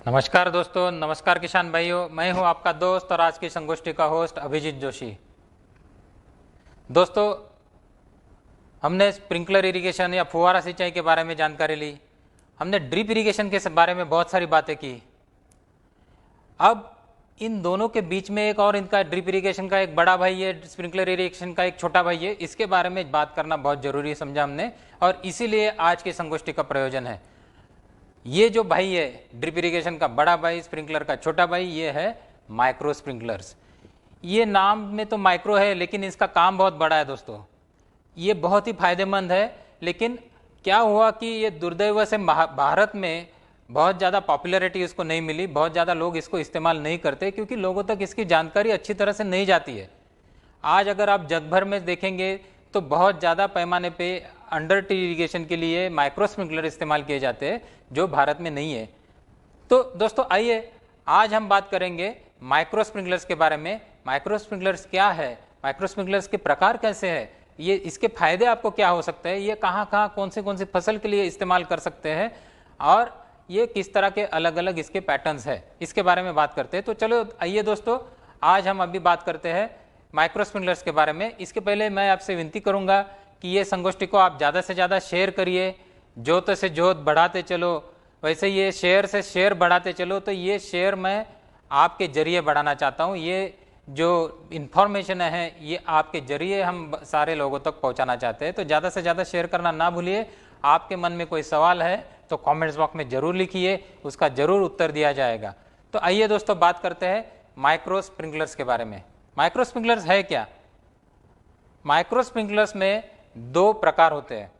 नमस्कार दोस्तों, नमस्कार किसान भाइयों। मैं हूं आपका दोस्त और आज की संगोष्ठी का होस्ट अभिजीत जोशी। दोस्तों, हमने स्प्रिंकलर इरिगेशन या फुहारा सिंचाई के बारे में जानकारी ली। हमने ड्रिप इरिगेशन के बारे में बहुत सारी बातें की। अब इन दोनों के बीच में एक और इनका ड्रिप इरिगेशन का एक बड़ा भाई है, स्प्रिंकलर इरिगेशन का एक छोटा भाई है। इसके बारे में बात करना बहुत जरूरी समझा हमने और इसीलिए आज की संगोष्ठी का प्रयोजन है। ये जो भाई है ड्रिप इरिगेशन का बड़ा भाई, स्प्रिंकलर का छोटा भाई, ये है माइक्रो स्प्रिंकलर्स। ये नाम में तो माइक्रो है लेकिन इसका काम बहुत बड़ा है दोस्तों। ये बहुत ही फायदेमंद है, लेकिन क्या हुआ कि ये दुर्दैव से भारत में बहुत ज़्यादा पॉपुलैरिटी इसको नहीं मिली। बहुत ज़्यादा लोग इसको इस्तेमाल नहीं करते क्योंकि लोगों तक इसकी जानकारी अच्छी तरह से नहीं जाती है। आज अगर आप जग भर में देखेंगे तो बहुत ज़्यादा पैमाने पे अंडर टी इरिगेशन के लिए माइक्रो स्प्रिंकलर इस्तेमाल किए जाते हैं जो भारत में नहीं है। तो दोस्तों आइए आज हम बात करेंगे माइक्रो स्प्रिंकलर्स के बारे में। माइक्रो स्प्रिंकलर्स क्या है, माइक्रो स्प्रिंकलर्स के प्रकार कैसे हैं, ये इसके फायदे आपको क्या हो सकते हैं, ये कहाँ कहाँ कौन सी फसल के लिए इस्तेमाल कर सकते हैं और ये किस तरह के अलग अलग इसके पैटर्न्स है, इसके बारे में बात करते हैं। तो चलो आइए दोस्तों, आज हम अभी बात करते हैं माइक्रो स्प्रिंकलर्स के बारे में। इसके पहले मैं आपसे विनती करूंगा कि ये संगोष्ठी को आप ज़्यादा से ज़्यादा शेयर करिए। जोत से जोत बढ़ाते चलो, वैसे ये शेयर से शेयर बढ़ाते चलो। तो ये शेयर मैं आपके जरिए बढ़ाना चाहता हूँ। ये जो इन्फॉर्मेशन है ये आपके जरिए हम सारे लोगों तक पहुँचाना चाहते हैं। तो ज़्यादा से ज़्यादा शेयर करना ना भूलिए। आपके मन में कोई सवाल है तो कमेंट्स बॉक्स में ज़रूर लिखिए, उसका ज़रूर उत्तर दिया जाएगा। तो आइए दोस्तों बात करते हैं माइक्रो स्प्रिंकलर्स के बारे में। माइक्रो स्प्रिंकलर्स है क्या? माइक्रो स्प्रिंकलर्स में दो प्रकार होते हैं।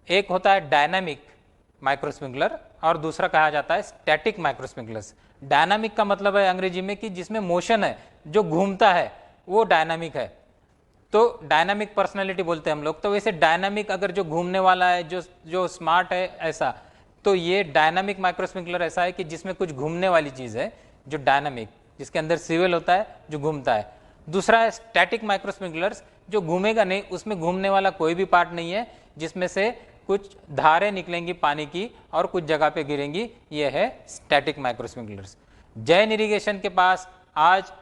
एक होता है डायनामिक माइक्रो स्प्रिंकलर और दूसरा कहा जाता है स्टैटिक माइक्रो स्प्रिंकलर्स। डायनामिक का मतलब है अंग्रेजी में कि जिसमें मोशन है, जो घूमता है, वो डायनामिक है। तो डायनामिक पर्सनालिटी बोलते हैं हम लोग। तो वैसे डायनामिक अगर जो घूमने वाला है, जो स्मार्ट है ऐसा, तो ये डायनामिक माइक्रो स्प्रिंकलर ऐसा है कि जिसमें कुछ घूमने वाली चीज़ है, जो डायनामिक, जिसके अंदर सिविल होता है, जो घूमता है। दूसरा है स्टैटिक माइक्रो स्प्रिंकलर्स, जो घूमेगा नहीं, उसमें घूमने वाला कोई भी पार्ट नहीं है, जिसमें से कुछ धारें निकलेंगी पानी की और कुछ जगह पे गिरेंगी। ये है static micro sprinklers. Jain irrigation के पास आज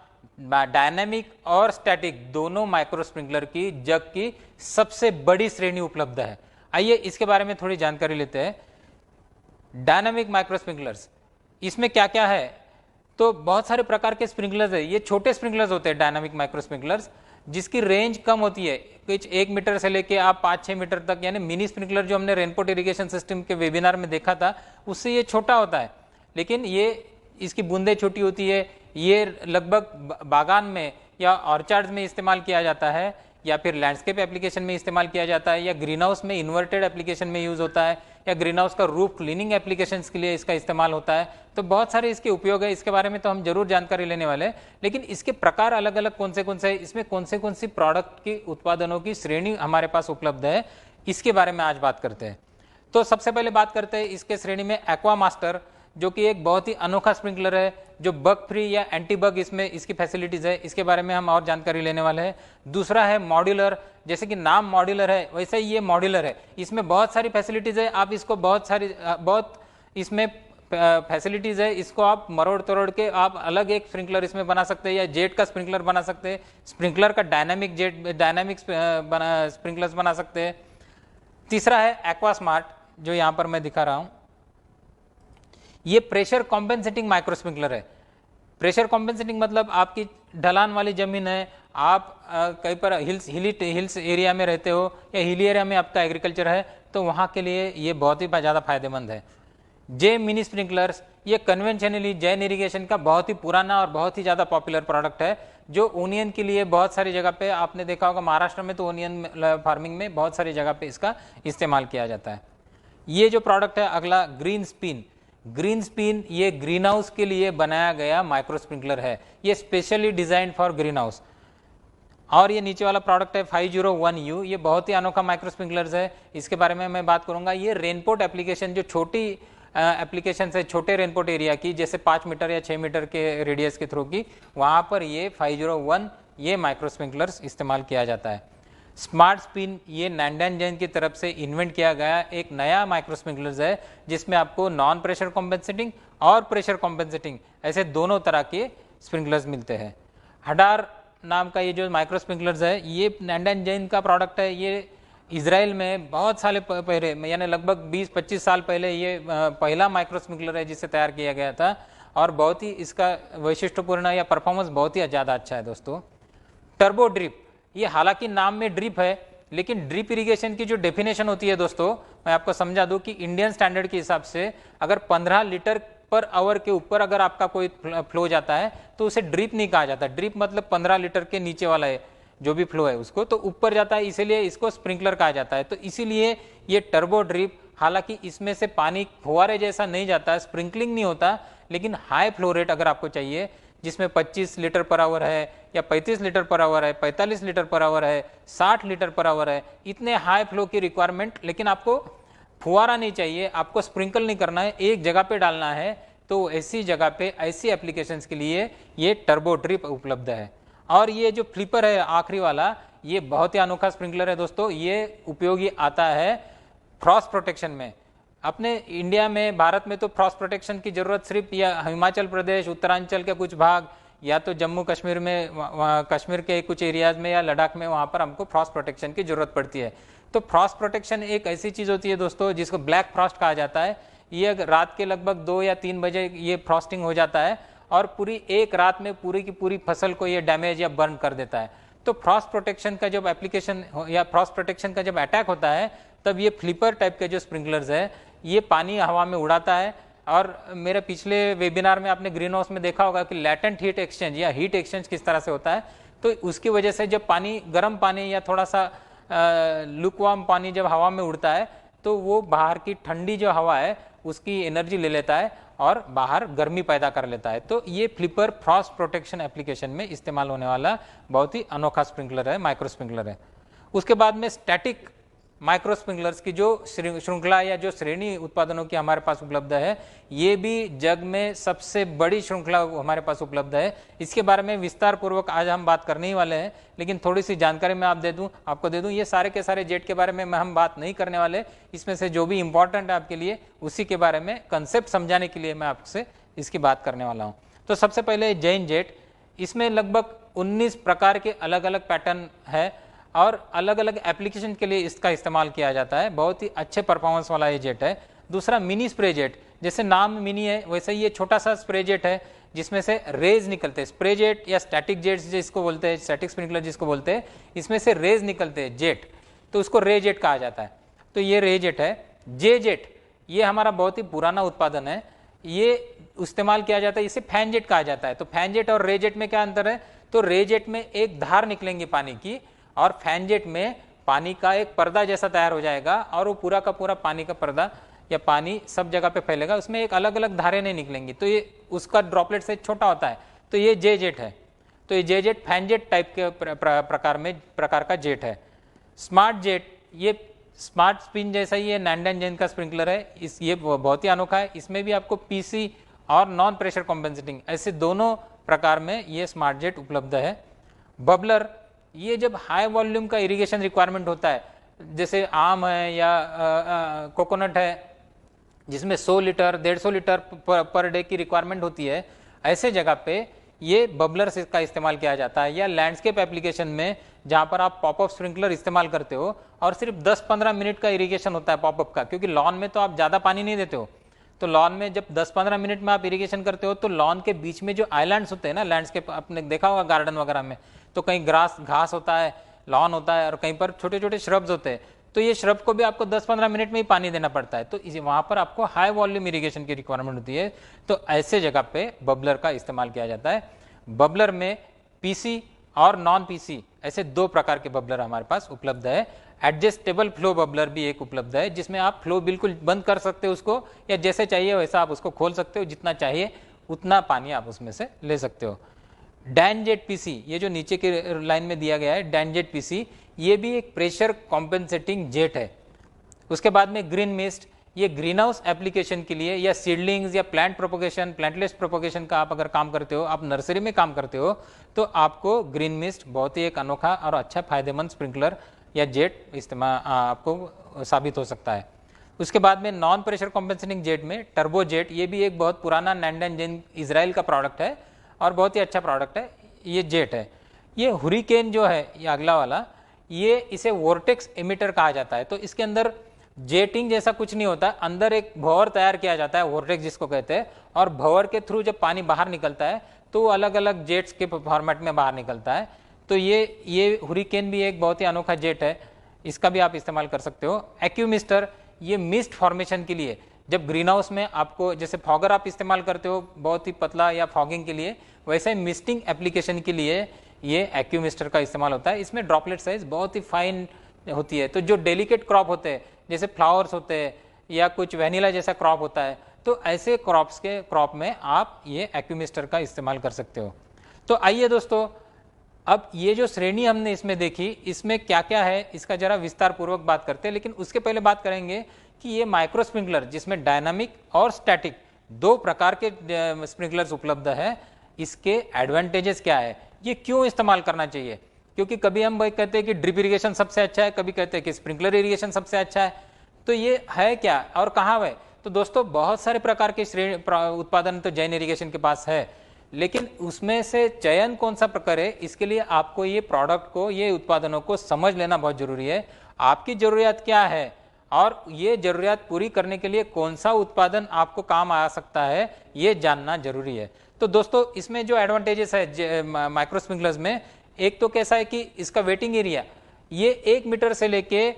डायनामिक और स्टैटिक दोनों माइक्रो स्प्रिंकलर की जग की सबसे बड़ी श्रेणी उपलब्ध है। आइए इसके बारे में थोड़ी जानकारी लेते हैं। डायनामिक माइक्रो स्प्रिंकलर्स, इसमें क्या क्या है? तो बहुत सारे प्रकार के स्प्रिंकलर्स है। ये छोटे स्प्रिंकलर्स होते हैं डायनामिक माइक्रो स्प्रिंकलर्स, जिसकी रेंज कम होती है, कुछ 1 मीटर से लेके आप 5-6 मीटर तक। यानी मिनी स्प्रिंकलर जो हमने रेनपोर्ट इरिगेशन सिस्टम के वेबिनार में देखा था, उससे ये छोटा होता है, लेकिन ये इसकी बूंदें छोटी होती है। ये लगभग बागान में या ऑर्चार्ड्स में इस्तेमाल किया जाता है, या फिर लैंडस्केप एप्लीकेशन में इस्तेमाल किया जाता है, या ग्रीन हाउस में इन्वर्टेड एप्लीकेशन में यूज़ होता है, या ग्रीन हाउस का रूफ क्लीनिंग एप्लीकेशंस के लिए इसका इस्तेमाल होता है। तो बहुत सारे इसके उपयोग है, इसके बारे में तो हम जरूर जानकारी लेने वाले हैं। लेकिन इसके प्रकार अलग अलग कौन से हैं, इसमें कौन सी प्रोडक्ट की उत्पादनों की श्रेणी हमारे पास उपलब्ध है, इसके बारे में आज बात करते हैं। तो सबसे पहले बात करते हैं इसके श्रेणी में एक्वा मास्टर, जो कि एक बहुत ही अनोखा स्प्रिंकलर है, जो बग फ्री या एंटी बग इसमें इसकी फैसिलिटीज है। इसके बारे में हम और जानकारी लेने वाले हैं। दूसरा है मॉड्यूलर, जैसे कि नाम मॉड्यूलर है वैसे ही ये मॉड्यूलर है। इसमें बहुत सारी फैसिलिटीज है, आप इसको बहुत इसमें फैसिलिटीज है, इसको आप मरोड़ तोड़ के आप अलग एक स्प्रिंकलर इसमें बना सकते हैं, या जेट का स्प्रिंकलर बना सकते हैं, स्प्रिंकलर का डायनामिक स्प्रिंकलर्स बना सकते हैं। तीसरा है एक्वा स्मार्ट, जो यहाँ पर मैं दिखा रहा हूँ। ये प्रेशर कॉम्पेंसेटिंग माइक्रो स्प्रिंकलर है। प्रेशर कॉम्पेंसेटिंग मतलब आपकी ढलान वाली जमीन है, आप कहीं पर हिल्स एरिया में रहते हो या हिली एरिया में आपका एग्रीकल्चर है, तो वहाँ के लिए ये बहुत ही ज़्यादा फायदेमंद है। जे मिनी स्प्रिंकलर्स, ये कन्वेंशनली जैन इरिगेशन का बहुत ही पुराना और बहुत ही ज़्यादा पॉपुलर प्रोडक्ट है, जो ओनियन के लिए बहुत सारी जगह पे आपने देखा होगा। महाराष्ट्र में तो ओनियन फार्मिंग में बहुत सारी जगह पे इसका इस्तेमाल किया जाता है। ये जो प्रोडक्ट है अगला, ग्रीन स्पिन। ग्रीन स्पिन ये ग्रीन हाउस के लिए बनाया गया माइक्रो स्प्रिंकलर है, ये specially designed for green house. और ये नीचे वाला प्रोडक्ट है 501U, ये बहुत ही अनोखा माइक्रो स्प्रिंकलर्स है, इसके बारे में मैं बात करूंगा। ये रेनपोर्ट एप्लीकेशन, जो छोटी एप्लीकेशन है छोटे रेनपोर्ट एरिया की, जैसे 5 मीटर या 6 मीटर के रेडियस के थ्रू की, वहाँ पर ये 501 ये माइक्रो स्प्रिंकलर्स इस्तेमाल किया जाता है। स्मार्ट स्पिन ये नैंडन जैन की तरफ से इन्वेंट किया गया एक नया माइक्रो स्प्रिंकलर्स है, जिसमें आपको नॉन प्रेशर कॉम्पेंसेटिंग और प्रेशर कॉम्पेंसेटिंग ऐसे दोनों तरह के स्प्रिंकलर्स मिलते हैं। हडार नाम का ये जो माइक्रो स्प्रिंकलर्स है ये नैंडन जैन का प्रोडक्ट है। ये इजराइल में बहुत साल पहले यानी लगभग 20-25 साल पहले ये पहला माइक्रो स्प्रिंकलर है जिसे तैयार किया गया था, और बहुत ही इसका वैशिष्ट्यपूर्ण या परफॉर्मेंस बहुत ही ज़्यादा अच्छा है दोस्तों। टर्बो ड्रिप, ये हालांकि नाम में ड्रिप है, लेकिन ड्रिप इरिगेशन की जो डेफिनेशन होती है दोस्तों, मैं आपको समझा दूं कि इंडियन स्टैंडर्ड के हिसाब से अगर 15 लीटर पर आवर के ऊपर अगर आपका कोई फ्लो जाता है तो उसे ड्रिप नहीं कहा जाता। ड्रिप मतलब 15 लीटर के नीचे वाला है जो भी फ्लो है उसको, तो ऊपर जाता है, इसीलिए इसको स्प्रिंकलर कहा जाता है। तो इसीलिए ये टर्बो ड्रिप, हालांकि इसमें से पानी फुहारे जैसा नहीं जाता है, स्प्रिंकलिंग नहीं होता, लेकिन हाई फ्लो रेट अगर आपको चाहिए जिसमें 25 लीटर पर आवर है या 35 लीटर पर आवर है, 45 लीटर पर आवर है, 60 लीटर पर आवर है, इतने हाई फ्लो की रिक्वायरमेंट, लेकिन आपको फुहारा नहीं चाहिए, आपको स्प्रिंकल नहीं करना है, एक जगह पे डालना है, तो ऐसी जगह पे ऐसी एप्लीकेशंस के लिए ये टर्बो ड्रिप उपलब्ध है। और ये जो फ्लिपर है आखिरी वाला, ये बहुत ही अनोखा स्प्रिंकलर है दोस्तों। ये उपयोगी आता है फ्रॉस्ट प्रोटेक्शन में। अपने इंडिया में, भारत में तो फ्रॉस्ट प्रोटेक्शन की जरूरत सिर्फ या हिमाचल प्रदेश, उत्तरांचल के कुछ भाग, या तो जम्मू कश्मीर में, कश्मीर के कुछ एरियाज में या लद्दाख में, वहाँ पर हमको फ्रॉस्ट प्रोटेक्शन की जरूरत पड़ती है। तो फ्रॉस्ट प्रोटेक्शन एक ऐसी चीज़ होती है दोस्तों जिसको ब्लैक फ्रॉस्ट कहा जाता है। ये रात के लगभग 2 या 3 बजे ये फ्रॉस्टिंग हो जाता है और पूरी एक रात में पूरी की पूरी फसल को ये डैमेज या बर्न कर देता है। तो फ्रॉस्ट प्रोटेक्शन का जब एप्लीकेशन या फ्रॉस्ट प्रोटेक्शन का जब अटैक होता है, तब ये फ्लिपर टाइप के जो स्प्रिंकलर्स है ये पानी हवा में उड़ाता है। और मेरे पिछले वेबिनार में आपने ग्रीन हाउस में देखा होगा कि लैटेंट हीट एक्सचेंज या हीट एक्सचेंज किस तरह से होता है। तो उसकी वजह से जब पानी, गर्म पानी या थोड़ा सा लुकवार्म पानी जब हवा में उड़ता है, तो वो बाहर की ठंडी जो हवा है उसकी एनर्जी ले लेता है और बाहर गर्मी पैदा कर लेता है। तो ये फ्लिपर फ्रॉस्ट प्रोटेक्शन एप्लीकेशन में इस्तेमाल होने वाला बहुत ही अनोखा स्प्रिंकलर है, माइक्रो स्प्रिंकलर है। उसके बाद में स्टैटिक माइक्रो स्प्रिंकलर्स की जो श्रृंखला या जो श्रेणी उत्पादनों की हमारे पास उपलब्ध है, ये भी जग में सबसे बड़ी श्रृंखला हमारे पास उपलब्ध है। इसके बारे में विस्तार पूर्वक आज हम बात करने ही वाले हैं, लेकिन थोड़ी सी जानकारी मैं आपको दे दूं। ये सारे के सारे जेट के बारे में हम बात नहीं करने वाले, इसमें से जो भी इंपॉर्टेंट है आपके लिए उसी के बारे में कंसेप्ट समझाने के लिए मैं आपसे इसकी बात करने वाला हूँ। तो सबसे पहले जैन जेट, इसमें लगभग 19 प्रकार के अलग अलग पैटर्न है और अलग अलग एप्लीकेशन के लिए इसका इस्तेमाल किया जाता है। बहुत ही अच्छे परफॉर्मेंस वाला ये जेट है। दूसरा मिनी स्प्रे जेट, जैसे नाम मिनी है वैसे ही ये छोटा सा स्प्रे जेट है जिसमें से रेज निकलते हैं। स्प्रे जेट या स्टैटिक जेट जिसको बोलते हैं, स्टैटिक स्प्रिंकलर जिसको बोलते हैं, इसमें से रेज निकलते हैं जेट, तो उसको रे जेट कहा जाता है। तो ये रे जेट है। जे जेट ये हमारा बहुत ही पुराना उत्पादन है, ये इस्तेमाल किया जाता है, इसे फैन जेट कहा जाता है। तो फैन जेट और रे जेट में क्या अंतर है? तो रे जेट में एक धार निकलेंगी पानी की और फैन जेट में पानी का एक पर्दा जैसा तैयार हो जाएगा और वो पूरा का पूरा पानी का पर्दा या पानी सब जगह पे फैलेगा, उसमें एक अलग अलग धारें नहीं निकलेंगी, तो ये उसका ड्रॉपलेट से छोटा होता है। तो ये जे जेट है। तो ये जे जेट फैन जेट टाइप के प्रकार का जेट है। स्मार्ट जेट, ये स्मार्ट स्पिन जैसा ही ये नैंडन जैन का स्प्रिंकलर है। ये बहुत ही अनोखा है। इसमें भी आपको पीसी और नॉन प्रेशर कॉम्पेंसेटिंग ऐसे दोनों प्रकार में ये स्मार्ट जेट उपलब्ध है। बबलर, ये जब हाई वॉल्यूम का इरिगेशन रिक्वायरमेंट होता है, जैसे आम है या कोकोनट है जिसमें 100 लीटर 150 लीटर पर डे की रिक्वायरमेंट होती है, ऐसे जगह पे ये बबलर का इस्तेमाल किया जाता है। या लैंडस्केप एप्लीकेशन में जहाँ पर आप पॉपअप स्प्रिंकलर इस्तेमाल करते हो और सिर्फ 10-15 मिनट का इरिगेशन होता है पॉपअप का, क्योंकि लॉन में तो आप ज़्यादा पानी नहीं देते हो। तो लॉन में जब 10-15 मिनट में आप इरिगेशन करते हो तो लॉन के बीच में जो आइलैंड्स होते हैं ना, लैंडस्केप आपने देखा होगा गार्डन वगैरह में, तो कहीं घास होता है, लॉन होता है और कहीं पर छोटे छोटे श्रब्स होते हैं। तो ये श्रब को भी आपको 10-15 मिनट में ही पानी देना पड़ता है, तो इसी वहाँ पर आपको हाई वॉल्यूम इरिगेशन की रिक्वायरमेंट होती है। तो ऐसे जगह पे बबलर का इस्तेमाल किया जाता है। बबलर में पीसी और नॉन पीसी ऐसे 2 प्रकार के बबलर हमारे पास उपलब्ध है। एडजस्टेबल फ्लो बबलर भी एक उपलब्ध है जिसमें आप फ्लो बिल्कुल बंद कर सकते हो उसको, या जैसे चाहिए वैसा आप उसको खोल सकते हो, जितना चाहिए उतना पानी आप उसमें से ले सकते हो। डैनजेट पीसी, ये जो नीचे के लाइन में दिया गया है डैनजेट पीसी, ये भी एक प्रेशर कॉम्पेंसेटिंग जेट है। उसके बाद में ग्रीन मिस्ट, ये ग्रीन हाउस एप्लीकेशन के लिए या सीडलिंग्स या प्लांट प्रोपोगेशन, प्लांटलेस प्रोपोगेशन का आप अगर काम करते हो, आप नर्सरी में काम करते हो, तो आपको ग्रीन मिस्ट बहुत ही एक अनोखा और अच्छा फायदेमंद स्प्रिंकलर या जेट इस्तेमाल आपको साबित हो सकता है। उसके बाद में नॉन प्रेशर कॉम्पेंसेटिंग जेट में टर्बो जेट, ये भी एक बहुत पुराना नैंडन इजराइल का प्रोडक्ट है और बहुत ही अच्छा प्रोडक्ट है। ये जेट है। ये हुरिकेन जो है, ये अगला वाला, ये इसे वोर्टेक्स एमिटर कहा जाता है। तो इसके अंदर जेटिंग जैसा कुछ नहीं होता, अंदर एक भंवर तैयार किया जाता है, वोर्टेक्स जिसको कहते हैं, और भंवर के थ्रू जब पानी बाहर निकलता है तो वो अलग अलग जेट्स के फॉर्मेट में बाहर निकलता है। तो ये हुरिकेन भी एक बहुत ही अनोखा जेट है, इसका भी आप इस्तेमाल कर सकते हो। एक्यूमिस्टर, ये मिस्ट फॉर्मेशन के लिए, जब ग्रीन हाउस में आपको जैसे फॉगर आप इस्तेमाल करते हो बहुत ही पतला या फॉगिंग के लिए, वैसे मिस्टिंग एप्लीकेशन के लिए ये एक्यूमिस्टर का इस्तेमाल होता है। इसमें ड्रॉपलेट साइज बहुत ही फाइन होती है। तो जो डेलिकेट क्रॉप होते हैं जैसे फ्लावर्स होते हैं या कुछ वैनिला जैसा क्रॉप होता है, तो ऐसे क्रॉप में आप ये एक्यूमिस्टर का इस्तेमाल कर सकते हो। तो आइए दोस्तों, अब ये जो श्रेणी हमने इसमें देखी, इसमें क्या क्या है इसका जरा विस्तार पूर्वक बात करते हैं। लेकिन उसके पहले बात करेंगे कि ये माइक्रो स्प्रिंकलर जिसमें डायनामिक और स्टैटिक दो प्रकार के स्प्रिंकलर्स उपलब्ध है, इसके एडवांटेजेस क्या है, ये क्यों इस्तेमाल करना चाहिए। क्योंकि कभी हम भाई कहते हैं कि ड्रिप इरिगेशन सबसे अच्छा है, कभी कहते हैं कि स्प्रिंकलर इरिगेशन सबसे अच्छा है। तो ये है क्या और कहाँ है। तो दोस्तों बहुत सारे प्रकार के उत्पादन तो जैन इरिगेशन के पास है, लेकिन उसमें से चयन कौन सा प्रकार है, इसके लिए आपको ये प्रोडक्ट को, ये उत्पादनों को समझ लेना बहुत जरूरी है। आपकी जरूरियात क्या है और ये जरूरियात पूरी करने के लिए कौन सा उत्पादन आपको काम आ सकता है, ये जानना जरूरी है। तो दोस्तों इसमें जो एडवांटेजेस है माइक्रो स्प्रिंकलर्स में, एक तो कैसा है कि इसका वेटिंग एरिया ये 1 मीटर से लेके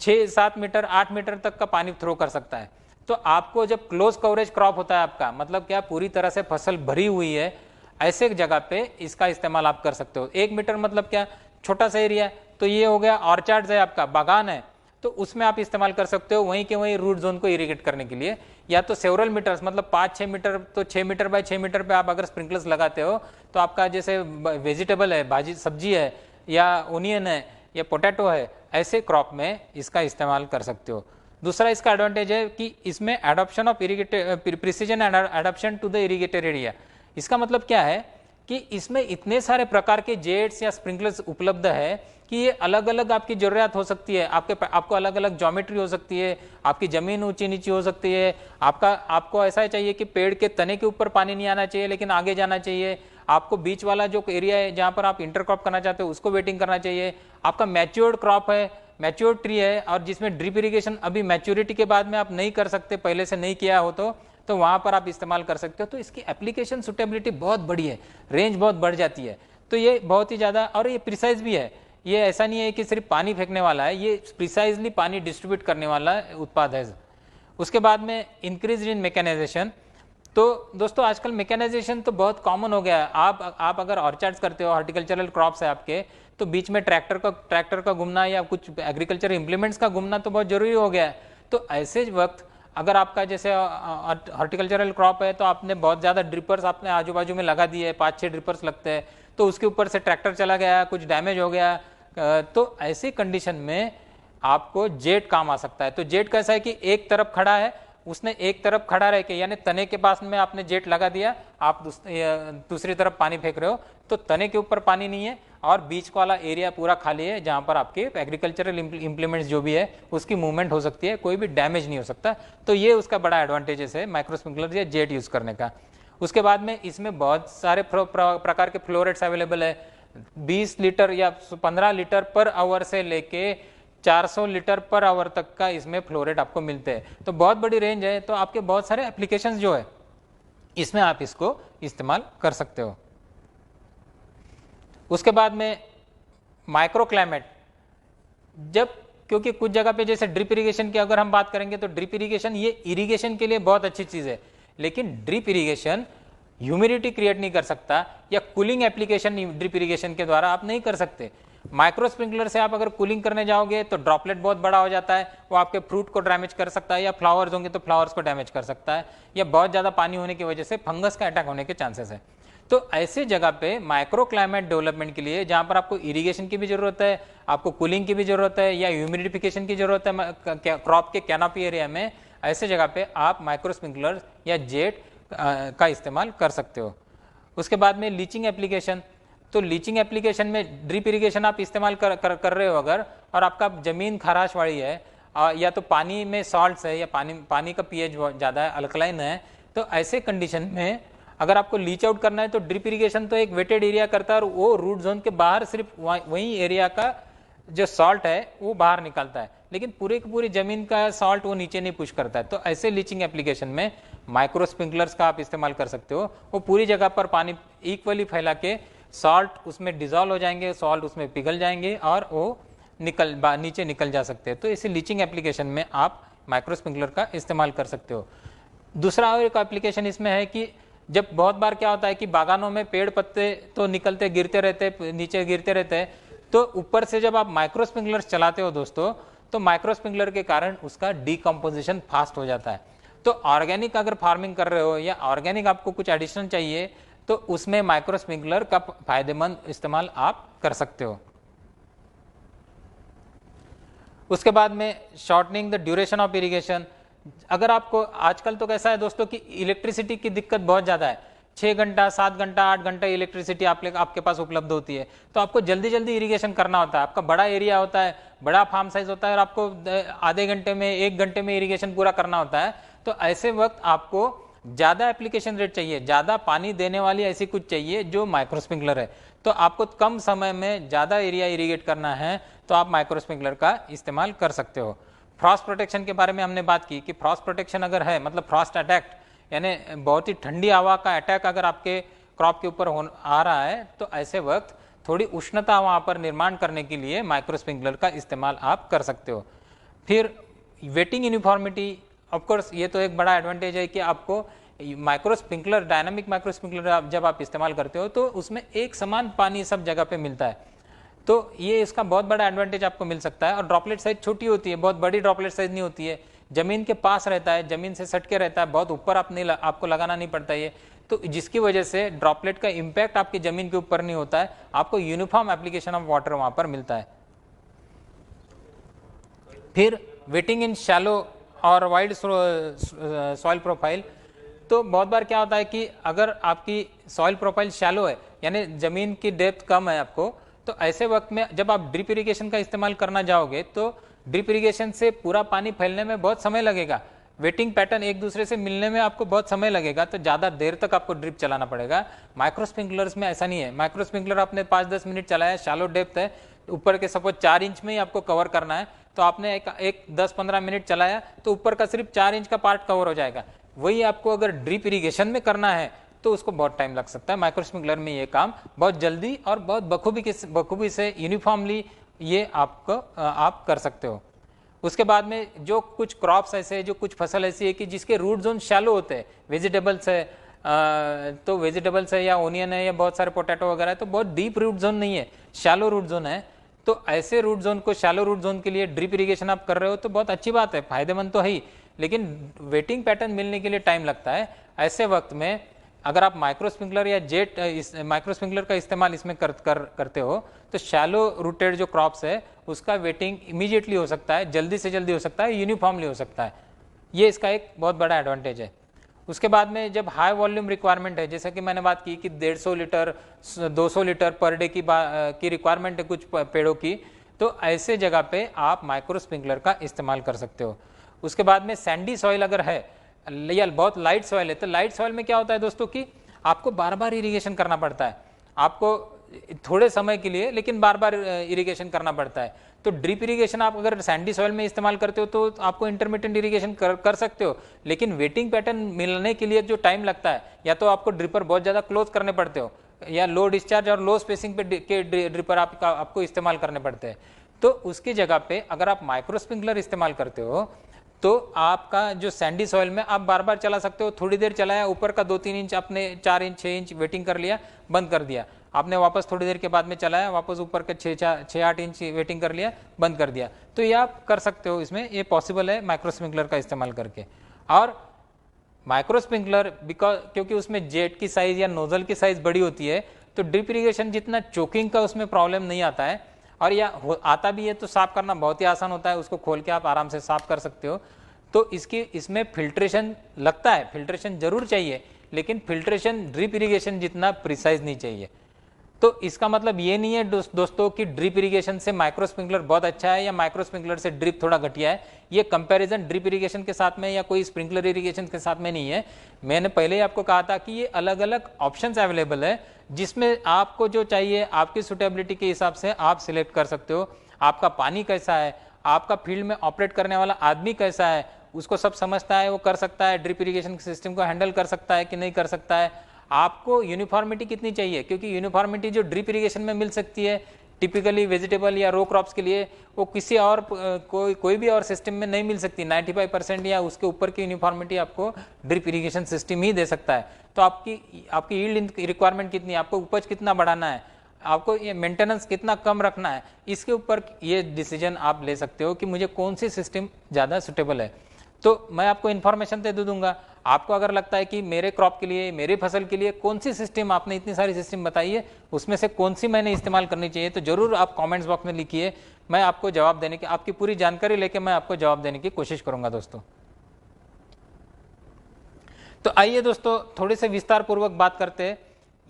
6-7 मीटर 8 मीटर तक का पानी थ्रो कर सकता है। तो आपको जब क्लोज कवरेज क्रॉप होता है आपका, मतलब क्या पूरी तरह से फसल भरी हुई है, ऐसे जगह पे इसका इस्तेमाल आप कर सकते हो। 1 मीटर मतलब क्या, छोटा सा एरिया। तो ये हो गया ऑर्चार्ड है, आपका बागान है, तो उसमें आप इस्तेमाल कर सकते हो वहीं के वहीं रूट जोन को इरिगेट करने के लिए। या तो सेवरल मीटर्स मतलब 5-6 मीटर, तो 6 मीटर बाय 6 मीटर पे आप अगर स्प्रिंकलर्स लगाते हो तो आपका जैसे वेजिटेबल है, भाजी सब्जी है या ओनियन है या पोटैटो है, ऐसे क्रॉप में इसका इस्तेमाल कर सकते हो। दूसरा इसका एडवांटेज है कि इसमें adoption of precision adoption to the irrigated area. इसका मतलब क्या है कि इसमें इतने सारे प्रकार के जेट्स या स्प्रिंकलर्स उपलब्ध है कि ये अलग अलग आपकी जरूरत हो सकती है। आपको अलग अलग ज्योमेट्री हो सकती है, आपकी जमीन ऊंची नीची हो सकती है, आपको ऐसा चाहिए कि पेड़ के तने के ऊपर पानी नहीं आना चाहिए लेकिन आगे जाना चाहिए, आपको बीच वाला जो एरिया है जहां पर आप इंटरक्रॉप करना चाहते हो उसको वेटिंग करना चाहिए, आपका मैच्योर्ड क्रॉप है, मैच्योर्ड ट्री है और जिसमें ड्रिप इरिगेशन अभी मैच्योरिटी के बाद में आप नहीं कर सकते, पहले से नहीं किया हो तो वहां पर आप इस्तेमाल कर सकते हो। तो इसकी एप्लीकेशन सुटेबिलिटी बहुत बड़ी है, रेंज बहुत बढ़ जाती है। तो ये बहुत ही ज्यादा, और ये प्रिसाइज भी है। ये ऐसा नहीं है कि सिर्फ पानी फेंकने वाला है, ये प्रिसाइजली पानी डिस्ट्रीब्यूट करने वाला उत्पाद है। उसके बाद में इंक्रीज इन मैकेनाइजेशन। तो दोस्तों आजकल मैकेनाइजेशन तो बहुत कॉमन हो गया है। आप अगर ऑर्चार्ड्स करते हो, हॉर्टिकल्चरल क्रॉप्स है आपके, तो बीच में ट्रैक्टर का घूमना या कुछ एग्रीकल्चर इंप्लीमेंट्स का घूमना तो बहुत जरूरी हो गया है। तो ऐसे वक्त अगर आपका जैसे हॉर्टिकल्चरल क्रॉप है तो आपने बहुत ज़्यादा ड्रिपर्स आपने आजू बाजू में लगा दिए, 5-6 ड्रिपर्स लगते हैं, तो उसके ऊपर से ट्रैक्टर चला गया, कुछ डैमेज हो गया, तो ऐसी कंडीशन में आपको जेट काम आ सकता है। तो जेट कैसा है कि एक तरफ खड़ा है, उसने एक तरफ खड़ा रह के, यानी तने के पास में आपने जेट लगा दिया, आप दूसरी तरफ पानी फेंक रहे हो, तो तने के ऊपर पानी नहीं है और बीच वाला एरिया पूरा खाली है जहां पर आपके एग्रीकल्चरल इंप्लीमेंट्स जो भी है उसकी मूवमेंट हो सकती है, कोई भी डैमेज नहीं हो सकता। तो ये उसका बड़ा एडवांटेजेस है माइक्रो स्प्रिंकलर या जेट यूज करने का। उसके बाद में इसमें बहुत सारे प्रकार के फ्लो रेट्स अवेलेबल है। 20 लीटर या 15 लीटर पर आवर से लेके 400 लीटर पर आवर तक का इसमें फ्लो रेट आपको मिलते हैं। तो बहुत बड़ी रेंज है। तो आपके बहुत सारे एप्लीकेशंस जो है इसमें आप इसको इस्तेमाल कर सकते हो। उसके बाद में माइक्रो क्लाइमेट, जब क्योंकि कुछ जगह पे जैसे ड्रिप इरिगेशन की अगर हम बात करेंगे तो ड्रिप इरिगेशन ये इरिगेशन के लिए बहुत अच्छी चीज है, लेकिन ड्रिप इरिगेशन ह्यूमिडिटी क्रिएट नहीं कर सकता या कूलिंग एप्लीकेशन ड्रिप इरिगेशन के द्वारा आप नहीं कर सकते। माइक्रो स्प्रिंकलर से आप अगर कूलिंग करने जाओगे तो ड्रॉपलेट बहुत बड़ा हो जाता है, वो आपके फ्रूट को डैमेज कर सकता है, या फ्लावर्स होंगे तो फ्लावर्स को डैमेज कर सकता है, या बहुत ज्यादा पानी होने की वजह से फंगस का अटैक होने के चांसेस है। तो ऐसे जगह पे माइक्रो क्लाइमेट डेवलपमेंट के लिए जहां पर आपको इरिगेशन की भी जरूरत है, आपको कूलिंग की भी जरूरत है या ह्यूमिडिफिकेशन की जरूरत है क्रॉप के कैनोपी एरिया में, ऐसे जगह पे आप माइक्रो स्प्रिंकलर या जेट का इस्तेमाल कर सकते हो। उसके बाद में लीचिंग एप्लीकेशन, तो लीचिंग एप्लीकेशन में ड्रिप इरिगेशन आप इस्तेमाल कर रहे हो अगर, और आपका ज़मीन खराश वाली है या तो पानी में सॉल्ट्स है या पानी का पीएच ज़्यादा है, अल्कलाइन है, तो ऐसे कंडीशन में अगर आपको लीच आउट करना है तो ड्रिप इरिगेशन तो एक वेटेड एरिया करता है और वो रूट जोन के बाहर सिर्फ वही एरिया का जो सॉल्ट है वो बाहर निकालता है, लेकिन पूरे की पूरी जमीन का सॉल्ट वो नीचे नहीं पुश करता है। तो ऐसे लीचिंग एप्लीकेशन में माइक्रो स्प्रिंकलर्स का आप इस्तेमाल कर सकते हो। वो पूरी जगह पर पानी इक्वली फैला के सॉल्ट उसमें डिजॉल्व हो जाएंगे, सॉल्ट उसमें पिघल जाएंगे और वो नीचे निकल जा सकते हैं। तो इसी लीचिंग एप्लीकेशन में आप माइक्रो स्प्रिंकलर का इस्तेमाल कर सकते हो। दूसरा और एक एप्लीकेशन इसमें है कि जब बहुत बार क्या होता है कि बागानों में पेड़ पत्ते तो निकलते गिरते रहते, नीचे गिरते रहते हैं, तो ऊपर से जब आप माइक्रो स्प्रिंकलर्स चलाते हो दोस्तों, तो माइक्रो स्प्रिंकलर के कारण उसका डीकम्पोजिशन फास्ट हो जाता है। तो ऑर्गेनिक अगर फार्मिंग कर रहे हो या ऑर्गेनिक आपको कुछ एडिशनल चाहिए तो उसमें माइक्रो स्प्रिंकलर का फायदेमंद इस्तेमाल आप कर सकते हो। उसके बाद में shortening the duration of irrigation. अगर आपको आजकल तो कैसा है दोस्तों कि इलेक्ट्रिसिटी की दिक्कत बहुत ज़्यादा है, 6 घंटा 7 घंटा 8 घंटा इलेक्ट्रिसिटी आपके पास उपलब्ध होती है, तो आपको जल्दी जल्दी इरिगेशन करना होता है। आपका बड़ा एरिया होता है, बड़ा फार्म साइज होता है और आपको आधे घंटे में 1 घंटे में इरिगेशन पूरा करना होता है। तो ऐसे वक्त आपको ज़्यादा एप्लीकेशन रेट चाहिए, ज़्यादा पानी देने वाली ऐसी कुछ चाहिए जो माइक्रो स्प्रिंकलर है। तो आपको कम समय में ज़्यादा एरिया इरिगेट करना है तो आप माइक्रो स्प्रिंकलर का इस्तेमाल कर सकते हो। फ्रॉस्ट प्रोटेक्शन के बारे में हमने बात की कि फ्रॉस्ट प्रोटेक्शन अगर है, मतलब फ्रॉस्ट अटैक यानी बहुत ही ठंडी हवा का अटैक अगर आपके क्रॉप के ऊपर आ रहा है, तो ऐसे वक्त थोड़ी उष्णता वहाँ पर निर्माण करने के लिए माइक्रो स्प्रिंकलर का इस्तेमाल आप कर सकते हो। फिर वेटिंग यूनिफॉर्मिटी, ऑफकोर्स ये तो एक बड़ा एडवांटेज है कि आपको micro sprinkler, dynamic micro sprinkler जब आप इस्तेमाल करते हो तो उसमें एक समान पानी सब जगह पे मिलता है, तो ये इसका बहुत बड़ा एडवांटेज आपको मिल सकता है। और ड्रॉपलेट साइज छोटी होती है, बहुत बड़ी ड्रॉपलेट साइज नहीं होती है, जमीन के पास रहता है, जमीन से सट के रहता है, बहुत ऊपर आपको लगाना नहीं पड़ता ये, तो जिसकी वजह से ड्रॉपलेट का इम्पैक्ट आपकी जमीन के ऊपर नहीं होता है, आपको यूनिफॉर्म एप्लीकेशन ऑफ वाटर वहां पर मिलता है। फिर वेटिंग इन शैलो और वाइड सॉइल प्रोफाइल। तो बहुत बार क्या होता है कि अगर आपकी सॉइल प्रोफाइल शैलो है यानी जमीन की डेप्थ कम है आपको, तो ऐसे वक्त में जब आप ड्रिप इरिगेशन का इस्तेमाल करना जाओगे तो ड्रिप इरिगेशन से पूरा पानी फैलने में बहुत समय लगेगा, वेटिंग पैटर्न एक दूसरे से मिलने में आपको बहुत समय लगेगा, तो ज़्यादा देर तक आपको ड्रिप चलाना पड़ेगा। माइक्रो स्प्रिंकलर्स में ऐसा नहीं है। माइक्रो स्प्रिंकलर आपने 5-10 मिनट चलाया, शैलो डेप्थ है, ऊपर के सपोज 4 इंच में ही आपको कवर करना है, तो आपने एक 10-15 मिनट चलाया तो ऊपर का सिर्फ 4 इंच का पार्ट कवर हो जाएगा। वही आपको अगर ड्रिप इरिगेशन में करना है तो उसको बहुत टाइम लग सकता है। माइक्रो स्प्रिंकलर में ये काम बहुत जल्दी और बहुत बखूबी से यूनिफॉर्मली ये आप कर सकते हो। उसके बाद में जो कुछ क्रॉप्स ऐसे, जो कुछ फसल ऐसी है कि जिसके रूट जोन शैलो होते हैं, वेजिटेबल्स है, तो वेजिटेबल्स है या ओनियन है या बहुत सारे पोटैटो वगैरह है, तो बहुत डीप रूट जोन नहीं है, शैलो रूट जोन है। तो ऐसे रूट जोन को, शैलो रूट जोन के लिए ड्रिप इरिगेशन आप कर रहे हो तो बहुत अच्छी बात है, फायदेमंद तो है ही, लेकिन वेटिंग पैटर्न मिलने के लिए टाइम लगता है। ऐसे वक्त में अगर आप माइक्रो स्प्रिंकलर या जेट माइक्रो स्प्रिंकलर का इस्तेमाल इसमें करते हो तो शैलो रूटेड जो क्रॉप्स है उसका वेटिंग इमीडिएटली हो सकता है, जल्दी से जल्दी हो सकता है, यूनिफॉर्मली हो सकता है। ये इसका एक बहुत बड़ा एडवांटेज है। उसके बाद में जब हाई वॉल्यूम रिक्वायरमेंट है, जैसे कि मैंने बात की कि 150 लीटर 200 लीटर पर डे की रिक्वायरमेंट है कुछ पेड़ों की, तो ऐसे जगह पे आप माइक्रो स्प्रिंकलर का इस्तेमाल कर सकते हो। उसके बाद में सैंडी सॉइल अगर है या बहुत लाइट सॉइल है, तो लाइट सॉइल में क्या होता है दोस्तों कि आपको बार बार इरिगेशन करना पड़ता है, आपको थोड़े समय के लिए, लेकिन बार बार इरिगेशन करना पड़ता है। तो ड्रिप इरिगेशन आप अगर सैंडी सॉइल में इस्तेमाल करते हो तो आपको इंटरमिटेंट इरिगेशन कर सकते हो, लेकिन वेटिंग पैटर्न मिलने के लिए जो टाइम लगता है, या तो आपको ड्रिपर बहुत ज़्यादा क्लोज करने पड़ते हो या लो डिस्चार्ज और लो स्पेसिंग पे के ड्रिपर आपको इस्तेमाल करने पड़ते हैं। तो उसकी जगह पे अगर आप माइक्रो स्प्रिंकलर इस्तेमाल करते हो तो आपका जो सैंडी सॉइल में आप बार बार चला सकते हो, थोड़ी देर चलाया, ऊपर का 2-3 इंच आपने 4 इंच 6 इंच वेटिंग कर लिया, बंद कर दिया, आपने वापस थोड़ी देर के बाद में चलाया, वापस ऊपर के 6-8 इंच वेटिंग कर लिया, बंद कर दिया, तो ये आप कर सकते हो। इसमें ये पॉसिबल है माइक्रो स्प्रिंकलर का इस्तेमाल करके। और माइक्रो स्प्रिंकलर क्योंकि उसमें जेट की साइज या नोजल की साइज बड़ी होती है, तो ड्रिप इरिगेशन जितना चोकिंग का उसमें प्रॉब्लम नहीं आता है, और या आता भी है तो साफ करना बहुत ही आसान होता है, उसको खोल के आप आराम से साफ कर सकते हो। तो इसमें फिल्ट्रेशन लगता है, फिल्ट्रेशन जरूर चाहिए, लेकिन फिल्ट्रेशन ड्रिप इरिगेशन जितना प्रिसाइज नहीं चाहिए। तो इसका मतलब ये नहीं है दोस्तों कि ड्रिप इरिगेशन से माइक्रो स्प्रिंकलर बहुत अच्छा है या माइक्रो स्प्रिंकलर से ड्रिप थोड़ा घटिया है। ये कंपैरिजन ड्रिप इरिगेशन के साथ में या कोई स्प्रिंकलर इरिगेशन के साथ में नहीं है। मैंने पहले ही आपको कहा था कि ये अलग अलग ऑप्शंस अवेलेबल है, जिसमें आपको जो चाहिए आपकी सुटेबिलिटी के हिसाब से आप सिलेक्ट कर सकते हो। आपका पानी कैसा है, आपका फील्ड में ऑपरेट करने वाला आदमी कैसा है, उसको सब समझता है, वो कर सकता है, ड्रिप इरिगेशन सिस्टम को हैंडल कर सकता है कि नहीं कर सकता है। आपको यूनिफॉर्मिटी कितनी चाहिए, क्योंकि यूनिफॉर्मिटी जो ड्रिप इरिगेशन में मिल सकती है टिपिकली वेजिटेबल या रो क्रॉप्स के लिए, वो किसी और कोई भी और सिस्टम में नहीं मिल सकती। 95% या उसके ऊपर की यूनिफॉर्मिटी आपको ड्रिप इरिगेशन सिस्टम ही दे सकता है। तो आपकी यील्ड रिक्वायरमेंट कितनी है, आपको उपज कितना बढ़ाना है, आपको ये मेंटेनेंस कितना कम रखना है, इसके ऊपर ये डिसीजन आप ले सकते हो कि मुझे कौन सी सिस्टम ज़्यादा सुटेबल है। तो मैं आपको इन्फॉर्मेशन दे दूंगा। आपको अगर लगता है कि मेरे क्रॉप के लिए, मेरी फसल के लिए कौन सी सिस्टम, आपने इतनी सारी सिस्टम बताई है, उसमें से कौन सी मैंने इस्तेमाल करनी चाहिए, तो जरूर आप कमेंट्स बॉक्स में लिखिए। मैं आपको जवाब देने की, आपकी पूरी जानकारी लेके मैं आपको जवाब देने की कोशिश करूंगा दोस्तों। तो आइए दोस्तों थोड़ी से विस्तार पूर्वक बात करते हैं।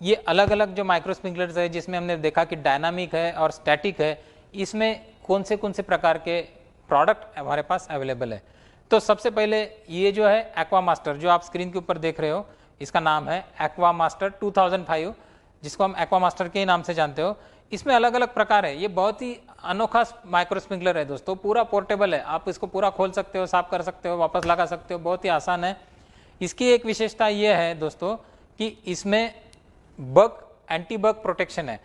ये अलग अलग जो माइक्रो स्प्रिंकलर्स है, जिसमें हमने देखा कि डायनामिक है और स्टैटिक है, इसमें कौन से प्रकार के प्रोडक्ट हमारे पास अवेलेबल है। तो सबसे पहले ये जो है एक्वा मास्टर, जो आप स्क्रीन के ऊपर देख रहे हो, इसका नाम है एक्वा मास्टर 2005, जिसको हम एक्वा मास्टर के नाम से जानते हो। इसमें अलग अलग प्रकार है। ये बहुत ही अनोखा माइक्रो स्प्रिंकलर है दोस्तों, पूरा पोर्टेबल है। आप इसको पूरा खोल सकते हो, साफ कर सकते हो, वापस लगा सकते हो, बहुत ही आसान है। इसकी एक विशेषता ये है दोस्तों कि इसमें बग, एंटी बग प्रोटेक्शन है।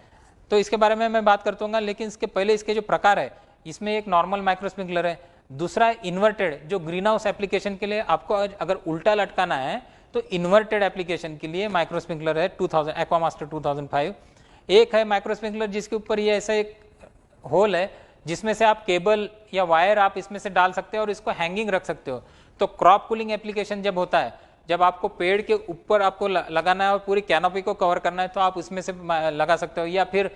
तो इसके बारे में मैं बात करता हूँ, लेकिन इसके पहले इसके जो प्रकार है, इसमें एक नॉर्मल माइक्रो स्प्रिंकलर है, दूसरा है इन्वर्टेड, जो ग्रीन हाउस एप्लीकेशन के लिए आपको अगर उल्टा लटकाना है तो इन्वर्टेड एप्लीकेशन के लिए माइक्रो स्प्रिंकलर है 2000 एक्वा मास्टर 2005। एक है माइक्रो स्प्रिंकलर जिसके ऊपर ये ऐसा एक होल है जिसमें से आप केबल या वायर आप इसमें से डाल सकते हो और इसको हैंगिंग रख सकते हो। तो क्रॉप कूलिंग एप्लीकेशन जब होता है, जब आपको पेड़ के ऊपर आपको लगाना है और पूरी कैनोपी को कवर करना है, तो आप उसमें से लगा सकते हो। या फिर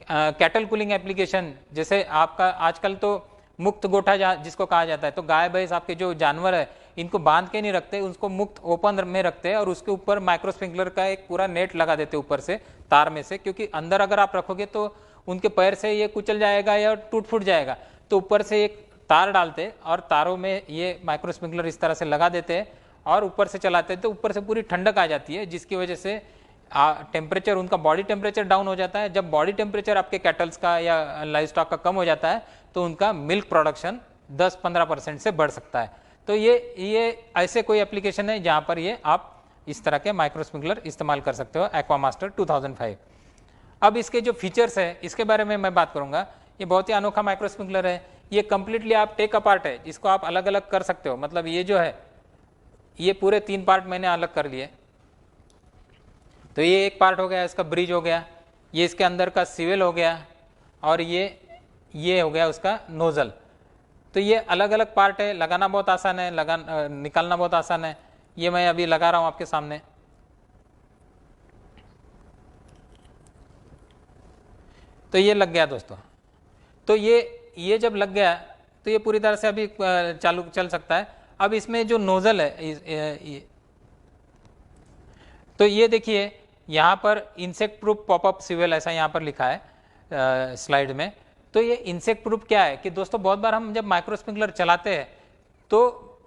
कैटल कूलिंग एप्लीकेशन, जैसे आपका आजकल तो मुक्त गोठा जिसको कहा जाता है, तो गाय भैंस आपके जो जानवर है, इनको बांध के नहीं रखते, उसको मुक्त ओपन में रखते हैं और उसके ऊपर माइक्रो स्प्रिंकलर का एक पूरा नेट लगा देते ऊपर से तार में से, क्योंकि अंदर अगर आप रखोगे तो उनके पैर से ये कुचल जाएगा या टूट फूट जाएगा। तो ऊपर से एक तार डालते और तारों में ये माइक्रो स्प्रिंकलर इस तरह से लगा देते हैं और ऊपर से चलाते हैं, तो ऊपर से पूरी ठंडक आ जाती है, जिसकी वजह से टेम्परेचर, उनका बॉडी टेम्परेचर डाउन हो जाता है। जब बॉडी टेम्परेचर आपके कैटल्स का या लाइव स्टॉक का कम हो जाता है तो उनका मिल्क प्रोडक्शन 10-15% से बढ़ सकता है। तो ये ऐसे कोई एप्लीकेशन है जहां पर ये आप इस तरह के माइक्रो स्प्रिंकलर इस्तेमाल कर सकते हो, एक्वा मास्टर 2005। अब इसके जो फीचर्स है इसके बारे में मैं बात करूंगा। ये बहुत ही अनोखा माइक्रो स्प्रिंकलर है। ये कंप्लीटली आप टेक अपार्ट है, इसको आप अलग अलग कर सकते हो। मतलब ये जो है, ये पूरे 3 पार्ट मैंने अलग कर लिए। तो ये एक पार्ट हो गया, इसका ब्रिज हो गया, ये इसके अंदर का सिविल हो गया, और ये हो गया उसका नोजल। तो ये अलग अलग पार्ट है, लगाना बहुत आसान है, निकालना बहुत आसान है। ये मैं अभी लगा रहा हूं आपके सामने। तो ये लग गया दोस्तों। तो ये जब लग गया तो ये पूरी तरह से अभी चालू चल सकता है। अब इसमें जो नोजल है, तो ये देखिए यहाँ पर इंसेक्ट प्रूफ पॉपअप सिविल ऐसा यहाँ पर लिखा है स्लाइड में। तो ये इंसेक्ट प्रूफ क्या है कि दोस्तों, बहुत बार हम जब माइक्रो स्प्रिंकलर चलाते हैं तो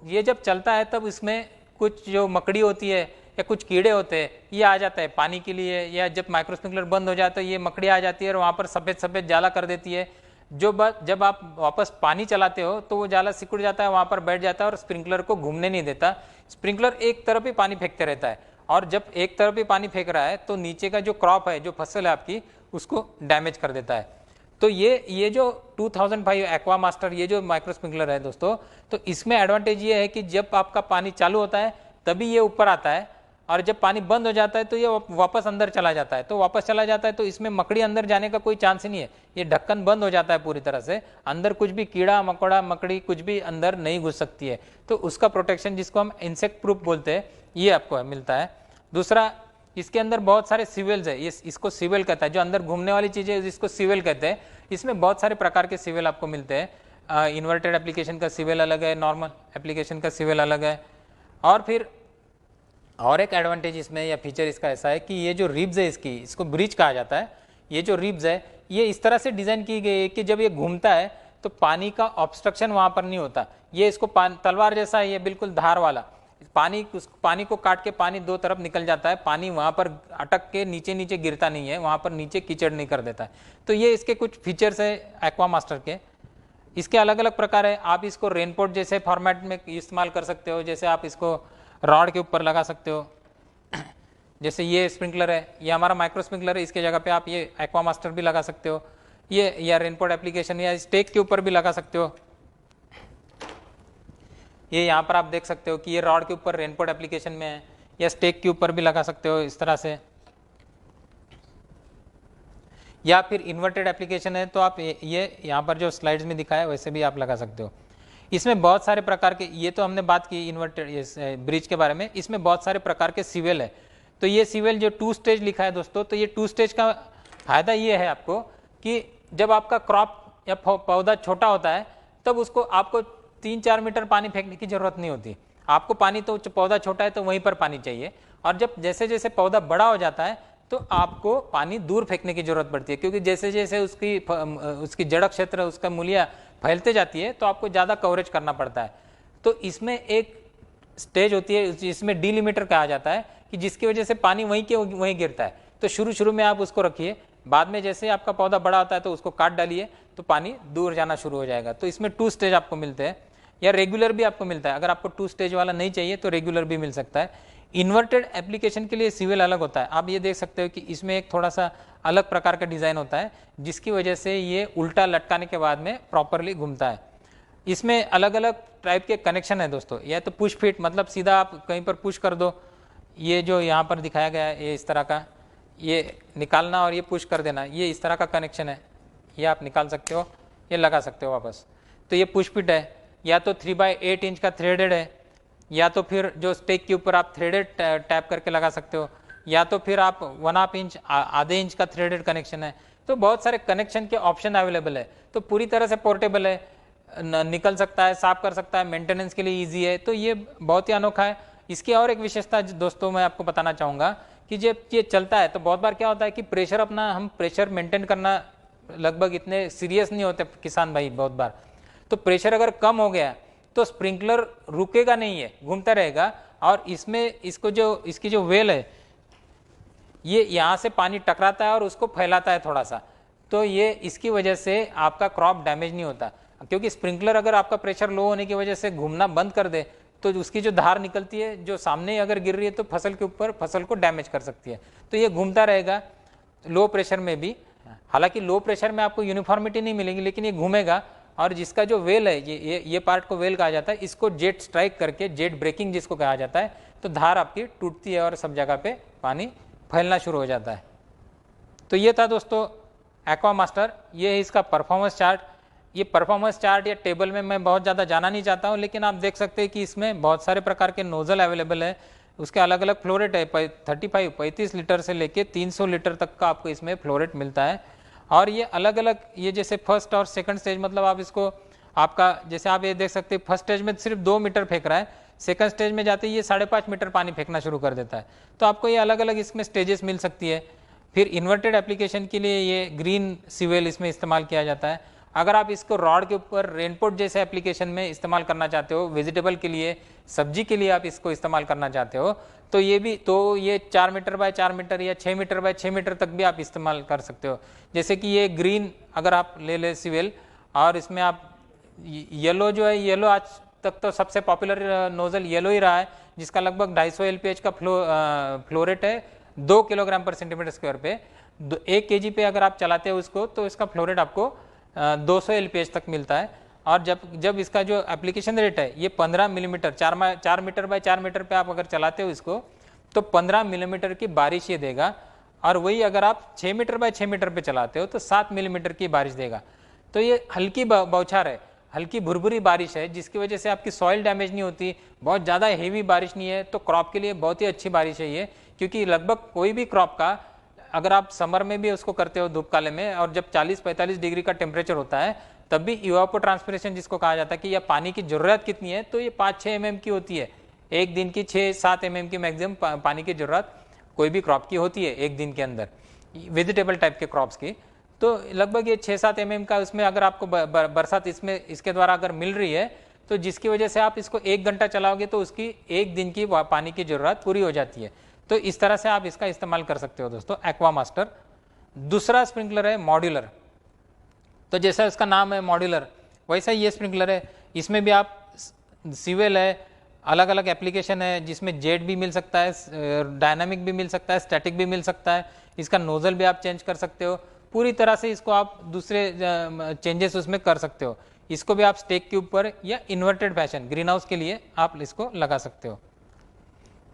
ये जब चलता है तब इसमें कुछ जो मकड़ी होती है या कुछ कीड़े होते हैं, ये आ जाता है पानी के लिए, या जब माइक्रो स्प्रिंकलर बंद हो जाता है ये मकड़ी आ जाती है और वहाँ पर सफ़ेद सफ़ेद जाला कर देती है। जब आप वापस पानी चलाते हो तो वो जाला सिकुड़ जाता है, वहाँ पर बैठ जाता है और स्प्रिंकलर को घूमने नहीं देता। स्प्रिंकलर एक तरफ ही पानी फेंकते रहता है, और जब एक तरफ ही पानी फेंक रहा है तो नीचे का जो क्रॉप है, जो फसल है आपकी, उसको डैमेज कर देता है। तो ये जो 2005 एक्वा मास्टर, ये जो माइक्रो स्प्रिंकलर है दोस्तों, तो इसमें एडवांटेज ये है कि जब आपका पानी चालू होता है तभी ये ऊपर आता है, और जब पानी बंद हो जाता है तो ये वापस अंदर चला जाता है। तो वापस चला जाता है तो इसमें मकड़ी अंदर जाने का कोई चांस ही नहीं है। ये ढक्कन बंद हो जाता है पूरी तरह से, अंदर कुछ भी कीड़ा मकोड़ा मकड़ी कुछ भी अंदर नहीं घुस सकती है। तो उसका प्रोटेक्शन, जिसको हम इंसेक्ट प्रूफ बोलते हैं, ये आपको मिलता है। दूसरा, इसके अंदर बहुत सारे सिविल्स है, इसको सिविल कहता है, जो अंदर घूमने वाली चीजें इसको सिविल कहते हैं। इसमें बहुत सारे प्रकार के सिविल आपको मिलते हैं। इन्वर्टेड एप्लीकेशन का सिविल अलग है, नॉर्मल एप्लीकेशन का सिविल अलग है। और फिर और एक एडवांटेज इसमें या फीचर इसका ऐसा है कि ये जो रिब्स है इसको ब्रिज कहा जाता है। ये जो रिब्स है ये इस तरह से डिजाइन की गई है कि जब ये घूमता है तो पानी का ऑब्स्ट्रक्शन वहां पर नहीं होता। ये इसको तलवार जैसा है, ये बिल्कुल धार वाला, पानी को काट के पानी दो तरफ निकल जाता है, पानी वहां पर अटक के नीचे नीचे गिरता नहीं है, वहां पर नीचे कीचड़ नहीं कर देता है। तो ये इसके कुछ फीचर्स है एक्वा मास्टर के। इसके अलग अलग प्रकार है। आप इसको रेनकोट जैसे फॉर्मेट में इस्तेमाल कर सकते हो, जैसे आप इसको रॉड के ऊपर लगा सकते हो। जैसे ये स्प्रिंकलर है, ये हमारा माइक्रो स्प्रिंकलर है, इसके जगह पे आप ये एक्वा मास्टर भी लगा सकते हो, ये या रेनकोट एप्लीकेशन या स्टेक के ऊपर भी लगा सकते हो। ये यहाँ पर आप देख सकते हो कि ये रॉड के ऊपर रेनकोट एप्लीकेशन में है, या स्टेक के ऊपर भी लगा सकते हो इस तरह से, या फिर इन्वर्टेड एप्लीकेशन है तो आप ये यहाँ पर जो स्लाइड्स में दिखाया है वैसे भी आप लगा सकते हो। इसमें बहुत सारे प्रकार के, ये तो हमने बात की इन्वर्टेड ब्रिज के बारे में, इसमें बहुत सारे प्रकार के सीवेल है। तो ये सीवेल जो 2 स्टेज लिखा है दोस्तों, तो ये 2 स्टेज का फायदा ये है आपको कि जब आपका क्रॉप या पौधा छोटा होता है तब उसको आपको 3-4 मीटर पानी फेंकने की जरूरत नहीं होती। आपको पानी तो पौधा छोटा है तो वहीं पर पानी चाहिए, और जब जैसे जैसे पौधा बड़ा हो जाता है तो आपको पानी दूर फेंकने की जरूरत पड़ती है, क्योंकि जैसे जैसे उसकी जड़ क्षेत्र, उसका मूल्य फैलते जाती है तो आपको ज़्यादा कवरेज करना पड़ता है। तो इसमें एक स्टेज होती है जिसमें डिलिमीटर कहा जाता है कि जिसकी वजह से पानी वहीं के वहीं गिरता है। तो शुरू में आप उसको रखिए, बाद में जैसे आपका पौधा बड़ा होता है तो उसको काट डालिए तो पानी दूर जाना शुरू हो जाएगा। तो इसमें 2 स्टेज आपको मिलते हैं, या रेगुलर भी आपको मिलता है। अगर आपको 2 स्टेज वाला नहीं चाहिए तो रेगुलर भी मिल सकता है। इन्वर्टेड एप्लीकेशन के लिए सीवेल अलग होता है। आप ये देख सकते हो कि इसमें एक थोड़ा सा अलग प्रकार का डिज़ाइन होता है, जिसकी वजह से ये उल्टा लटकाने के बाद में प्रॉपरली घूमता है। इसमें अलग अलग टाइप के कनेक्शन है दोस्तों, या तो पुश फिट, मतलब सीधा आप कहीं पर पुश कर दो, ये जो यहाँ पर दिखाया गया है ये इस तरह का, ये निकालना और ये पुश कर देना, ये इस तरह का कनेक्शन है, ये आप निकाल सकते हो, ये लगा सकते हो वापस। तो ये पुश फिट है, या तो 3/8 इंच का थ्रेडेड है, या तो फिर जो स्टेक के ऊपर आप थ्रेडेड टैप करके लगा सकते हो, या तो फिर आप 1/2 इंच आधे इंच का थ्रेडेड कनेक्शन है। तो बहुत सारे कनेक्शन के ऑप्शन अवेलेबल है। तो पूरी तरह से पोर्टेबल है, निकल सकता है, साफ कर सकता है, मेंटेनेंस के लिए ईजी है। तो ये बहुत ही अनोखा है। इसकी और एक विशेषता दोस्तों मैं आपको बताना चाहूँगा कि जब ये चलता है तो बहुत बार क्या होता है कि प्रेशर अपना, हम प्रेशर मेंटेन करना लगभग इतने सीरियस नहीं होते किसान भाई बहुत बार। तो प्रेशर अगर कम हो गया तो स्प्रिंकलर रुकेगा नहीं है, घूमता रहेगा, और इसमें इसकी जो वेल है ये यहाँ से पानी टकराता है और उसको फैलाता है थोड़ा सा। तो ये इसकी वजह से आपका क्रॉप डैमेज नहीं होता, क्योंकि स्प्रिंकलर अगर आपका प्रेशर लो होने की वजह से घूमना बंद कर दे तो उसकी जो धार निकलती है जो सामने अगर गिर रही है तो फसल के ऊपर, फसल को डैमेज कर सकती है। तो ये घूमता रहेगा लो प्रेशर में भी। हालांकि लो प्रेशर में आपको यूनिफॉर्मिटी नहीं मिलेगी, लेकिन ये घूमेगा। और जिसका जो वेल है, ये पार्ट को वेल कहा जाता है, इसको जेट स्ट्राइक करके, जेट ब्रेकिंग जिसको कहा जाता है, तो धार आपकी टूटती है और सब जगह पे पानी फैलना शुरू हो जाता है। तो ये था दोस्तों एक्वा मास्टर, ये है इसका परफॉर्मेंस चार्ट। ये परफॉर्मेंस चार्ट या टेबल में मैं बहुत ज़्यादा जाना नहीं चाहता हूँ, लेकिन आप देख सकते हैं कि इसमें बहुत सारे प्रकार के नोजल अवेलेबल है। उसके अलग अलग फ्लो रेट है, 35 लीटर से लेके 300 लीटर तक का आपको इसमें फ्लो रेट मिलता है। और ये अलग अलग, ये जैसे फर्स्ट और सेकंड स्टेज, मतलब आप इसको आपका, जैसे आप ये देख सकते हैं फर्स्ट स्टेज में सिर्फ 2 मीटर फेंक रहा है, सेकंड स्टेज में जाते ही ये 5.5 मीटर पानी फेंकना शुरू कर देता है। तो आपको ये अलग अलग इसमें स्टेजेस मिल सकती है। फिर इन्वर्टेड एप्लीकेशन के लिए ये ग्रीन सीवेल इसमें इस्तेमाल किया जाता है। अगर आप इसको रॉड के ऊपर रेनकोट जैसे एप्लीकेशन में इस्तेमाल करना चाहते हो, वेजिटेबल के लिए, सब्जी के लिए आप इसको इस्तेमाल करना चाहते हो, तो ये भी, तो ये 4 मीटर बाय 4 मीटर या 6 मीटर बाय 6 मीटर तक भी आप इस्तेमाल कर सकते हो। जैसे कि ये ग्रीन अगर आप ले सीवेल, और इसमें आप येलो जो है, येलो आज तक तो सबसे पॉपुलर नोजल येलो ही रहा है, जिसका लगभग 250 LPH का फ्लो रेट है 2 किलोग्राम पर सेंटीमीटर स्क्वायर पे। 1 kg पे अगर आप चलाते हो उसको तो इसका फ्लो रेट आपको 200 LPH तक मिलता है। और जब इसका जो एप्लीकेशन रेट है ये 15 मिलीमीटर, 4 मीटर बाय 4 मीटर पे आप अगर चलाते हो इसको तो 15 मिलीमीटर की बारिश ये देगा। और वही अगर आप 6 मीटर बाय 6 मीटर पे चलाते हो तो 7 मिलीमीटर की बारिश देगा। तो ये हल्की बौछार है, हल्की भुरभुरी बारिश है, जिसकी वजह से आपकी सॉइल डैमेज नहीं होती, बहुत ज़्यादा हेवी बारिश नहीं है। तो क्रॉप के लिए बहुत ही अच्छी बारिश है ये, क्योंकि लगभग कोई भी क्रॉप का, अगर आप समर में भी उसको करते हो धूप काले में, और जब 40-45 डिग्री का टेम्परेचर होता है तब भी इवापोट्रांसपिरेशन जिसको कहा जाता है कि यह पानी की जरूरत कितनी है, तो ये 5-6 mm की होती है। एक दिन की 6-7 mm की मैक्सिमम पानी की जरूरत कोई भी क्रॉप की होती है एक दिन के अंदर। वेजिटेबल टाइप के क्रॉप्स की, तो लगभग ये 6-7 mm का उसमें अगर आपको बरसात इसमें इसके द्वारा अगर मिल रही है तो जिसकी वजह से आप इसको 1 घंटा चलाओगे तो उसकी 1 दिन की पानी की जरूरत पूरी हो जाती है। तो इस तरह से आप इसका इस्तेमाल कर सकते हो दोस्तों, एक्वा मास्टर। दूसरा स्प्रिंकलर है मॉड्यूलर। तो जैसा इसका नाम है मॉड्यूलर, वैसा ही ये स्प्रिंकलर है। इसमें भी आप सीवेल है, अलग अलग एप्लीकेशन है, जिसमें जेट भी मिल सकता है, डायनामिक भी मिल सकता है, स्टैटिक भी मिल सकता है। इसका नोजल भी आप चेंज कर सकते हो, पूरी तरह से इसको आप दूसरे चेंजेस उसमें कर सकते हो। इसको भी आप स्टेक के ऊपर या इन्वर्टेड फैशन ग्रीन हाउस के लिए आप इसको लगा सकते हो।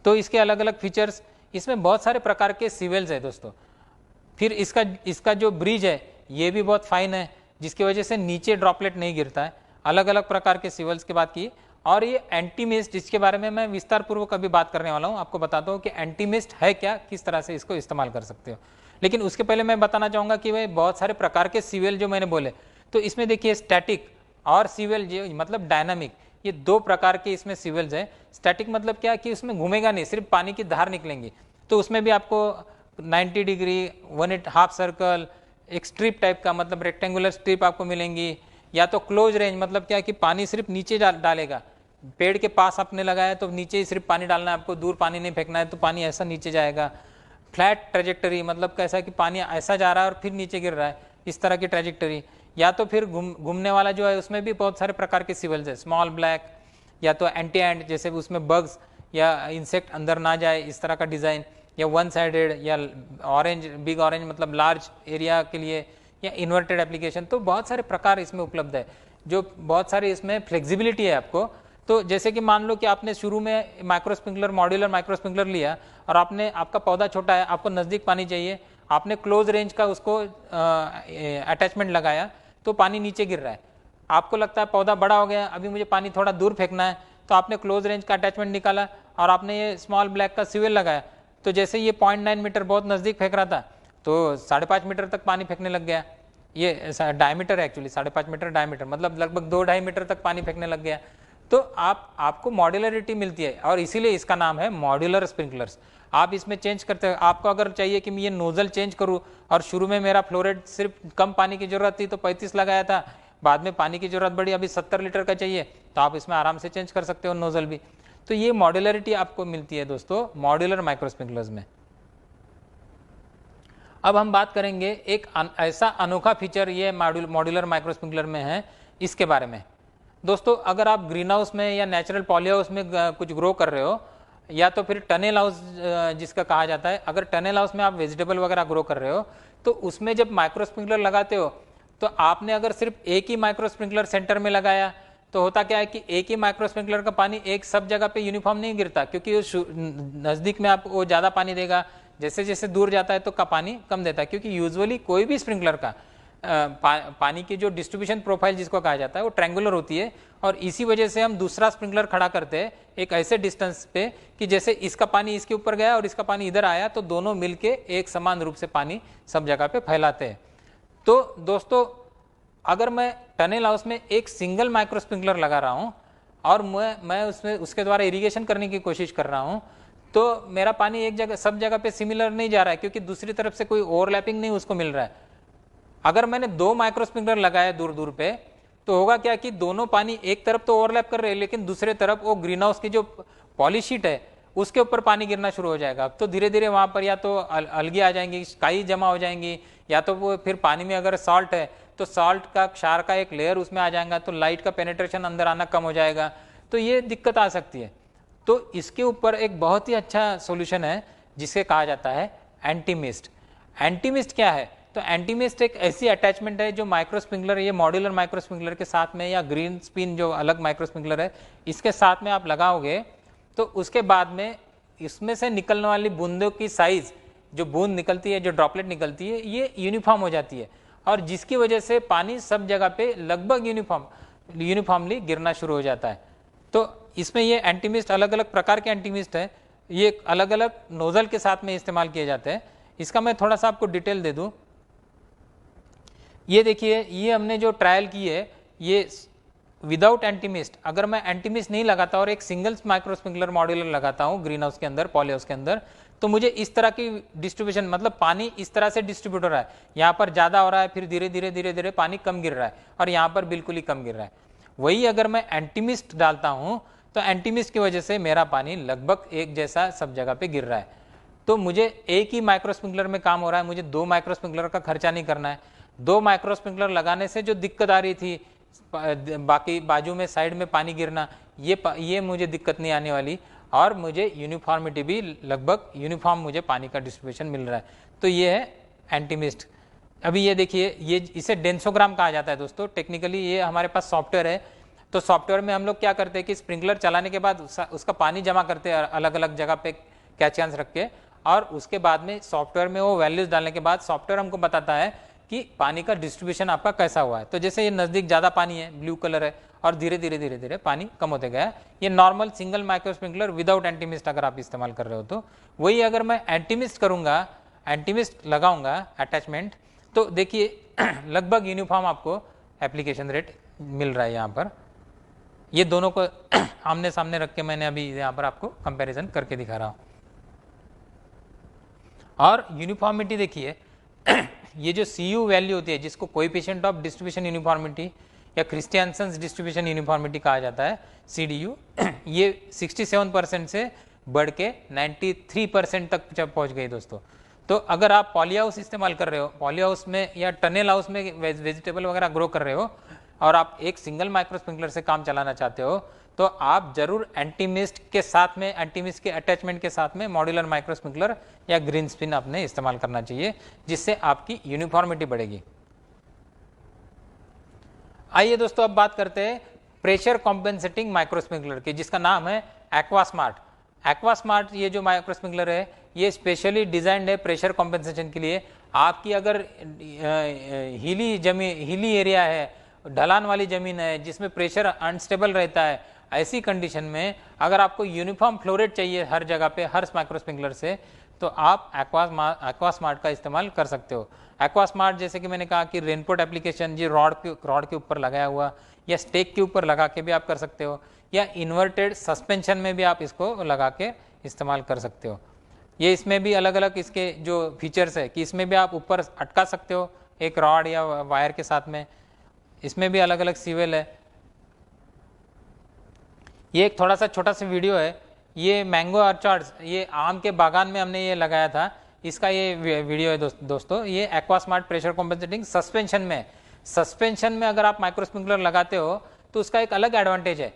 तो इसके अलग अलग फीचर्स, इसमें बहुत सारे प्रकार के सीवेल्स है दोस्तों। फिर इसका जो ब्रिज है ये भी बहुत फाइन है, जिसकी वजह से नीचे ड्रॉपलेट नहीं गिरता है। अलग अलग प्रकार के सीवेल्स की बात की। और ये एंटी मिस्ट, इसके बारे में मैं विस्तार पूर्वक अभी बात करने वाला हूँ। आपको बताता हूँ कि एंटी मिस्ट है क्या, किस तरह से इसको इस्तेमाल कर सकते हो। लेकिन उसके पहले मैं बताना चाहूँगा कि भाई बहुत सारे प्रकार के सीवेल जो मैंने बोले, तो इसमें देखिए स्टैटिक और सीवेल जो मतलब डायनामिक, ये 2 प्रकार के इसमें सीवेल्स है। स्टैटिक मतलब क्या कि उसमें घूमेगा नहीं, सिर्फ पानी की धार निकलेंगी। तो उसमें भी आपको 90 डिग्री, 1/2 सर्कल, एक स्ट्रिप टाइप का मतलब रेक्टेंगुलर स्ट्रिप आपको मिलेंगी, या तो क्लोज रेंज मतलब क्या कि पानी सिर्फ नीचे डालेगा। पेड़ के पास आपने लगाया तो नीचे ही सिर्फ पानी डालना है आपको, दूर पानी नहीं फेंकना है, तो पानी ऐसा नीचे जाएगा। फ्लैट ट्रेजेक्टरी मतलब कैसा कि पानी ऐसा जा रहा है और फिर नीचे गिर रहा है, इस तरह की ट्रेजेक्टरी। या तो फिर घूमने वाला जो है, उसमें भी बहुत सारे प्रकार के सिवल्स है। स्मॉल ब्लैक, या तो एंटी एंड, जैसे उसमें बग्स या इंसेक्ट अंदर ना जाए इस तरह का डिज़ाइन, या 1 साइडेड, या ऑरेंज, बिग ऑरेंज मतलब लार्ज एरिया के लिए, या इन्वर्टेड एप्लीकेशन। तो बहुत सारे प्रकार इसमें उपलब्ध है, जो बहुत सारे इसमें फ्लेक्सिबिलिटी है आपको। तो जैसे कि मान लो कि आपने शुरू में micro sprinkler, modular micro sprinkler लिया और आपका पौधा छोटा है, आपको नज़दीक पानी चाहिए, आपने क्लोज रेंज का उसको अटैचमेंट लगाया, तो पानी नीचे गिर रहा है। आपको लगता है पौधा बड़ा हो गया, अभी मुझे पानी थोड़ा दूर फेंकना है, तो आपने क्लोज रेंज का अटैचमेंट निकाला और आपने ये स्मॉल ब्लैक का सीवेल लगाया। तो जैसे ये 0.9 मीटर बहुत नज़दीक फेंक रहा था, तो 5.5 मीटर तक पानी फेंकने लग गया। ये डायमीटर है एक्चुअली, 5.5 मीटर डायमीटर मतलब लगभग 2-2.5 मीटर तक पानी फेंकने लग गया। तो आपको मॉड्यूलरिटी मिलती है, और इसीलिए इसका नाम है मॉड्यूलर स्प्रिंकलर्स। आप इसमें चेंज करते हो। आपको अगर चाहिए कि मैं ये नोजल चेंज करूं, और शुरू में मेरा फ्लोरेट सिर्फ कम पानी की जरूरत थी तो 35 लगाया था, बाद में पानी की जरूरत बढ़ी, अभी 70 लीटर का चाहिए, तो आप इसमें आराम से चेंज कर सकते हो नोजल भी। तो ये मॉड्यूलरिटी आपको मिलती है दोस्तों मॉड्यूलर माइक्रो स्प्रिंकलर्स में। अब हम बात करेंगे एक ऐसा अनोखा फीचर ये मॉड्यूलर माइक्रो स्प्रिंकलर में है, इसके बारे में। दोस्तों अगर आप ग्रीन हाउस में या नेचुरल पॉली हाउस में कुछ ग्रो कर रहे हो, या तो फिर टनेल हाउस जिसका कहा जाता है, अगर टनेल हाउस में आप वेजिटेबल वगैरह ग्रो कर रहे हो, तो उसमें जब माइक्रो स्प्रिंकलर लगाते हो, तो आपने अगर सिर्फ एक ही माइक्रो स्प्रिंकलर सेंटर में लगाया, तो होता क्या है कि एक ही माइक्रो स्प्रिंकलर का पानी एक सब जगह पे यूनिफॉर्म नहीं गिरता, क्योंकि नज़दीक में आपको ज़्यादा पानी देगा, जैसे जैसे दूर जाता है तो का पानी कम देता है। क्योंकि यूजुअली कोई भी स्प्रिंकलर का पानी की जो डिस्ट्रीब्यूशन प्रोफाइल जिसको कहा जाता है वो ट्रायंगुलर होती है, और इसी वजह से हम दूसरा स्प्रिंकलर खड़ा करते हैं एक ऐसे डिस्टेंस पे कि जैसे इसका पानी इसके ऊपर गया और इसका पानी इधर आया, तो दोनों मिलके एक समान रूप से पानी सब जगह पे फैलाते हैं। तो दोस्तों अगर मैं टनेल हाउस में एक सिंगल माइक्रो स्प्रिंकलर लगा रहा हूँ और मैं उसमें उसके द्वारा इरिगेशन करने की कोशिश कर रहा हूँ, तो मेरा पानी एक जगह सब जगह पे सिमिलर नहीं जा रहा है, क्योंकि दूसरी तरफ से कोई ओवरलैपिंग नहीं उसको मिल रहा है। अगर मैंने 2 माइक्रो स्प्रिंकलर लगाए दूर दूर पे, तो होगा क्या कि दोनों पानी एक तरफ तो ओवरलैप कर रहे हैं, लेकिन दूसरे तरफ वो ग्रीन हाउस की जो पॉलीशीट है उसके ऊपर पानी गिरना शुरू हो जाएगा। तो धीरे धीरे वहां पर या तो अलगी आ जाएंगी, काई जमा हो जाएंगी, या तो वो फिर पानी में अगर सॉल्ट है तो सॉल्ट का क्षार का एक लेयर उसमें आ जाएगा, तो लाइट का पेनिट्रेशन अंदर आना कम हो जाएगा, तो ये दिक्कत आ सकती है। तो इसके ऊपर एक बहुत ही अच्छा सॉल्यूशन है जिसे कहा जाता है एंटी मिस्ट। एंटी मिस्ट क्या है? तो एंटी मिस्ट एक ऐसी अटैचमेंट है जो माइक्रो स्प्रिंकलर, ये मॉड्यूलर माइक्रो स्प्रिंकलर के साथ में, या ग्रीन स्पिन जो अलग माइक्रो स्प्रिंकलर है इसके साथ में आप लगाओगे, तो उसके बाद में इसमें से निकलने वाली बूंदों की साइज, जो बूंद निकलती है, जो ड्रॉपलेट निकलती है, ये यूनिफॉर्म हो जाती है, और जिसकी वजह से पानी सब जगह पे लगभग यूनिफॉर्मली गिरना शुरू हो जाता है। तो इसमें ये एंटीमिस्ट, अलग अलग प्रकार के एंटीमिस्ट है, ये अलग अलग नोजल के साथ में इस्तेमाल किए जाते हैं। इसका मैं थोड़ा सा आपको डिटेल दे दूं। ये देखिए, ये हमने जो ट्रायल की है, ये विदाउट एंटीमिस्ट, अगर मैं एंटीमिस्ट नहीं लगाता और एक सिंगल माइक्रो स्प्रिंकलर मॉड्यूलर लगाता हूँ ग्रीन हाउस के अंदर, पॉली हाउस के अंदर, तो मुझे इस तरह की डिस्ट्रीब्यूशन, मतलब पानी इस तरह से डिस्ट्रीब्यूट हो रहा है, यहाँ पर ज़्यादा हो रहा है, फिर धीरे धीरे धीरे धीरे पानी कम गिर रहा है, और यहाँ पर बिल्कुल ही कम गिर रहा है। वही अगर मैं एंटीमिस्ट डालता हूँ तो एंटीमिस्ट की वजह से मेरा पानी लगभग एक जैसा सब जगह पे गिर रहा है। तो मुझे एक ही माइक्रो स्प्रिंकलर में काम हो रहा है, मुझे 2 माइक्रो स्प्रिंकलर का खर्चा नहीं करना है। 2 माइक्रो स्प्रिंकलर लगाने से जो दिक्कत आ रही थी, बाकी बाजू में साइड में पानी गिरना, ये मुझे दिक्कत नहीं आने वाली, और मुझे यूनिफॉर्मिटी भी लगभग यूनिफॉर्म मुझे पानी का डिस्ट्रीब्यूशन मिल रहा है। तो ये है एंटीमिस्ट। अभी ये देखिए, ये इसे डेंसोग्राम कहा जाता है दोस्तों, टेक्निकली ये हमारे पास सॉफ्टवेयर है। तो सॉफ्टवेयर में हम लोग क्या करते हैं कि स्प्रिंकलर चलाने के बाद उसका पानी जमा करते हैं अलग अलग जगह पे कैचेंस रख के, और उसके बाद में सॉफ्टवेयर में वो वैल्यूज डालने के बाद सॉफ्टवेयर हमको बताता है कि पानी का डिस्ट्रीब्यूशन आपका कैसा हुआ है। तो जैसे ये नज़दीक ज़्यादा पानी है, ब्लू कलर है, और धीरे धीरे धीरे धीरे पानी कम होते गया। ये normal single micro sprinkler without antimist अगर आप इस्तेमाल कर रहे हो तो। वही अगर मैं एंटीमिस्ट करूँगा, एंटीमिस्ट लगाऊंगा अटैचमेंट, तो देखिए लगभग यूनिफॉर्म आपको एप्लीकेशन रेट मिल रहा है। यहाँ पर ये दोनों को आमने सामने रख के मैंने अभी यहाँ पर आपको कंपैरिजन करके दिखा रहा हूँ। और यूनिफॉर्मिटी देखिए, ये जो CU वैल्यू होती है, जिसको कोएफिशिएंट ऑफ डिस्ट्रीब्यूशन यूनिफॉर्मिटी या क्रिस्टियनसन डिस्ट्रीब्यूशन यूनिफॉर्मिटी कहा जाता है, CDU, ये 67% से बढ़ के 93% तक जब पहुँच गई दोस्तों। तो अगर आप पॉली हाउस इस्तेमाल कर रहे हो, पॉली हाउस में या टनल हाउस में वेजिटेबल वगैरह ग्रो कर रहे हो, और आप एक सिंगल माइक्रो स्प्रिंकलर से काम चलाना चाहते हो, तो आप जरूर एंटीमिस्ट के साथ में, एंटीमिस्ट के अटैचमेंट के साथ में मॉड्यूलर माइक्रो स्प्रिंकलर या ग्रीन स्पिन आपने इस्तेमाल करना चाहिए, जिससे आपकी यूनिफॉर्मिटी बढ़ेगी। आइए दोस्तों, अब बात करते हैं प्रेशर कॉम्पेंसेटिंग माइक्रो स्प्रिंकलर की, जिसका नाम है एक्वास्मार्ट। एक्वास्मार्ट ये जो माइक्रो स्प्रिंकलर है, ये स्पेशली डिजाइंड है प्रेशर कॉम्पेंसेशन के लिए। आपकी अगर हिली एरिया है, ढलान वाली जमीन है, जिसमें प्रेशर अनस्टेबल रहता है, ऐसी कंडीशन में अगर आपको यूनिफॉर्म फ्लो रेट चाहिए हर जगह पे, हर माइक्रो स्प्रिंकलर से, तो आप एक्वास्मार्ट का इस्तेमाल कर सकते हो। एक्वास्मार्ट जैसे कि मैंने कहा कि रेनकोट एप्लीकेशन, जी रॉड के ऊपर लगाया हुआ या स्टेक के ऊपर लगा के भी आप कर सकते हो, या इन्वर्टेड सस्पेंशन में भी आप इसको लगा के इस्तेमाल कर सकते हो। ये इसमें भी अलग अलग इसके जो फीचर्स है कि इसमें भी आप ऊपर अटका सकते हो एक रॉड या वायर के साथ में, इसमें भी अलग अलग सीवेल है। ये एक थोड़ा सा छोटा सा वीडियो है, ये मैंगो ऑर्चार्ड्स, ये आम के बागान में हमने ये लगाया था, इसका ये वीडियो है दोस्तों। ये एक्वास्मार्ट प्रेशर कॉम्पेंसेटिंग सस्पेंशन में, सस्पेंशन में अगर आप माइक्रो स्प्रिंकलर लगाते हो तो उसका एक अलग एडवांटेज है।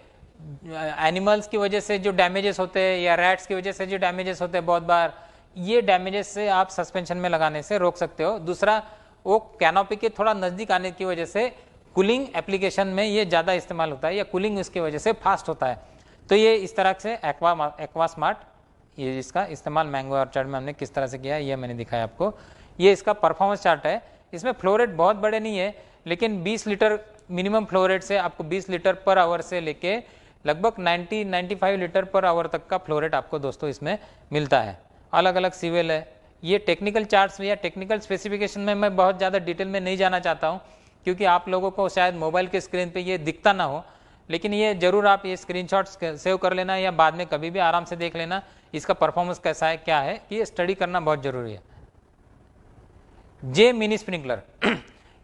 एनिमल्स की वजह से जो डैमेजेस होते हैं या रैट्स की वजह से जो डैमेजेस होते हैं बहुत बार, ये डैमेजेस से आप सस्पेंशन में लगाने से रोक सकते हो। दूसरा, वो कैनोपी के थोड़ा नज़दीक आने की वजह से कूलिंग एप्लीकेशन में ये ज़्यादा इस्तेमाल होता है, या कूलिंग इसकी वजह से फास्ट होता है। तो ये इस तरह से एक्वास्मार्ट, ये इसका इस्तेमाल मैंगो ऑर्चार्ड में हमने किस तरह से किया है, ये मैंने दिखाया आपको। ये इसका परफॉर्मेंस चार्ट है। इसमें फ्लो रेट बहुत बड़े नहीं है, लेकिन 20 लीटर मिनिमम फ्लो रेट से आपको 20 लीटर पर आवर से लेके लगभग 90-95 लीटर पर आवर तक का फ्लो रेट आपको दोस्तों इसमें मिलता है। अलग अलग सीवेल है। ये टेक्निकल चार्ट्स या टेक्निकल स्पेसिफिकेशन में मैं बहुत ज़्यादा डिटेल में नहीं जाना चाहता हूँ, क्योंकि आप लोगों को शायद मोबाइल के स्क्रीन पे ये दिखता ना हो, लेकिन ये जरूर आप ये स्क्रीनशॉट्स सेव कर लेना, या बाद में कभी भी आराम से देख लेना इसका परफॉर्मेंस कैसा है, क्या है, कि ये स्टडी करना बहुत जरूरी है। जे मिनी स्प्रिंकलर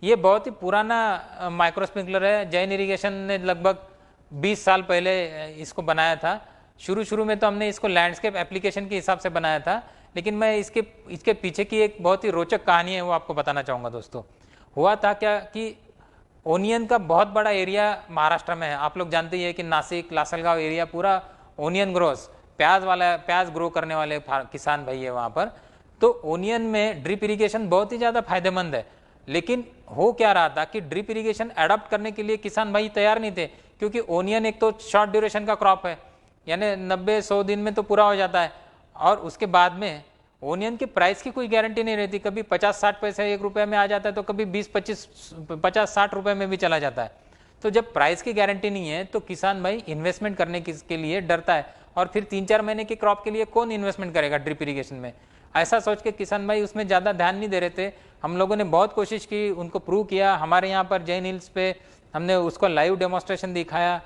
ये बहुत ही पुराना माइक्रो स्प्रिंकलर है। जैन इरिगेशन ने लगभग 20 साल पहले इसको बनाया था। शुरू में तो हमने इसको लैंडस्केप एप्लीकेशन के हिसाब से बनाया था, लेकिन मैं इसके पीछे की एक बहुत ही रोचक कहानी है, वो आपको बताना चाहूँगा दोस्तों। हुआ था क्या कि ओनियन का बहुत बड़ा एरिया महाराष्ट्र में है। आप लोग जानते ही है कि नासिक, लासलगांव एरिया पूरा ओनियन ग्रोस, प्याज ग्रो करने वाले किसान भाई है वहाँ पर। तो ओनियन में ड्रिप इरिगेशन बहुत ही ज़्यादा फायदेमंद है, लेकिन हो क्या रहा था कि ड्रिप इरिगेशन अडॉप्ट करने के लिए किसान भाई तैयार नहीं थे, क्योंकि ओनियन एक तो शॉर्ट ड्यूरेशन का क्रॉप है, यानी 90-100 दिन में तो पूरा हो जाता है, और उसके बाद में ओनियन की प्राइस की कोई गारंटी नहीं रहती। कभी 50-60 पैसे 1 रुपये में आ जाता है, तो कभी 50-60 रुपये में भी चला जाता है। तो जब प्राइस की गारंटी नहीं है तो किसान भाई इन्वेस्टमेंट करने के लिए डरता है, और फिर 3-4 महीने के क्रॉप के लिए कौन इन्वेस्टमेंट करेगा ड्रिप इरिगेशन में। ऐसा सोच के किसान भाई उसमें ज़्यादा ध्यान नहीं दे रहे थे। हम लोगों ने बहुत कोशिश की, उनको प्रूव किया। हमारे यहाँ पर जैन हिल्स पे हमने उसको लाइव डेमोन्स्ट्रेशन दिखाया,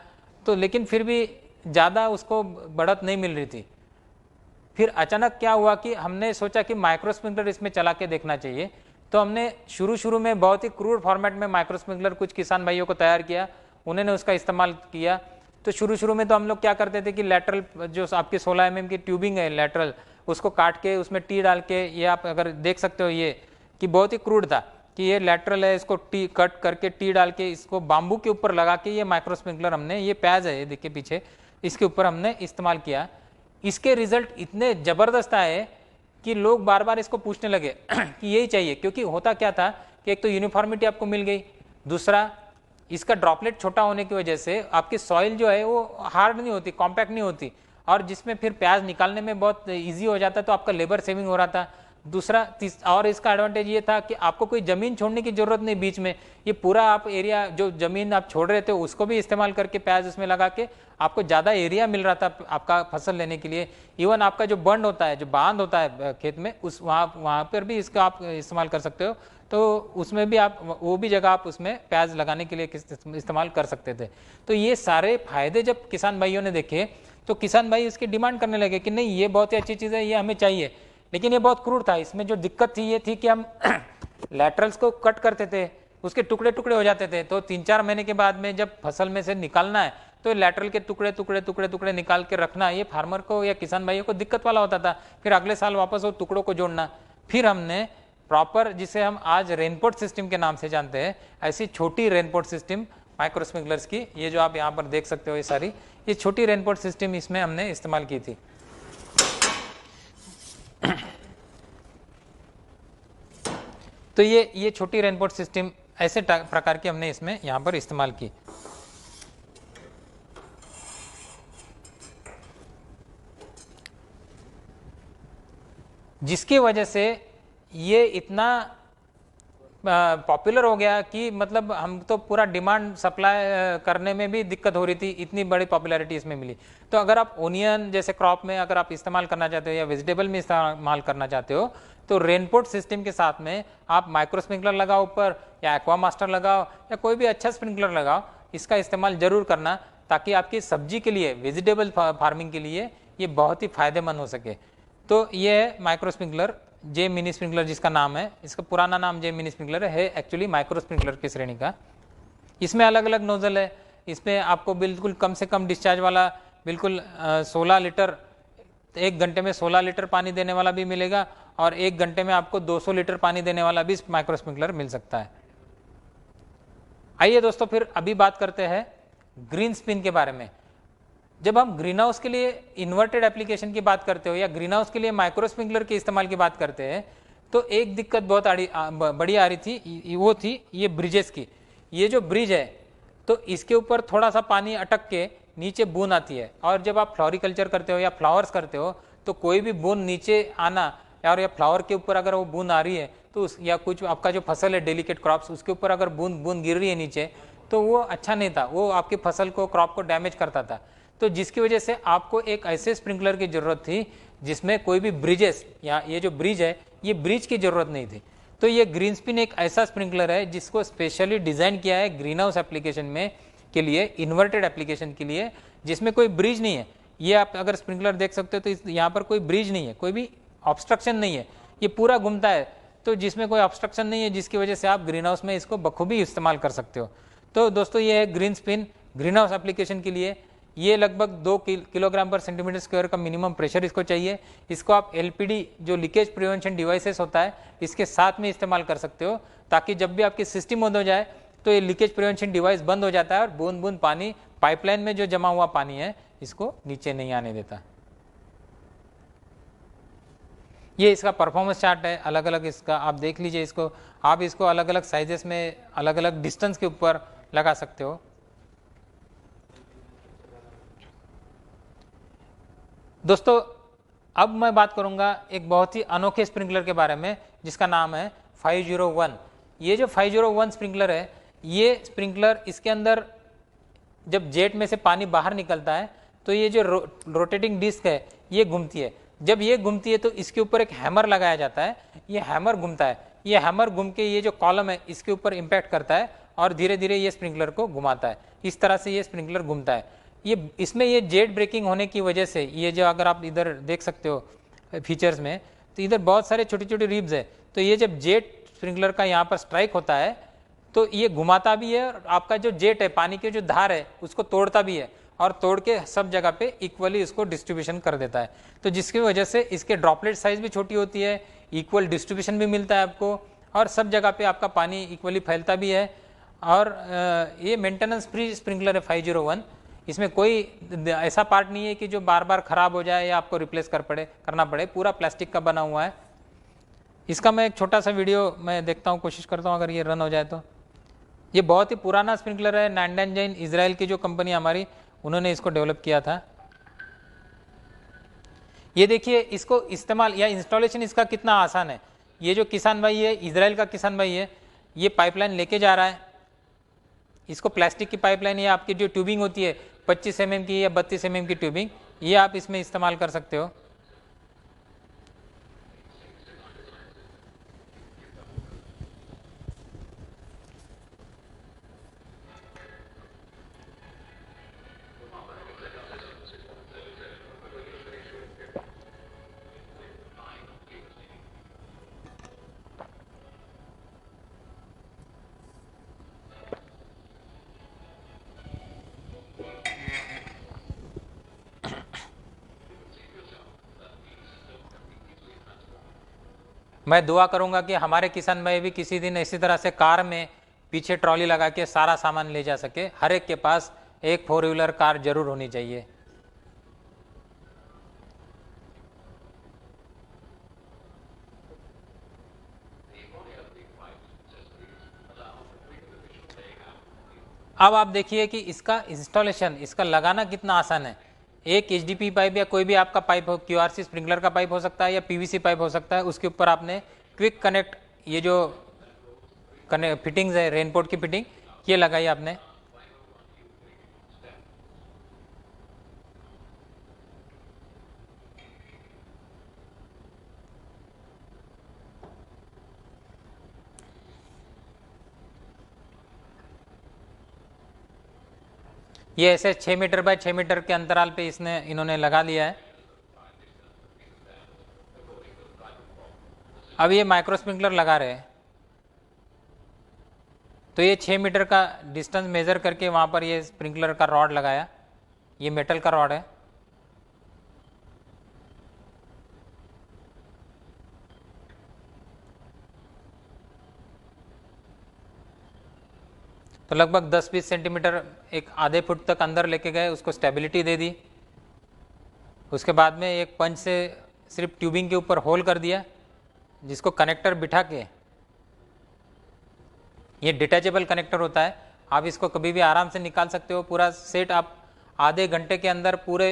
तो लेकिन फिर भी ज़्यादा उसको बढ़त नहीं मिल रही थी। फिर अचानक क्या हुआ कि हमने सोचा कि माइक्रो स्प्रिंकलर इसमें चला के देखना चाहिए। तो हमने शुरू में बहुत ही क्रूड फॉर्मेट में माइक्रो स्प्रिंकलर कुछ किसान भाइयों को तैयार किया, उन्होंने उसका इस्तेमाल किया। तो शुरू में तो हम लोग क्या करते थे कि लेटरल जो आपकी 16 mm की ट्यूबिंग है लेटरल, उसको काट के उसमें टी डाल के, ये आप अगर देख सकते हो ये कि बहुत ही क्रूड था कि ये लेटरल है, इसको टी कट करके टी डाल के इसको बाम्बू के ऊपर लगा के ये माइक्रो स्प्रिंकलर हमने, ये पैज है ये देखिए पीछे, इसके ऊपर हमने इस्तेमाल किया। इसके रिजल्ट इतने ज़बरदस्त आए कि लोग बार बार इसको पूछने लगे कि यही चाहिए, क्योंकि होता क्या था कि एक तो यूनिफॉर्मिटी आपको मिल गई, दूसरा इसका ड्रॉपलेट छोटा होने की वजह से आपकी सॉइल जो है वो हार्ड नहीं होती, कॉम्पैक्ट नहीं होती, और जिसमें फिर प्याज निकालने में बहुत ईजी हो जाता, तो आपका लेबर सेविंग हो रहा था। दूसरा और इसका एडवांटेज ये था कि आपको कोई ज़मीन छोड़ने की ज़रूरत नहीं बीच में, ये पूरा आप एरिया जो ज़मीन आप छोड़ रहे थे उसको भी इस्तेमाल करके प्याज उसमें लगा के आपको ज़्यादा एरिया मिल रहा था आपका फसल लेने के लिए। इवन आपका जो बंड होता है, जो बांध होता है खेत में, उस वहाँ पर भी इसका आप इस्तेमाल कर सकते हो, तो उसमें भी आप वो भी जगह आप उसमें प्याज लगाने के लिए इस्तेमाल कर सकते थे। तो ये सारे फायदे जब किसान भाइयों ने देखे तो किसान भाई इसकी डिमांड करने लगे कि नहीं ये बहुत ही अच्छी चीज़ है, ये हमें चाहिए। लेकिन ये बहुत क्रूर था, इसमें जो दिक्कत थी ये थी कि हम लैटरल्स को कट करते थे, उसके टुकड़े टुकड़े हो जाते थे, तो 3-4 महीने के बाद में जब फसल में से निकालना है तो लैटरल के टुकड़े टुकड़े टुकड़े टुकड़े निकाल के रखना, ये फार्मर को या किसान भाइयों को दिक्कत वाला होता था। फिर अगले साल वापस वो टुकड़ों को जोड़ना। फिर हमने प्रॉपर, जिसे हम आज रेनपोर्ट सिस्टम के नाम से जानते हैं, ऐसी छोटी रेनपोर्ट सिस्टम माइक्रो स्प्रिंकलर्स की, ये जो आप यहाँ पर देख सकते हो ये सारी, ये छोटी रेनपोर्ट सिस्टम इसमें हमने इस्तेमाल की थी। तो ये छोटी रेनपोर्ट सिस्टम ऐसे प्रकार की हमने इसमें यहाँ पर इस्तेमाल की। जिसकी वजह से ये इतना पॉपुलर हो गया कि मतलब हम तो पूरा डिमांड सप्लाई करने में भी दिक्कत हो रही थी, इतनी बड़ी पॉपुलैरिटी इसमें मिली। तो अगर आप ओनियन जैसे क्रॉप में अगर आप इस्तेमाल करना चाहते हो या वेजिटेबल में इस्तेमाल करना चाहते हो, तो रेनपोर्ट सिस्टम के साथ में आप माइक्रो स्प्रिंकलर लगाओ ऊपर, या एक्वा मास्टर लगाओ, या कोई भी अच्छा स्प्रिंकलर लगाओ, इसका इस्तेमाल जरूर करना, ताकि आपकी सब्जी के लिए, वेजिटेबल फार्मिंग के लिए ये बहुत ही फायदेमंद हो सके। तो ये है माइक्रो स्प्रिंकलर, जे मिनी स्प्रिंकलर जिसका नाम है, इसका पुराना नाम जे मिनी स्प्रिंकलर है एक्चुअली माइक्रो स्प्रिंकलर की श्रेणी का। इसमें अलग अलग नोजल है, इसमें आपको बिल्कुल कम से कम डिस्चार्ज वाला, बिल्कुल 16 लीटर, 1 घंटे में 16 लीटर पानी देने वाला भी मिलेगा, और 1 घंटे में आपको 200 लीटर पानी देने वाला भी माइक्रो स्प्रिंकलर मिल सकता है। आइए दोस्तों, फिर अभी बात करते हैं ग्रीन स्पिन के बारे में। जब हम ग्रीन हाउस के लिए इन्वर्टेड एप्लीकेशन की बात करते हो या ग्रीन हाउस के लिए माइक्रो स्प्रिंकलर के इस्तेमाल की बात करते हैं, तो एक दिक्कत बहुत बड़ी आ रही थी, वो थी ये ब्रिजेस की। ये जो ब्रिज है, तो इसके ऊपर थोड़ा सा पानी अटक के नीचे बूंद आती है, और जब आप फ्लोरिकल्चर करते हो या फ्लावर्स करते हो, तो कोई भी बूंद नीचे आना, और या फ्लावर के ऊपर अगर वो बूंद आ रही है तो या कुछ आपका जो फसल है डेलिकेट क्रॉप्स, उसके ऊपर अगर बूंद बूंद गिर रही है नीचे, तो वो अच्छा नहीं था, वो आपकी फसल को, क्रॉप को डैमेज करता था। तो जिसकी वजह से आपको एक ऐसे स्प्रिंकलर की जरूरत थी जिसमें कोई भी ब्रिजेस, या ये जो ब्रिज है, ये ब्रिज की जरूरत नहीं थी। तो ये ग्रीन स्पिन एक ऐसा स्प्रिंकलर है जिसको स्पेशली डिजाइन किया है ग्रीन हाउस एप्लीकेशन में के लिए, इन्वर्टेड एप्लीकेशन के लिए, जिसमें कोई ब्रिज नहीं है। ये आप अगर स्प्रिंकलर देख सकते हो तो यहाँ पर कोई ब्रिज नहीं है, कोई भी ऑब्स्ट्रक्शन नहीं है, ये पूरा घूमता है, तो जिसमें कोई ऑब्स्ट्रक्शन नहीं है, जिसकी वजह से आप ग्रीन हाउस में इसको बखूबी इस्तेमाल कर सकते हो। तो दोस्तों ये है green spin green house application के लिए। ये लगभग 2 किलोग्राम पर सेंटीमीटर स्क्वायर का मिनिमम प्रेशर इसको चाहिए। इसको आप एलपीडी जो लीकेज प्रिवेंशन डिवाइसेस होता है इसके साथ में इस्तेमाल कर सकते हो, ताकि जब भी आपकी सिस्टम बंद हो जाए तो ये लीकेज प्रिवेंशन डिवाइस बंद हो जाता है और बूंद बूंद पानी पाइपलाइन में जो जमा हुआ पानी है इसको नीचे नहीं आने देता। ये इसका परफॉर्मेंस चार्ट है, अलग अलग इसका आप देख लीजिए। इसको आप इसको अलग अलग साइजेस में अलग अलग डिस्टेंस के ऊपर लगा सकते हो। दोस्तों अब मैं बात करूंगा एक बहुत ही अनोखे स्प्रिंकलर के बारे में जिसका नाम है 501। ये जो 501 स्प्रिंकलर है, ये स्प्रिंकलर, इसके अंदर जब जेट में से पानी बाहर निकलता है तो ये जो रोटेटिंग डिस्क है ये घूमती है। जब ये घूमती है तो इसके ऊपर एक हैमर लगाया जाता है, ये हैमर घूमता है, ये हैमर घूम के ये जो कॉलम है इसके ऊपर इम्पैक्ट करता है और धीरे धीरे ये स्प्रिंकलर को घुमाता है। इस तरह से ये स्प्रिंकलर घूमता है। ये इसमें ये जेट ब्रेकिंग होने की वजह से ये जो अगर आप इधर देख सकते हो फीचर्स में, तो इधर बहुत सारे छोटे छोटे रिब्स है। तो ये जब जेट स्प्रिंकलर का यहाँ पर स्ट्राइक होता है तो ये घुमाता भी है और आपका जो जेट है, पानी की जो धार है, उसको तोड़ता भी है और तोड़ के सब जगह पे इक्वली इसको डिस्ट्रीब्यूशन कर देता है। तो जिसकी वजह से इसके ड्रॉपलेट साइज भी छोटी होती है, इक्वल डिस्ट्रीब्यूशन भी मिलता है आपको, और सब जगह पे आपका पानी इक्वली फैलता भी है। और ये मेंटेनेंस फ्री स्प्रिंकलर है 501। इसमें कोई ऐसा पार्ट नहीं है कि जो बार बार खराब हो जाए या आपको रिप्लेस करना पड़े। पूरा प्लास्टिक का बना हुआ है। इसका मैं एक छोटा सा वीडियो मैं देखता हूँ, कोशिश करता हूँ अगर ये रन हो जाए तो। ये बहुत ही पुराना स्प्रिंकलर है। नांडांजाइन इजराइल की जो कंपनी हमारी, उन्होंने इसको डेवलप किया था। ये देखिए इसको इस्तेमाल या इंस्टॉलेशन इसका कितना आसान है। ये जो किसान भाई है, इजराइल का किसान भाई है, ये पाइपलाइन लेके जा रहा है। इसको प्लास्टिक की पाइपलाइन या आपकी जो ट्यूबिंग होती है 25 mm की या 32 mm की ट्यूबिंग, ये आप इसमें इस्तेमाल कर सकते हो। मैं दुआ करूंगा कि हमारे किसान भाई भी किसी दिन इसी तरह से कार में पीछे ट्रॉली लगा के सारा सामान ले जा सके। हर एक के पास एक 4 व्हीलर कार जरूर होनी चाहिए। अब आप देखिए कि इसका इंस्टॉलेशन, इसका लगाना कितना आसान है। एक HDPE पाइप या कोई भी आपका पाइप हो, QRC स्प्रिंकलर का पाइप हो सकता है या PVC पाइप हो सकता है, उसके ऊपर आपने क्विक कनेक्ट, ये जो फिटिंग्स है रेनकोट की फिटिंग, ये लगाई आपने। ये ऐसे 6 मीटर बाय 6 मीटर के अंतराल पे इन्होंने लगा लिया है। अब ये माइक्रो स्प्रिंकलर लगा रहे हैं, तो ये 6 मीटर का डिस्टेंस मेजर करके वहाँ पर ये स्प्रिंकलर का रॉड लगाया। ये मेटल का रॉड है। तो लगभग 10-20 सेंटीमीटर, एक आधे फुट तक अंदर लेके गए, उसको स्टेबिलिटी दे दी। उसके बाद में एक पंच से सिर्फ ट्यूबिंग के ऊपर होल कर दिया, जिसको कनेक्टर बिठा के, ये डिटैचेबल कनेक्टर होता है, आप इसको कभी भी आराम से निकाल सकते हो। पूरा सेट आप आधे घंटे के अंदर पूरे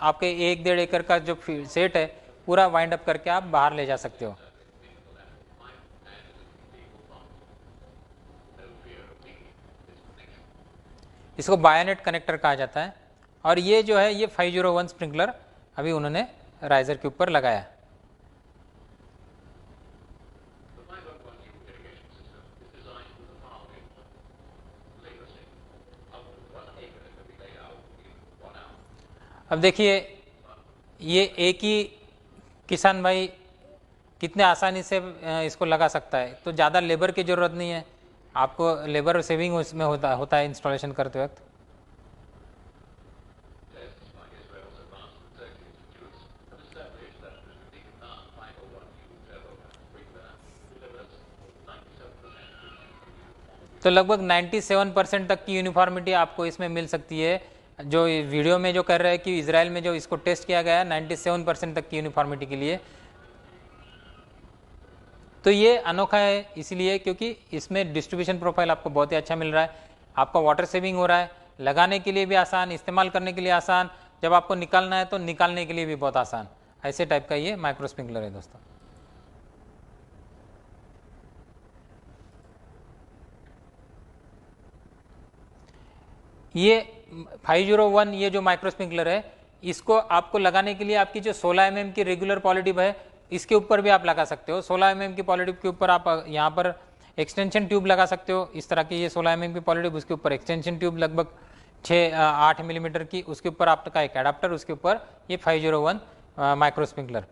आपके 1-1.5 एकड़ का जो सेट है पूरा वाइंड अप करके आप बाहर ले जा सकते हो। इसको बायोनेट कनेक्टर कहा जाता है। और ये जो है ये 501 स्प्रिंकलर अभी उन्होंने राइजर के ऊपर लगाया। अब देखिए ये एक ही किसान भाई कितने आसानी से इसको लगा सकता है। तो ज़्यादा लेबर की ज़रूरत नहीं है, आपको लेबर सेविंग उसमें होता है इंस्टॉलेशन करते वक्त। तो लगभग 97% तक की यूनिफॉर्मिटी आपको इसमें मिल सकती है। जो वीडियो में जो कर रहे हैं कि इजराइल में जो इसको टेस्ट किया गया है 97% तक की यूनिफॉर्मिटी के लिए। तो ये अनोखा है इसलिए क्योंकि इसमें डिस्ट्रीब्यूशन प्रोफाइल आपको बहुत ही अच्छा मिल रहा है, आपका वाटर सेविंग हो रहा है, लगाने के लिए भी आसान, इस्तेमाल करने के लिए आसान, जब आपको निकालना है तो निकालने के लिए भी बहुत आसान। ऐसे टाइप का ये माइक्रो स्प्रिंकलर है दोस्तों। ये 501 ये जो माइक्रो स्प्रिंकलर है, इसको आपको लगाने के लिए आपकी जो 16 mm की रेगुलर पॉलीटिप है, इसके ऊपर भी आप लगा सकते हो। 16 mm की पॉलीटिप के ऊपर आप यहाँ पर एक्सटेंशन ट्यूब लगा सकते हो, इस तरह की ये 16 mm की पॉलीट्यूब, उसके ऊपर एक्सटेंशन ट्यूब लगभग 6-8 मिलीमीटर की, उसके ऊपर आपका एक एडाप्टर, उसके ऊपर ये 501 माइक्रो स्प्रिंकलर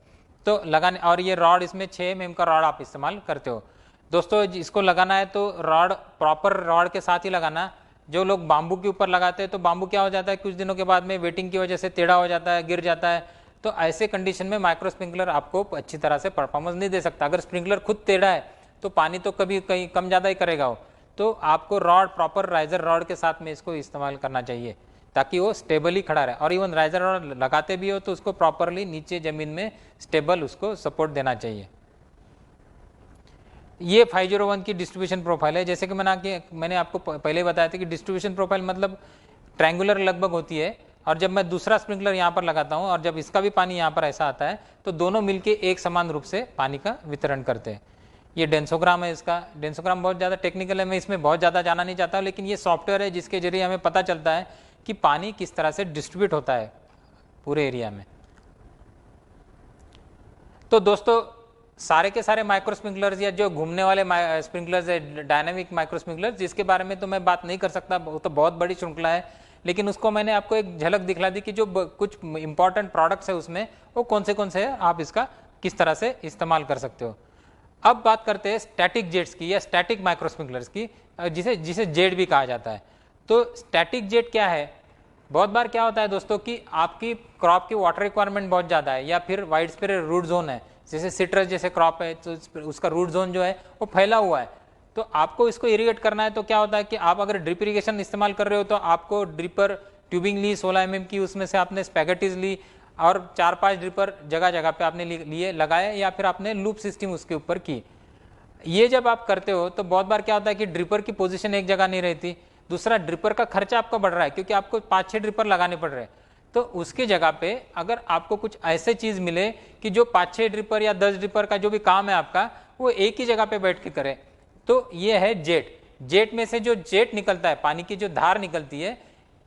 तो लगाने, और ये रॉड इसमें 6 mm का रॉड आप इस्तेमाल करते हो। दोस्तों इसको लगाना है तो रॉड प्रॉपर रॉड के साथ ही लगाना। जो लोग बाम्बू के ऊपर लगाते हैं तो बाम्बू क्या हो जाता है, कुछ दिनों के बाद में वेटिंग की वजह से टेढ़ा हो जाता है, गिर जाता है, तो ऐसे कंडीशन में माइक्रो स्प्रिंकलर आपको अच्छी तरह से परफॉर्मेंस नहीं दे सकता। अगर स्प्रिंकलर खुद टेढ़ा है तो पानी तो कभी कहीं कम ज़्यादा ही करेगा वो, तो आपको रॉड प्रॉपर राइजर रॉड के साथ में इसको इस्तेमाल करना चाहिए ताकि वो स्टेबली खड़ा रहे। और इवन राइजर रॉड लगाते भी हो तो उसको प्रॉपरली नीचे ज़मीन में स्टेबल उसको सपोर्ट देना चाहिए। ये 501 की डिस्ट्रीब्यूशन प्रोफाइल है। जैसे कि मैंने आपको पहले बताया था कि डिस्ट्रीब्यूशन प्रोफाइल मतलब ट्रायंगुलर लगभग होती है, और जब मैं दूसरा स्प्रिंकलर यहाँ पर लगाता हूँ और जब इसका भी पानी यहाँ पर ऐसा आता है तो दोनों मिलके एक समान रूप से पानी का वितरण करते हैं। ये डेंसोग्राम है, इसका डेंसोग्राम बहुत ज़्यादा टेक्निकल है, मैं इसमें बहुत ज़्यादा जाना नहीं चाहता, लेकिन ये सॉफ्टवेयर है जिसके जरिए हमें पता चलता है कि पानी किस तरह से डिस्ट्रीब्यूट होता है पूरे एरिया में। तो दोस्तों सारे के सारे माइक्रो स्प्रिंकलर्स या जो घूमने वाले स्प्रिंकलर्स है, डायनामिक माइक्रो स्प्रिंकलर्स, जिसके बारे में तो मैं बात नहीं कर सकता, वो तो बहुत बड़ी श्रृंखला है, लेकिन उसको मैंने आपको एक झलक दिखला दी कि जो कुछ इंपॉर्टेंट प्रोडक्ट्स है उसमें वो कौन से है, आप इसका किस तरह से इस्तेमाल कर सकते हो। अब बात करते हैं स्टैटिक जेट्स की या स्टैटिक माइक्रो स्प्रिंकलर्स की, जिसे जेट भी कहा जाता है। तो स्टैटिक जेट क्या है? बहुत बार क्या होता है दोस्तों कि आपकी क्रॉप की वाटर रिक्वायरमेंट बहुत ज़्यादा है या फिर वाइड स्प्रेड रूट जोन है, जैसे सिट्रस जैसे क्रॉप है तो उसका रूट जोन जो है वो फैला हुआ है, तो आपको इसको इरिगेट करना है। तो क्या होता है कि आप अगर ड्रिप इरिगेशन इस्तेमाल कर रहे हो तो आपको ड्रिपर ट्यूबिंग ली 16 mm की, उसमें से आपने स्पैगेटीज ली और 4-5 ड्रिपर जगह जगह पे आपने लिए लगाए, या फिर आपने लूप सिस्टम उसके ऊपर की। ये जब आप करते हो तो बहुत बार क्या होता है कि ड्रिपर की पोजीशन एक जगह नहीं रहती, दूसरा ड्रिपर का खर्चा आपका बढ़ रहा है क्योंकि आपको 5-6 ड्रिपर लगाने पड़ रहे हैं। तो उसकी जगह पे अगर आपको कुछ ऐसे चीज मिले कि जो 5-6 ड्रिपर या 10 ड्रिपर का जो भी काम है आपका वो एक ही जगह पे बैठ के करे, तो ये है जेट। जेट में से जो जेट निकलता है, पानी की जो धार निकलती है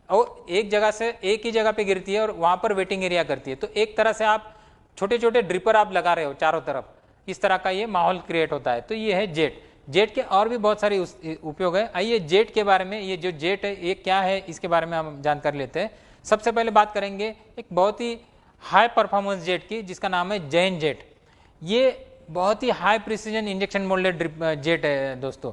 वो एक जगह से एक ही जगह पे गिरती है और वहां पर वेटिंग एरिया करती है। तो एक तरह से आप छोटे छोटे ड्रिपर आप लगा रहे हो चारों तरफ, इस तरह का ये माहौल क्रिएट होता है। तो ये है जेट। जेट के और भी बहुत सारे उपयोग है। आइए जेट के बारे में, ये जो जेट है ये क्या है इसके बारे में हम जानकारी लेते हैं। सबसे पहले बात करेंगे एक बहुत ही हाई परफॉर्मेंस जेट की जिसका नाम है जैन जेट। ये बहुत ही high precision injection moulded jet है दोस्तों,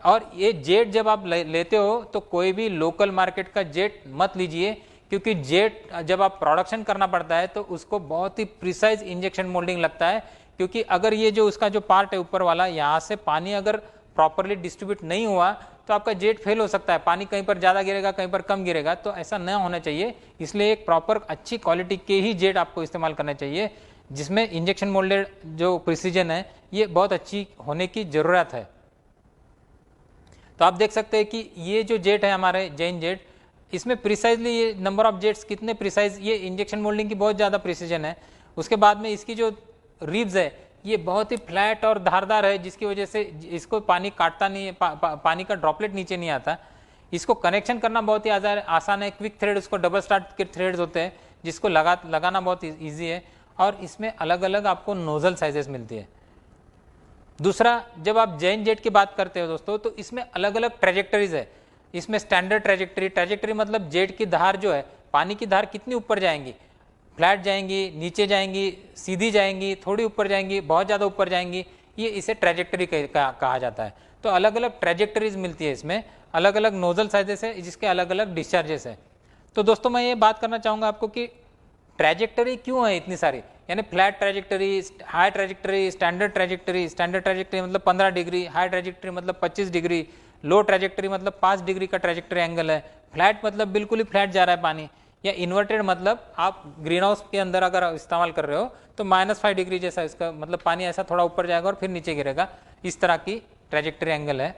और ये जेट जब आप लेते हो तो कोई भी लोकल मार्केट का जेट मत लीजिए, क्योंकि जेट जब आप प्रोडक्शन करना पड़ता है तो उसको बहुत ही प्रिसाइज इंजेक्शन मोल्डिंग लगता है, क्योंकि अगर ये जो उसका जो पार्ट है ऊपर वाला, यहाँ से पानी अगर प्रॉपरली डिस्ट्रीब्यूट नहीं हुआ तो आपका जेट फेल हो सकता है, पानी कहीं पर ज़्यादा गिरेगा कहीं पर कम गिरेगा, तो ऐसा न होना चाहिए। इसलिए एक प्रॉपर अच्छी क्वालिटी के ही जेट आपको इस्तेमाल करना चाहिए जिसमें इंजेक्शन मोल्डेड जो प्रिसीजन है ये बहुत अच्छी होने की ज़रूरत है। तो आप देख सकते हैं कि ये जो जेट है हमारे जैन जेट, इसमें प्रिसाइजली ये नंबर ऑफ जेट्स कितने प्रिसाइज, ये इंजेक्शन मोल्डिंग की बहुत ज़्यादा प्रिसीजन है। उसके बाद में इसकी जो रिब्स है ये बहुत ही फ्लैट और धारदार है, जिसकी वजह से इसको पानी काटता नहीं है, पानी का ड्रॉपलेट नीचे नहीं आता। इसको कनेक्शन करना बहुत ही आसान है। क्विक थ्रेड, उसको डबल स्टार्ट के थ्रेड्स होते हैं जिसको लगाना बहुत ईजी है, और इसमें अलग अलग आपको नोजल साइजेस मिलती है। दूसरा, जब आप जैन जेट की बात करते हो दोस्तों तो इसमें अलग अलग ट्रेजेक्टरीज है। इसमें स्टैंडर्ड ट्रेजेक्टरी मतलब जेट की धार जो है, पानी की धार कितनी ऊपर जाएंगी, फ्लैट जाएंगी, नीचे जाएंगी, सीधी जाएंगी, थोड़ी ऊपर जाएंगी, बहुत ज़्यादा ऊपर जाएंगी, ये इसे ट्रेजेक्टरी कहा जाता है। तो अलग अलग ट्रेजेक्टरीज मिलती है इसमें, अलग अलग नोजल साइजेस है जिसके अलग अलग डिस्चार्जेस है। तो दोस्तों मैं ये बात करना चाहूँगा आपको कि ट्रेजेक्टरी क्यों है इतनी सारी, यानी flat trajectory, high trajectory, standard trajectory. Standard trajectory मतलब 15 डिग्री, हाई ट्रेजेक्टरी मतलब 25 डिग्री, लो ट्रेजेक्टरी मतलब 5 डिग्री का ट्रेजेक्टरी एंगल है, फ्लैट मतलब बिल्कुल ही फ्लैट जा रहा है पानी, या इन्वर्टेड मतलब आप ग्रीन हाउस के अंदर अगर इस्तेमाल कर रहे हो तो -5 डिग्री जैसा इसका मतलब पानी ऐसा थोड़ा ऊपर जाएगा और फिर नीचे गिरेगा, इस तरह की ट्रेजेक्टरी एंगल है।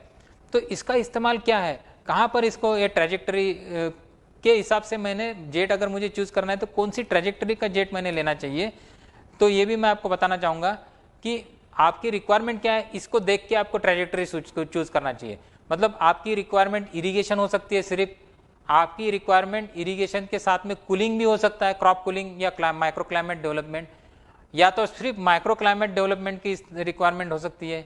तो इसका इस्तेमाल क्या है, कहाँ पर इसको ये ट्रेजेक्टरी के हिसाब से मैंने जेट अगर मुझे चूज करना है तो कौन सी ट्रेजेक्टरी का जेट मैंने लेना चाहिए, तो ये भी मैं आपको बताना चाहूँगा कि आपकी रिक्वायरमेंट क्या है, इसको देख के आपको ट्रेजेक्टरी चूज करना चाहिए। मतलब आपकी रिक्वायरमेंट इरिगेशन हो सकती है, सिर्फ आपकी रिक्वायरमेंट इरिगेशन के साथ में कूलिंग भी हो सकता है, क्रॉप कूलिंग या माइक्रो क्लाइमेट डेवलपमेंट, या तो सिर्फ माइक्रो क्लाइमेट डेवलपमेंट की रिक्वायरमेंट हो सकती है,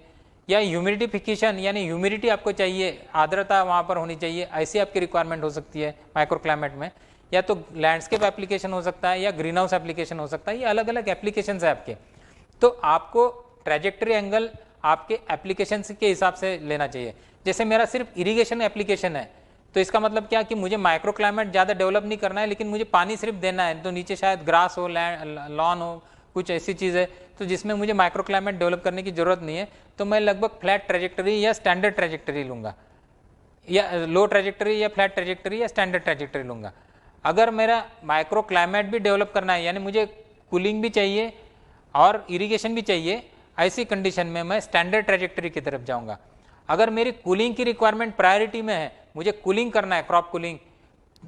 या ह्यूमिडिफिकेशन यानी ह्यूमिडिटी आपको चाहिए, आर्द्रता वहाँ पर होनी चाहिए, ऐसी आपकी रिक्वायरमेंट हो सकती है माइक्रो क्लाइमेट में। या तो लैंडस्केप एप्लीकेशन हो सकता है या ग्रीन हाउस एप्लीकेशन हो सकता है, ये अलग अलग एप्लीकेशन है आपके। तो आपको ट्रेजेक्टरी एंगल आपके एप्लीकेशन के हिसाब से लेना चाहिए। जैसे मेरा सिर्फ इरिगेशन एप्लीकेशन है, तो इसका मतलब क्या कि मुझे माइक्रो क्लाइमेट ज़्यादा डेवलप नहीं करना है, लेकिन मुझे पानी सिर्फ देना है, तो नीचे शायद ग्रास हो, लॉन हो, कुछ ऐसी चीज़ है तो जिसमें मुझे माइक्रो क्लाइमेट डेवलप करने की जरूरत नहीं है, तो मैं लगभग फ्लैट ट्रेजेक्टरी या स्टैंडर्ड ट्रेजेक्टरी लूँगा, या लो ट्रेजेक्टरी या फ्लैट ट्रेजेक्टरी या स्टैंडर्ड ट्रेजेक्टरी लूँगा। अगर मेरा माइक्रो क्लाइमेट भी डेवलप करना है, यानी मुझे कूलिंग भी चाहिए और इरिगेशन भी चाहिए, ऐसी कंडीशन में मैं स्टैंडर्ड ट्रेजेक्टरी की तरफ जाऊँगा। अगर मेरी कूलिंग की रिक्वायरमेंट प्रायोरिटी में है, मुझे कूलिंग करना है, क्रॉप कूलिंग,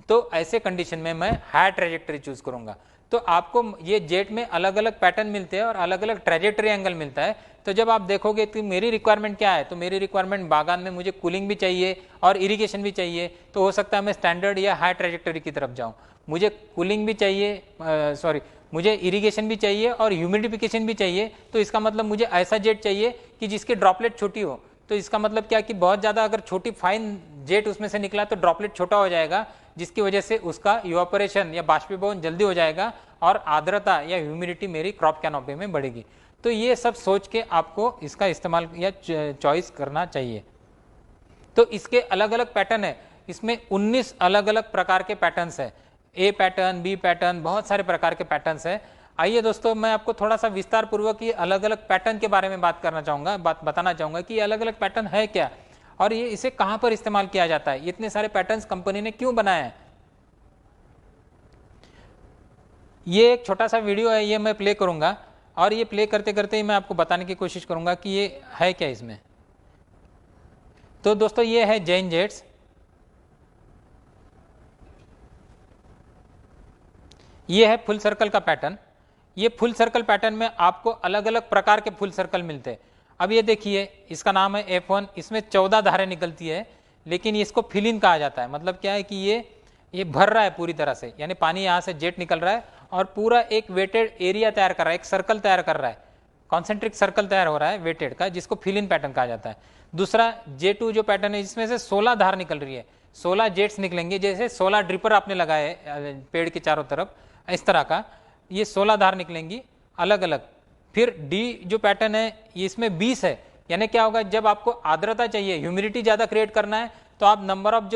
तो ऐसे कंडीशन में मैं हाई ट्रेजेक्टरी चूज करूंगा। तो आपको ये जेट में अलग अलग पैटर्न मिलते हैं और अलग अलग ट्रेजेक्टरी एंगल मिलता है। तो जब आप देखोगे कि मेरी रिक्वायरमेंट क्या है, तो मेरी रिक्वायरमेंट बागान में मुझे कूलिंग भी चाहिए और इरिगेशन भी चाहिए, तो हो सकता है मैं स्टैंडर्ड या हाई ट्रेजेक्टरी की तरफ जाऊँ। मुझे कूलिंग भी चाहिए, मुझे इरिगेशन भी चाहिए और ह्यूमिडिफिकेशन भी चाहिए, तो इसका मतलब मुझे ऐसा जेट चाहिए कि जिसकी ड्रॉपलेट छोटी हो। तो इसका मतलब क्या कि बहुत ज़्यादा अगर छोटी फाइन जेट उसमें से निकला तो ड्रॉपलेट छोटा हो जाएगा, जिसकी वजह से उसका इवापोरेशन या बाष्पीभवन जल्दी हो जाएगा और आर्द्रता या ह्यूमिडिटी मेरी क्रॉप कैनोपी में बढ़ेगी। तो ये सब सोच के आपको इसका इस्तेमाल या चॉइस करना चाहिए। तो इसके अलग अलग पैटर्न है, इसमें 19 अलग अलग प्रकार के पैटर्न्स है, ए पैटर्न, बी पैटर्न, बहुत सारे प्रकार के पैटर्न्स है। आइए दोस्तों, मैं आपको थोड़ा सा विस्तार पूर्वक ये अलग अलग पैटर्न के बारे में बताना चाहूंगा कि अलग अलग पैटर्न है क्या और ये इसे कहां पर इस्तेमाल किया जाता है, इतने सारे पैटर्न्स कंपनी ने क्यों बनाए हैं। ये एक छोटा सा वीडियो है, ये मैं प्ले करूंगा और ये प्ले करते करते ही मैं आपको बताने की कोशिश करूंगा कि ये है क्या इसमें। तो दोस्तों ये है जैन जेट्स, ये है फुल सर्कल का पैटर्न। ये फुल सर्कल पैटर्न में आपको अलग अलग प्रकार के फुल सर्कल मिलते हैं। अब ये देखिए, इसका नाम है F1, इसमें 14 धारें निकलती है, लेकिन इसको फिल इन कहा जाता है। मतलब क्या है कि ये भर रहा है पूरी तरह से, यानी पानी यहाँ से जेट निकल रहा है और पूरा एक वेटेड एरिया तैयार कर रहा है, एक सर्कल तैयार कर रहा है, कॉन्सेंट्रिक सर्कल तैयार हो रहा है वेटेड का, जिसको फिल इन पैटर्न कहा जाता है। दूसरा J2 जो पैटर्न है, इसमें से 16 धार निकल रही है, 16 जेट्स निकलेंगे, जैसे 16 ड्रिपर आपने लगाए पेड़ के चारों तरफ, इस तरह का ये 16 धार निकलेंगी अलग अलग। फिर डी जो पैटर्न है, ये इसमें 20 है, यानी क्या होगा, जब आपको आर्द्रता चाहिए, ह्यूमिडिटी ज़्यादा क्रिएट करना है, तो आप नंबर ऑफ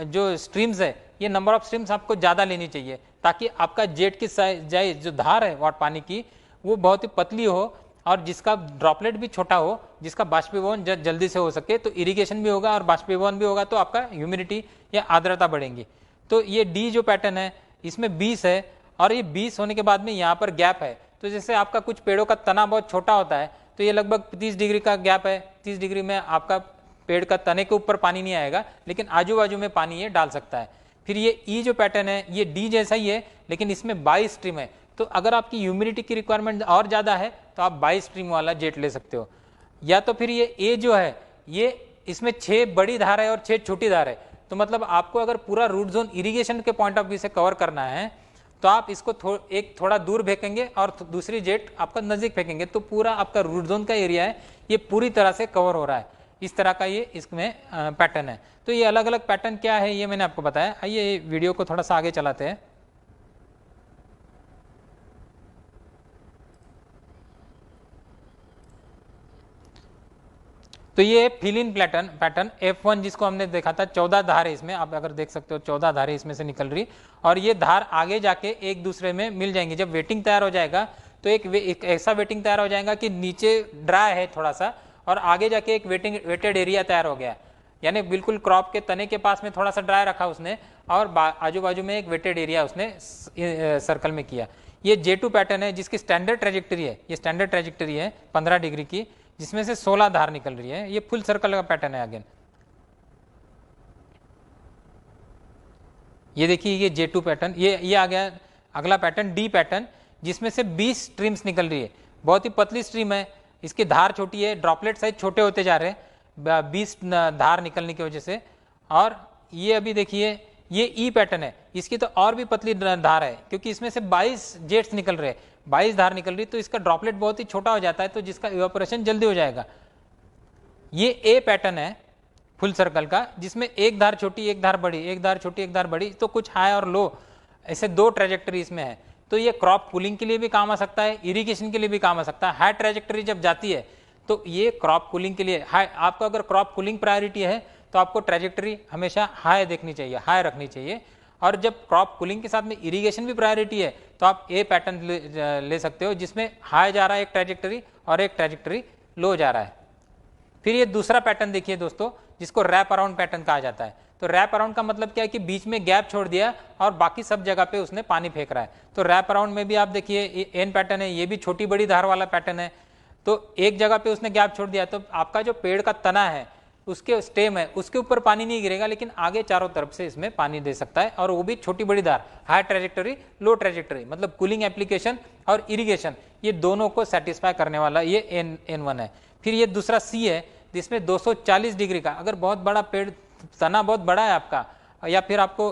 जो स्ट्रीम्स है, ये नंबर ऑफ स्ट्रीम्स आपको ज़्यादा लेनी चाहिए, ताकि आपका जेट की साइज जो धार है वाट पानी की, वो बहुत ही पतली हो और जिसका ड्रॉपलेट भी छोटा हो, जिसका बाष्पीभवन जल्दी से हो सके, तो इरिगेशन भी होगा और बाष्पीभवन भी होगा, तो आपका ह्यूमिडिटी या आर्द्रता बढ़ेंगी। तो ये डी जो पैटर्न है, इसमें 20 है और ये 20 होने के बाद में यहाँ पर गैप है। तो जैसे आपका कुछ पेड़ों का तना बहुत छोटा होता है, तो ये लगभग 30 डिग्री का गैप है, 30 डिग्री में आपका पेड़ का तने के ऊपर पानी नहीं आएगा, लेकिन आजू बाजू में पानी ये डाल सकता है। फिर ये ई जो पैटर्न है, ये डी जैसा ही है, लेकिन इसमें 22 स्ट्रीम है। तो अगर आपकी ह्यूमिडिटी की रिक्वायरमेंट और ज़्यादा है, तो आप 22 स्ट्रीम वाला जेट ले सकते हो। या तो फिर ये ए जो है, ये इसमें 6 बड़ी धार है और 6 छोटी धार है। तो मतलब आपको अगर पूरा रूट जोन इरिगेशन के पॉइंट ऑफ व्यू से कवर करना है, तो आप इसको एक थोड़ा दूर फेंकेंगे और दूसरी जेट आपका नज़दीक फेंकेंगे, तो पूरा आपका रूट जोन का एरिया है ये पूरी तरह से कवर हो रहा है। इस तरह का ये इसमें पैटर्न है। तो ये अलग अलग पैटर्न क्या है, ये मैंने आपको बताया। आइए वीडियो को थोड़ा सा आगे चलाते हैं। तो ये फिल इन पैटर्न F1 जिसको हमने देखा था, 14 धार है इसमें, आप अगर देख सकते हो 14 धारें इसमें से निकल रही, और ये धार आगे जाके एक दूसरे में मिल जाएंगी। जब वेटिंग तैयार हो जाएगा, तो एक ऐसा वेटिंग तैयार हो जाएगा कि नीचे ड्राई है थोड़ा सा और आगे जाके एक वेटेड एरिया तैयार हो गया, यानी बिल्कुल क्रॉप के तने के पास में थोड़ा सा ड्राई रखा उसने और आजू बाजू में एक वेटेड एरिया उसने सर्कल में किया। ये J2 पैटर्न है, जिसकी स्टैंडर्ड ट्रेजेक्टरी है, ये स्टैंडर्ड ट्रेजेक्टरी है 15 डिग्री की, जिसमें से 16 धार निकल रही है। ये फुल सर्कल का पैटर्न है। अगेन ये देखिए, ये J2 पैटर्न, ये आ गया। अगला पैटर्न डी पैटर्न, जिसमें से 20 स्ट्रीम्स निकल रही है, बहुत ही पतली स्ट्रीम है, इसकी धार छोटी है, ड्रॉपलेट साइज छोटे होते जा रहे हैं 20 धार निकलने की वजह से। और ये अभी देखिए, ये ई पैटर्न है, इसकी तो और भी पतली धार है, क्योंकि इसमें से 22 जेट्स निकल रहे हैं, 22 धार निकल रही, तो इसका ड्रॉपलेट बहुत ही छोटा हो जाता है, तो जिसका इवेपोरेशन जल्दी हो जाएगा। ये ए पैटर्न है फुल सर्कल का, जिसमें एक धार छोटी एक धार बड़ी, एक धार छोटी एक धार बड़ी, तो कुछ हाई और लो ऐसे दो ट्रेजेक्टरी इसमें है। तो ये क्रॉप कूलिंग के लिए भी काम आ सकता है, इरिगेशन के लिए भी काम आ सकता है। हाई ट्रेजेक्टरी जब जाती है तो ये क्रॉप कूलिंग के लिए हाई, आपको अगर क्रॉप कूलिंग प्रायोरिटी है तो आपको ट्रेजेक्टरी हमेशा हाई देखनी चाहिए, हाई रखनी चाहिए। और जब क्रॉप कूलिंग के साथ में इरिगेशन भी प्रायोरिटी है तो आप ए पैटर्न ले सकते हो, जिसमें हाई जा रहा है एक ट्रेजेक्टरी और एक ट्रेजेक्टरी लो जा रहा है। फिर ये दूसरा पैटर्न देखिए दोस्तों, जिसको रैप अराउंड पैटर्न कहा जाता है। तो रैप अराउंड का मतलब क्या है कि बीच में गैप छोड़ दिया और बाकी सब जगह पे उसने पानी फेंक रहा है। तो रैप अराउंड में भी आप देखिए एन पैटर्न है, ये भी छोटी बड़ी धार वाला पैटर्न है। तो एक जगह पे उसने गैप छोड़ दिया तो आपका जो पेड़ का तना है, उसके स्टेम है, उसके ऊपर पानी नहीं गिरेगा, लेकिन आगे चारों तरफ से इसमें पानी दे सकता है, और वो भी छोटी बड़ी धार, हाई ट्रेजेक्टरी लो ट्रेजेक्टरी, मतलब कूलिंग एप्लीकेशन और इरिगेशन, ये दोनों को सेटिस्फाई करने वाला ये N1 है। फिर ये दूसरा सी है, जिसमें 240 डिग्री का, अगर बहुत बड़ा पेड़ तना बहुत बड़ा है आपका, या फिर आपको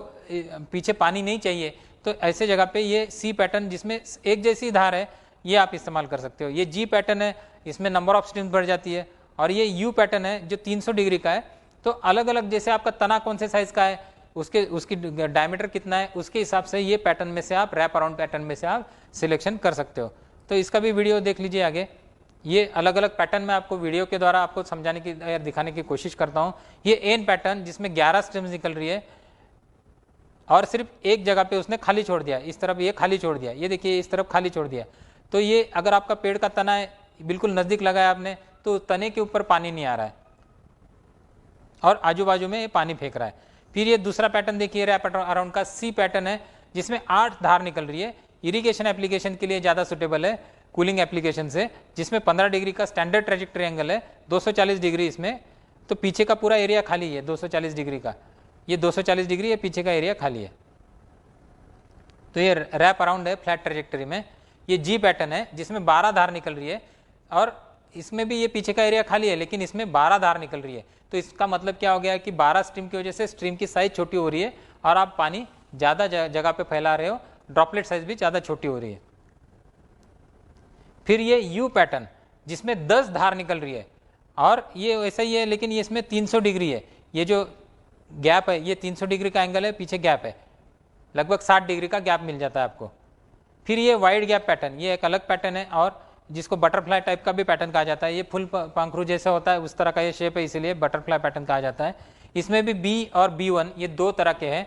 पीछे पानी नहीं चाहिए, तो ऐसे जगह पे ये सी पैटर्न जिसमें एक जैसी धार है, ये आप इस्तेमाल कर सकते हो। ये जी पैटर्न है, इसमें नंबर ऑफ स्ट्रीम्स बढ़ जाती है। और ये यू पैटर्न है जो 300 डिग्री का है। तो अलग अलग जैसे आपका तना कौन से साइज का है, उसकी डायमीटर कितना है, उसके हिसाब से ये पैटर्न में से आप रैप अराउंड पैटर्न में से आप सिलेक्शन कर सकते हो। तो इसका भी वीडियो देख लीजिए आगे। ये अलग अलग पैटर्न में आपको वीडियो के द्वारा आपको समझाने की या दिखाने की कोशिश करता हूँ। ये एन पैटर्न जिसमें 11 स्ट्रीम्स निकल रही है और सिर्फ एक जगह पे उसने खाली छोड़ दिया, इस तरफ ये खाली छोड़ दिया, ये देखिए इस तरफ खाली छोड़ दिया। तो ये अगर आपका पेड़ का तना है बिल्कुल नज़दीक लगाया आपने, तो तने के ऊपर पानी नहीं आ रहा है और आजू बाजू में ये पानी फेंक रहा है। फिर ये दूसरा पैटर्न देखिए रैप अराउंड का सी पैटर्न है, जिसमें 8 धार निकल रही है। इरिगेशन एप्लीकेशन के लिए ज़्यादा सुटेबल है कूलिंग एप्लीकेशन से, जिसमें 15 डिग्री का स्टैंडर्ड ट्रेजेक्टरी एंगल है, 240 डिग्री इसमें। तो पीछे का पूरा एरिया खाली है 240 डिग्री का, ये 240 डिग्री है, पीछे का एरिया खाली है। तो ये रैप अराउंड है फ्लैट ट्रेजेक्टरी में। ये जी पैटर्न है जिसमें 12 धार निकल रही है और इसमें भी ये पीछे का एरिया खाली है, लेकिन इसमें 12 धार निकल रही है। तो इसका मतलब क्या हो गया कि 12 स्ट्रीम की वजह से स्ट्रीम की साइज छोटी हो रही है और आप पानी ज़्यादा जगह पे फैला रहे हो, ड्रॉपलेट साइज भी ज़्यादा छोटी हो रही है। फिर ये यू पैटर्न जिसमें 10 धार निकल रही है और ये वैसा ही है, लेकिन ये इसमें 300 डिग्री है। ये जो गैप है ये 300 डिग्री का एंगल है, पीछे गैप है, लगभग 60 डिग्री का गैप मिल जाता है आपको। फिर ये वाइड गैप पैटर्न, ये एक अलग पैटर्न है और जिसको बटरफ्लाई टाइप का भी पैटर्न कहा जाता है। ये फुल पंखरू जैसा होता है उस तरह का ये शेप है, इसीलिए बटरफ्लाई पैटर्न कहा जाता है। इसमें भी बी और B1 ये दो तरह के हैं।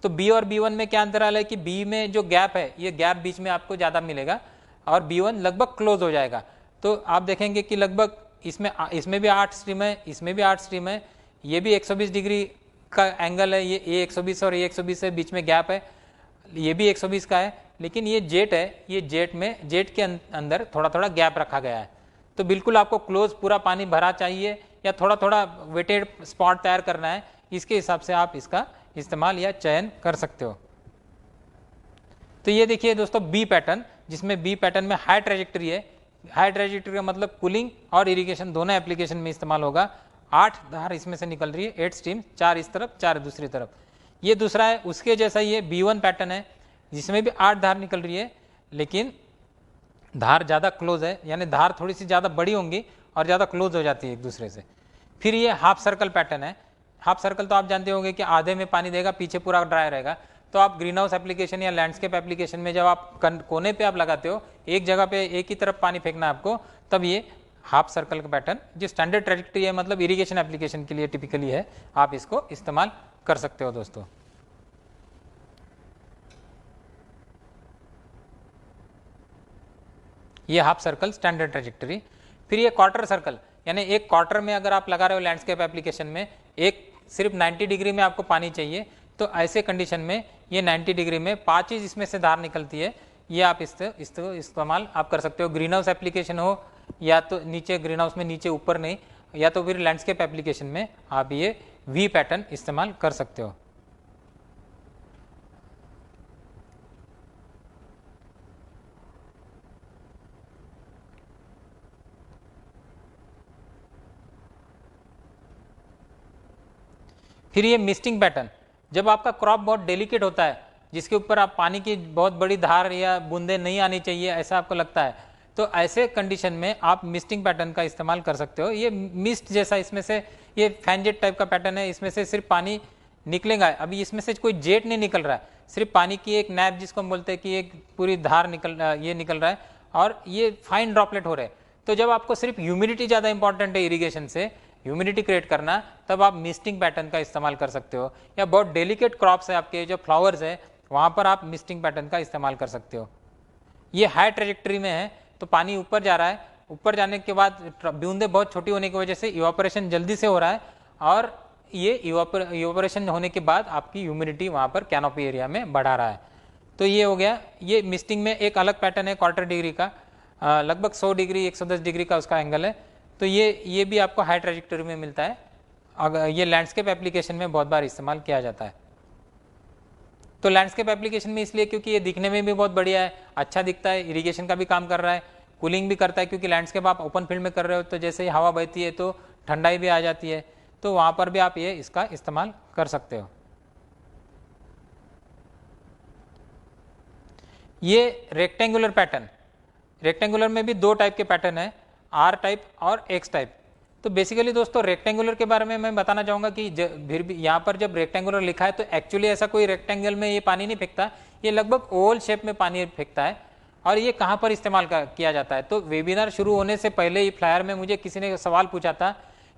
तो बी और B1 में क्या अंतराल है कि बी में जो गैप है ये गैप बीच में आपको ज़्यादा मिलेगा और B1 लगभग क्लोज हो जाएगा। तो आप देखेंगे कि लगभग इसमें भी 8 स्ट्रीम है, इसमें भी 8 स्ट्रीम है, ये भी 120 डिग्री का एंगल है, ये 120 और ये 120 है, बीच में गैप है, ये भी 120 का है। लेकिन ये जेट है, ये जेट के अंदर थोड़ा थोड़ा गैप रखा गया है। तो बिल्कुल आपको क्लोज पूरा पानी भरा चाहिए या थोड़ा थोड़ा वेटेड स्पॉट तैयार करना है, इसके हिसाब से आप इसका इस्तेमाल या चयन कर सकते हो। तो ये देखिए दोस्तों बी पैटर्न, जिसमें बी पैटर्न में हाई ट्रेजेक्टरी है। हाई ट्रेजेक्टरी का मतलब कूलिंग और इरिगेशन दोनों एप्लीकेशन में इस्तेमाल होगा। 8 धार इसमें से निकल रही है, 8 स्ट्रीम, 4 इस तरफ 4 दूसरी तरफ। ये दूसरा है उसके जैसा ही है B1 पैटर्न है, जिसमें भी 8 धार निकल रही है, लेकिन धार ज़्यादा क्लोज है, यानी धार थोड़ी सी ज़्यादा बड़ी होंगी और ज़्यादा क्लोज हो जाती है एक दूसरे से। फिर ये हाफ सर्कल पैटर्न है। हाफ सर्कल तो आप जानते होंगे कि आधे में पानी देगा, पीछे पूरा ड्राई रहेगा। तो आप ग्रीन हाउस एप्लीकेशन या लैंडस्केप एप्लीकेशन में जब आप कोने पे आप लगाते हो, एक जगह पे एक ही तरफ पानी फेंकना है आपको, तब ये हाफ सर्कल का पैटर्न जो स्टैंडर्ड ट्रेजेक्टरी है, मतलब इरिगेशन एप्लीकेशन के लिए टिपिकली है, आप इसको इस्तेमाल कर सकते हो दोस्तों। ये हाफ सर्कल स्टैंडर्ड ट्रेजेक्टरी। फिर ये क्वार्टर सर्कल, यानी एक क्वार्टर में अगर आप लगा रहे हो लैंडस्केप एप्लीकेशन में, एक सिर्फ 90 डिग्री में आपको पानी चाहिए, तो ऐसे कंडीशन में ये 90 डिग्री में 5 चीज इसमें से धार निकलती है, ये आप इस्तेमाल आप कर सकते हो। ग्रीन हाउस एप्लीकेशन हो या तो नीचे ग्रीन हाउस में नीचे ऊपर नहीं, या तो फिर लैंडस्केप एप्लीकेशन में आप ये वी पैटर्न इस्तेमाल कर सकते हो। फिर ये मिस्टिंग पैटर्न, जब आपका क्रॉप बहुत डेलिकेट होता है, जिसके ऊपर आप पानी की बहुत बड़ी धार या बूंदे नहीं आनी चाहिए ऐसा आपको लगता है, तो ऐसे कंडीशन में आप मिस्टिंग पैटर्न का इस्तेमाल कर सकते हो। ये मिस्ट जैसा, इसमें से ये फैन जेट टाइप का पैटर्न है, इसमें से सिर्फ पानी निकलेगा। अभी इसमें से कोई जेट नहीं निकल रहा है, सिर्फ पानी की एक नैप जिसको हम बोलते हैं कि एक पूरी धार निकल रहा है और ये फाइन ड्रॉपलेट हो रहे हैं। तो जब आपको सिर्फ ह्यूमिडिटी ज़्यादा इंपॉर्टेंट है इरिगेशन से, ह्यूमिडिटी क्रिएट करना, तब आप मिस्टिंग पैटर्न का इस्तेमाल कर सकते हो। या बहुत डेलिकेट क्रॉप्स है आपके, जो फ्लावर्स है, वहाँ पर आप मिस्टिंग पैटर्न का इस्तेमाल कर सकते हो। ये हाई ट्रेजेक्टरी में है तो पानी ऊपर जा रहा है, ऊपर जाने के बाद बूंदें बहुत छोटी होने की वजह से इवापोरेशन जल्दी से हो रहा है और ये इवापोरेशन होने के बाद आपकी ह्यूमिडिटी वहाँ पर कैनोपी एरिया में बढ़ा रहा है। तो ये हो गया। ये मिस्टिंग में एक अलग पैटर्न है क्वार्टर डिग्री का, लगभग 100 डिग्री 110 डिग्री का उसका एंगल है। तो ये भी आपको हाई ट्रेजेक्टरी में मिलता है। अगर ये लैंडस्केप एप्लीकेशन में बहुत बार इस्तेमाल किया जाता है। तो लैंडस्केप एप्लीकेशन में इसलिए क्योंकि ये दिखने में भी बहुत बढ़िया है, अच्छा दिखता है, इरिगेशन का भी काम कर रहा है, कूलिंग भी करता है, क्योंकि लैंडस्केप आप ओपन फील्ड में कर रहे हो तो जैसे ही हवा बहती है तो ठंडाई भी आ जाती है, तो वहाँ पर भी आप ये इसका इस्तेमाल कर सकते हो। ये रेक्टेंगुलर पैटर्न, रेक्टेंगुलर में भी दो टाइप के पैटर्न है, आर टाइप और एक्स टाइप। तो बेसिकली दोस्तों रेक्टेंगुलर के बारे में मैं बताना चाहूँगा कि फिर भी यहाँ पर जब रेक्टेंगुलर लिखा है तो एक्चुअली ऐसा कोई रेक्टेंगल में ये पानी नहीं फेंकता, ये लगभग ओवल शेप में पानी फेंकता है। और ये कहाँ पर इस्तेमाल किया जाता है? तो वेबिनार शुरू होने से पहले ही फ्लायर में मुझे किसी ने सवाल पूछा था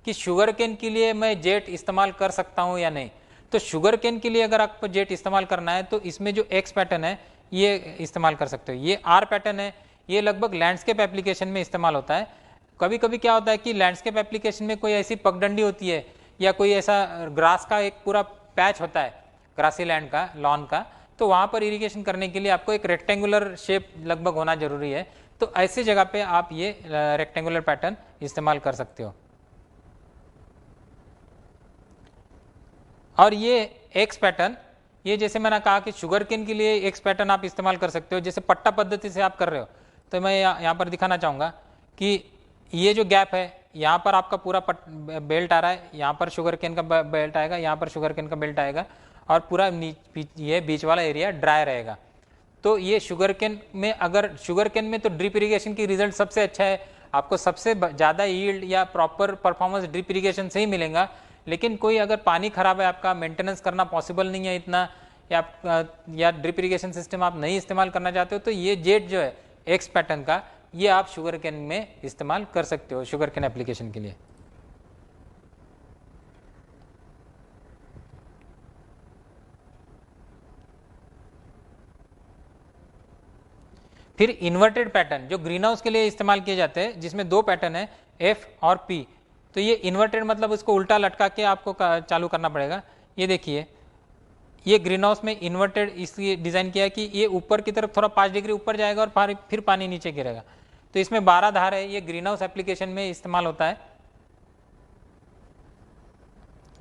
कि शुगर केन के लिए मैं जेट इस्तेमाल कर सकता हूँ या नहीं। तो शुगर केन के लिए अगर आपको जेट इस्तेमाल करना है तो इसमें जो एक्स पैटर्न है ये इस्तेमाल कर सकते हो। ये आर पैटर्न है, ये लगभग लैंडस्केप एप्लीकेशन में इस्तेमाल होता है। कभी कभी क्या होता है कि लैंडस्केप एप्लीकेशन में कोई ऐसी पगडंडी होती है या कोई ऐसा ग्रास का एक पूरा पैच होता है, ग्रासी लैंड का, लॉन का, तो वहाँ पर इरिगेशन करने के लिए आपको एक रेक्टेंगुलर शेप लगभग होना जरूरी है। तो ऐसी जगह पे आप ये रेक्टेंगुलर पैटर्न इस्तेमाल कर सकते हो। और ये एक्स पैटर्न, ये जैसे मैंने कहा कि शुगर केन के लिए एक्स पैटर्न आप इस्तेमाल कर सकते हो, जैसे पट्टा पद्धति से आप कर रहे हो। तो मैं यहाँ पर दिखाना चाहूँगा कि ये जो गैप है, यहाँ पर आपका पूरा बेल्ट आ रहा है, यहाँ पर शुगर केन का बेल्ट आएगा, यहाँ पर शुगर केन का बेल्ट आएगा और पूरा ये बीच वाला एरिया ड्राई रहेगा। तो ये शुगर केन में, अगर शुगर केन में तो ड्रिप इरिगेशन की रिजल्ट सबसे अच्छा है, आपको सबसे ज़्यादा यील्ड या प्रॉपर परफॉर्मेंस ड्रिप इरिगेशन से ही मिलेगा। लेकिन कोई अगर पानी खराब है, आपका मेंटेनेंस करना पॉसिबल नहीं है इतना, या ड्रिप इरिगेशन सिस्टम आप नहीं इस्तेमाल करना चाहते हो, तो ये जेट जो है एक्स पैटर्न का, ये आप शुगर केन में इस्तेमाल कर सकते हो, शुगर केन एप्लीकेशन के लिए। फिर इन्वर्टेड पैटर्न जो ग्रीन हाउस के लिए इस्तेमाल किए जाते हैं, जिसमें दो पैटर्न है, एफ और पी। तो ये इन्वर्टेड मतलब उसको उल्टा लटका के आपको चालू करना पड़ेगा। ये देखिए, ये ग्रीन हाउस में इन्वर्टेड इसलिए डिजाइन किया है कि ये ऊपर की तरफ थोड़ा 5 डिग्री ऊपर जाएगा और फिर पानी नीचे गिरेगा। तो इसमें 12 धार है, ये ग्रीन हाउस एप्लीकेशन में इस्तेमाल होता है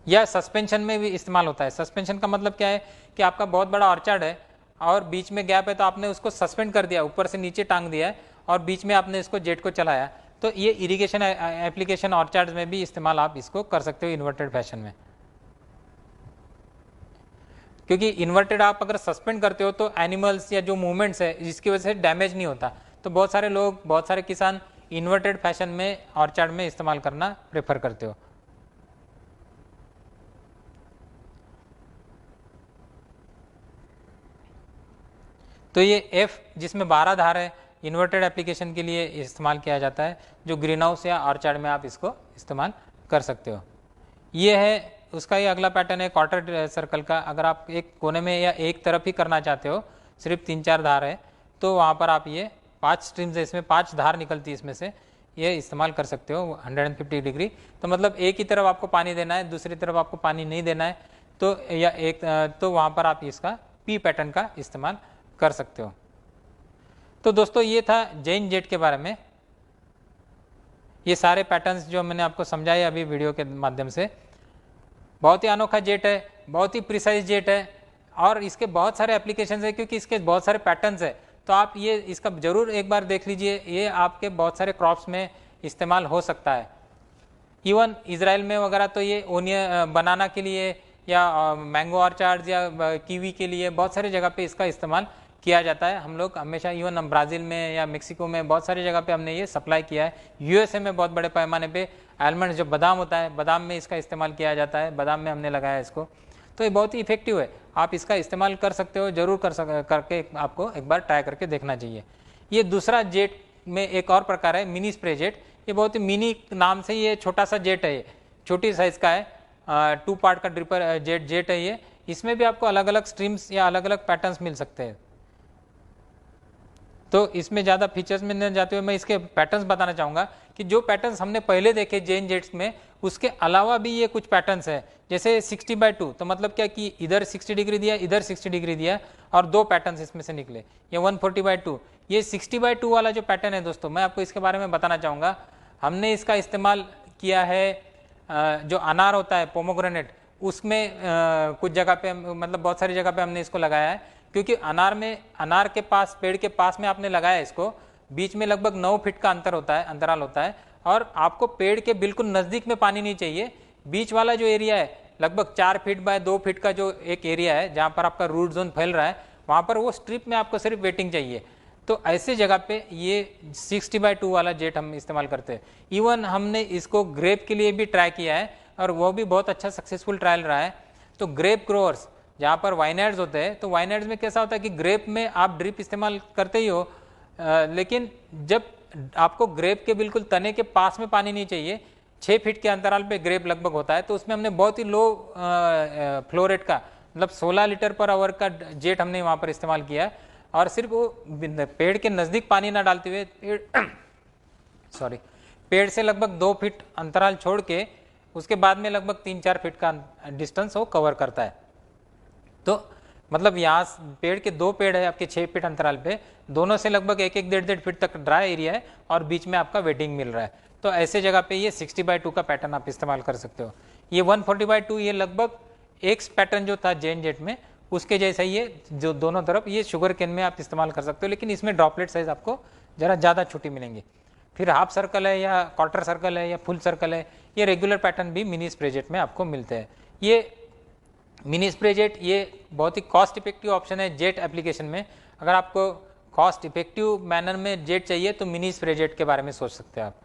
या सस्पेंशन में भी इस्तेमाल होता है। सस्पेंशन का मतलब क्या है कि आपका बहुत बड़ा ऑर्चर्ड है और बीच में गैप है, तो आपने उसको सस्पेंड कर दिया, ऊपर से नीचे टांग दिया है और बीच में आपने इसको जेट को चलाया। तो ये इरिगेशन एप्लीकेशन ऑर्चर्ड में भी इस्तेमाल आप इसको कर सकते हो इन्वर्टेड फैशन में। क्योंकि इन्वर्टेड आप अगर सस्पेंड करते हो तो एनिमल्स या जो मूवमेंट्स है जिसकी वजह से डैमेज नहीं होता। तो बहुत सारे लोग, बहुत सारे किसान इन्वर्टेड फैशन में ऑर्चर्ड में इस्तेमाल करना प्रेफर करते हो। तो ये एफ जिसमें 12 धार है, इन्वर्टेड एप्लीकेशन के लिए इस्तेमाल किया जाता है, जो ग्रीन हाउस या ऑर्चर्ड में आप इसको इस्तेमाल कर सकते हो। ये है उसका ही अगला पैटर्न है क्वार्टर सर्कल का। अगर आप एक कोने में या एक तरफ ही करना चाहते हो, सिर्फ 3-4 धार है, तो वहाँ पर आप ये 5 स्ट्रीम्स है, इसमें 5 धार निकलती है, इसमें से ये इस्तेमाल कर सकते हो 150 डिग्री। तो मतलब एक ही तरफ आपको पानी देना है, दूसरी तरफ आपको पानी नहीं देना है, तो या एक तो वहाँ पर आप इसका पी पैटर्न का इस्तेमाल कर सकते हो। तो दोस्तों ये था जैन जेट के बारे में। ये सारे पैटर्न्स जो मैंने आपको समझाए अभी वीडियो के माध्यम से, बहुत ही अनोखा जेट है, बहुत ही प्रिसाइज जेट है और इसके बहुत सारे एप्लीकेशंस है, क्योंकि इसके बहुत सारे पैटर्न्स है। तो आप ये इसका जरूर एक बार देख लीजिए, ये आपके बहुत सारे क्रॉप्स में इस्तेमाल हो सकता है। इवन इजराइल में वगैरह तो ये ओनियन बनाना के लिए या मैंगो ऑर्चार्ड्स या कीवी के लिए बहुत सारी जगह पे इसका इस्तेमाल किया जाता है। हम लोग हमेशा इवन हम ब्राज़ील में या मेक्सिको में बहुत सारी जगह पे हमने ये सप्लाई किया है। यूएसए में बहुत बड़े पैमाने पे आलमंड जो बादाम होता है, बादाम में इसका इस्तेमाल किया जाता है, बादाम में हमने लगाया इसको। तो ये बहुत ही इफेक्टिव है, आप इसका इस्तेमाल कर सकते हो, ज़रूर करके आपको एक बार ट्राई करके देखना चाहिए। ये दूसरा जेट में एक और प्रकार है मिनी स्प्रे जेट। ये बहुत ही मिनी नाम से ये छोटा सा जेट है, ये छोटी साइज़ का है, 2 पार्ट का ड्रिपर जेट है ये। इसमें भी आपको अलग अलग स्ट्रीम्स या अलग अलग पैटर्न्स मिल सकते हैं। तो इसमें ज़्यादा फीचर्स में न जाते हुए मैं इसके पैटर्न्स बताना चाहूँगा कि जो पैटर्न्स हमने पहले देखे जेन जेट्स में, उसके अलावा भी ये कुछ पैटर्न्स है। जैसे 60/2, तो मतलब क्या कि इधर 60 डिग्री दिया, इधर 60 डिग्री दिया और 2 पैटर्न्स इसमें से निकले। ये 140/2, ये 60/2 वाला जो पैटर्न है दोस्तों, मैं आपको इसके बारे में बताना चाहूँगा। हमने इसका इस्तेमाल किया है जो अनार होता है, पोमोग्रेनेट, उसमें कुछ जगह पे, मतलब बहुत सारी जगह पे हमने इसको लगाया है। क्योंकि अनार के पास, पेड़ के पास में आपने लगाया इसको, बीच में लगभग 9 फीट का अंतराल होता है और आपको पेड़ के बिल्कुल नज़दीक में पानी नहीं चाहिए। बीच वाला जो एरिया है, लगभग 4 फीट बाय 2 फीट का जो एक एरिया है जहाँ पर आपका रूट जोन फैल रहा है, वहाँ पर वो स्ट्रिप में आपको सिर्फ वेटिंग चाहिए। तो ऐसे जगह पे ये 60/2 वाला जेट हम इस्तेमाल करते हैं। इवन हमने इसको ग्रेप के लिए भी ट्राई किया है और वो भी बहुत अच्छा सक्सेसफुल ट्रायल रहा है। तो ग्रेप ग्रोअर्स जहाँ पर वाइनर्ड्स होते हैं, तो वाइनर्ड्स में कैसा होता है कि ग्रेप में आप ड्रिप इस्तेमाल करते ही हो, लेकिन जब आपको ग्रेप के बिल्कुल तने के पास में पानी नहीं चाहिए, 6 फीट के अंतराल पे ग्रेप लगभग होता है, तो उसमें हमने बहुत ही लो फ्लो रेट का, मतलब 16 लीटर पर आवर का जेट हमने वहाँ पर इस्तेमाल किया और सिर्फ वो पेड़ के नज़दीक पानी ना डालते हुए पेड़ से लगभग 2 फीट अंतराल छोड़ के उसके बाद में लगभग 3-4 फीट का डिस्टेंस वो कवर करता है। तो मतलब यहाँ पेड़ के 2 पेड़ है आपके 6 फीट अंतराल पे, दोनों से लगभग 1-1.5 फीट तक ड्राई एरिया है और बीच में आपका वेटिंग मिल रहा है। तो ऐसे जगह पे ये 60/2 का पैटर्न आप इस्तेमाल कर सकते हो। ये 140/2, ये लगभग एक पैटर्न जो था जेन जेट में उसके जैसा ही है, जो दोनों तरफ ये शुगर केन में आप इस्तेमाल कर सकते हो, लेकिन इसमें ड्रॉपलेट साइज आपको ज़रा ज़्यादा छोटी मिलेंगी। फिर हाफ सर्कल है या क्वार्टर सर्कल है या फुल सर्कल है, ये रेगुलर पैटर्न भी मिनी स्प्रे जेट में आपको मिलते हैं। ये मिनी स्प्रे जेट ये बहुत ही कॉस्ट इफेक्टिव ऑप्शन है जेट एप्लीकेशन में। अगर आपको कॉस्ट इफेक्टिव मैनर में जेट चाहिए तो मिनी स्प्रे जेट के बारे में सोच सकते हैं आप।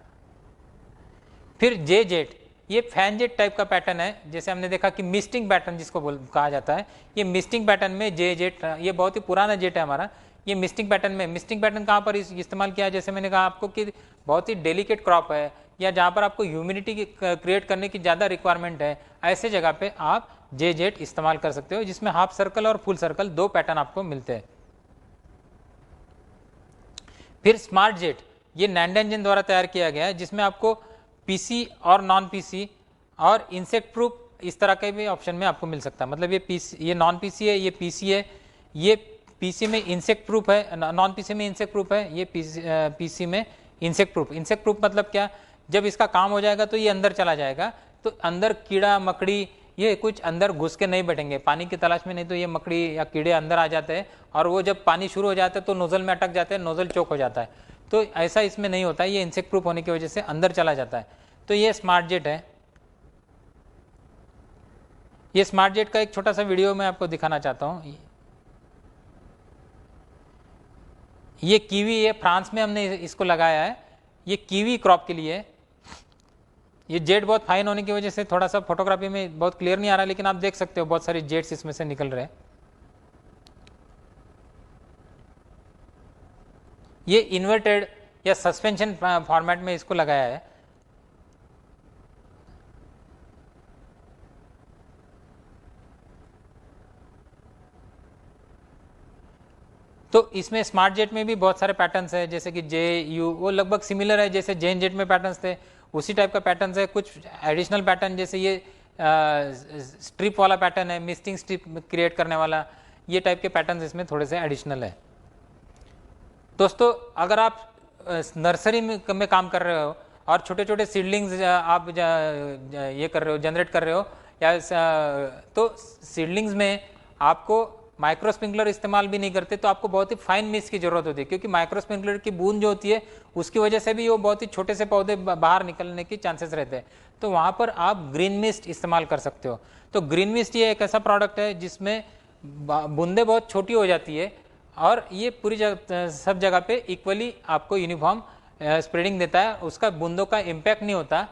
फिर जे जेट, ये फैन जेट टाइप का पैटर्न है। जैसे हमने देखा कि मिस्टिंग पैटर्न जिसको कहा जाता है, ये मिस्टिंग पैटर्न में जे जेट, ये बहुत ही पुराना जेट है हमारा। ये मिस्टिंग पैटर्न में, मिस्टिंग पैटर्न कहाँ पर इस्तेमाल किया है, जैसे मैंने कहा आपको कि बहुत ही डेलिकेट क्रॉप है या जहाँ पर आपको ह्यूमिडिटी क्रिएट करने की ज़्यादा रिक्वायरमेंट है, ऐसे जगह पे आप जे जेट इस्तेमाल कर सकते हो, जिसमें हाफ सर्कल और फुल सर्कल 2 पैटर्न आपको मिलते हैं। फिर स्मार्ट जेट, ये नैंडेंजन द्वारा तैयार किया गया है, जिसमें आपको पीसी और नॉन पीसी और इंसेक्ट प्रूफ इस तरह के भी ऑप्शन में आपको मिल सकता है। मतलब ये नॉन पीसी है, ये पीसी है, ये पीसी में इंसेक्ट प्रूफ है, नॉन पीसी में इंसेक्ट प्रूफ है, ये पीसी में इंसेक्ट प्रूफ। इंसेक्ट प्रूफ मतलब क्या, जब इसका काम हो जाएगा तो ये अंदर चला जाएगा, तो अंदर कीड़ा मकड़ी ये कुछ अंदर घुस के नहीं बैठेंगे पानी की तलाश में, नहीं तो ये मकड़ी या कीड़े अंदर आ जाते हैं और वो जब पानी शुरू हो जाता है तो नोजल में अटक जाते हैं, नोजल चोक हो जाता है। तो ऐसा इसमें नहीं होता है, ये इंसेक्ट प्रूफ होने की वजह से अंदर चला जाता है। तो ये स्मार्ट जेट है। ये स्मार्ट जेट का एक छोटा सा वीडियो मैं आपको दिखाना चाहता हूँ। ये कीवी है, फ्रांस में हमने इसको लगाया है, ये कीवी क्रॉप के लिए है। ये जेट बहुत फाइन होने की वजह से थोड़ा सा फोटोग्राफी में बहुत क्लियर नहीं आ रहा, लेकिन आप देख सकते हो बहुत सारी जेट्स इसमें से निकल रहे हैं। ये इन्वर्टेड या सस्पेंशन फॉर्मेट में इसको लगाया है। तो इसमें स्मार्ट जेट में भी बहुत सारे पैटर्न्स है, जैसे कि जे यू, वो लगभग सिमिलर है जैसे जेन जेट में पैटर्न्स थे, उसी टाइप का पैटर्न्स है। कुछ एडिशनल पैटर्न, जैसे ये स्ट्रिप वाला पैटर्न है, मिस्टिंग स्ट्रिप क्रिएट करने वाला, ये टाइप के पैटर्न्स इसमें थोड़े से एडिशनल है। दोस्तों, अगर आप नर्सरी में काम कर रहे हो और छोटे छोटे सीडलिंग्स आप ये कर रहे हो, जनरेट कर रहे हो, या तो सीडलिंग्स में आपको माइक्रो स्प्रिंकलर इस्तेमाल भी नहीं करते, तो आपको बहुत ही फाइन मिस्ट की जरूरत होती है, क्योंकि माइक्रो स्प्रिंकलर की बूंद जो होती है उसकी वजह से भी वो बहुत ही छोटे से पौधे बाहर निकलने की चांसेस रहते हैं। तो वहाँ पर आप ग्रीन मिस्ट इस्तेमाल कर सकते हो। तो ग्रीन मिस्ट ये एक ऐसा प्रोडक्ट है जिसमें बूंदें बहुत छोटी हो जाती है और ये पूरी जगह सब जगह पे इक्वली आपको यूनिफॉर्म स्प्रेडिंग देता है, उसका बूंदों का इम्पैक्ट नहीं होता,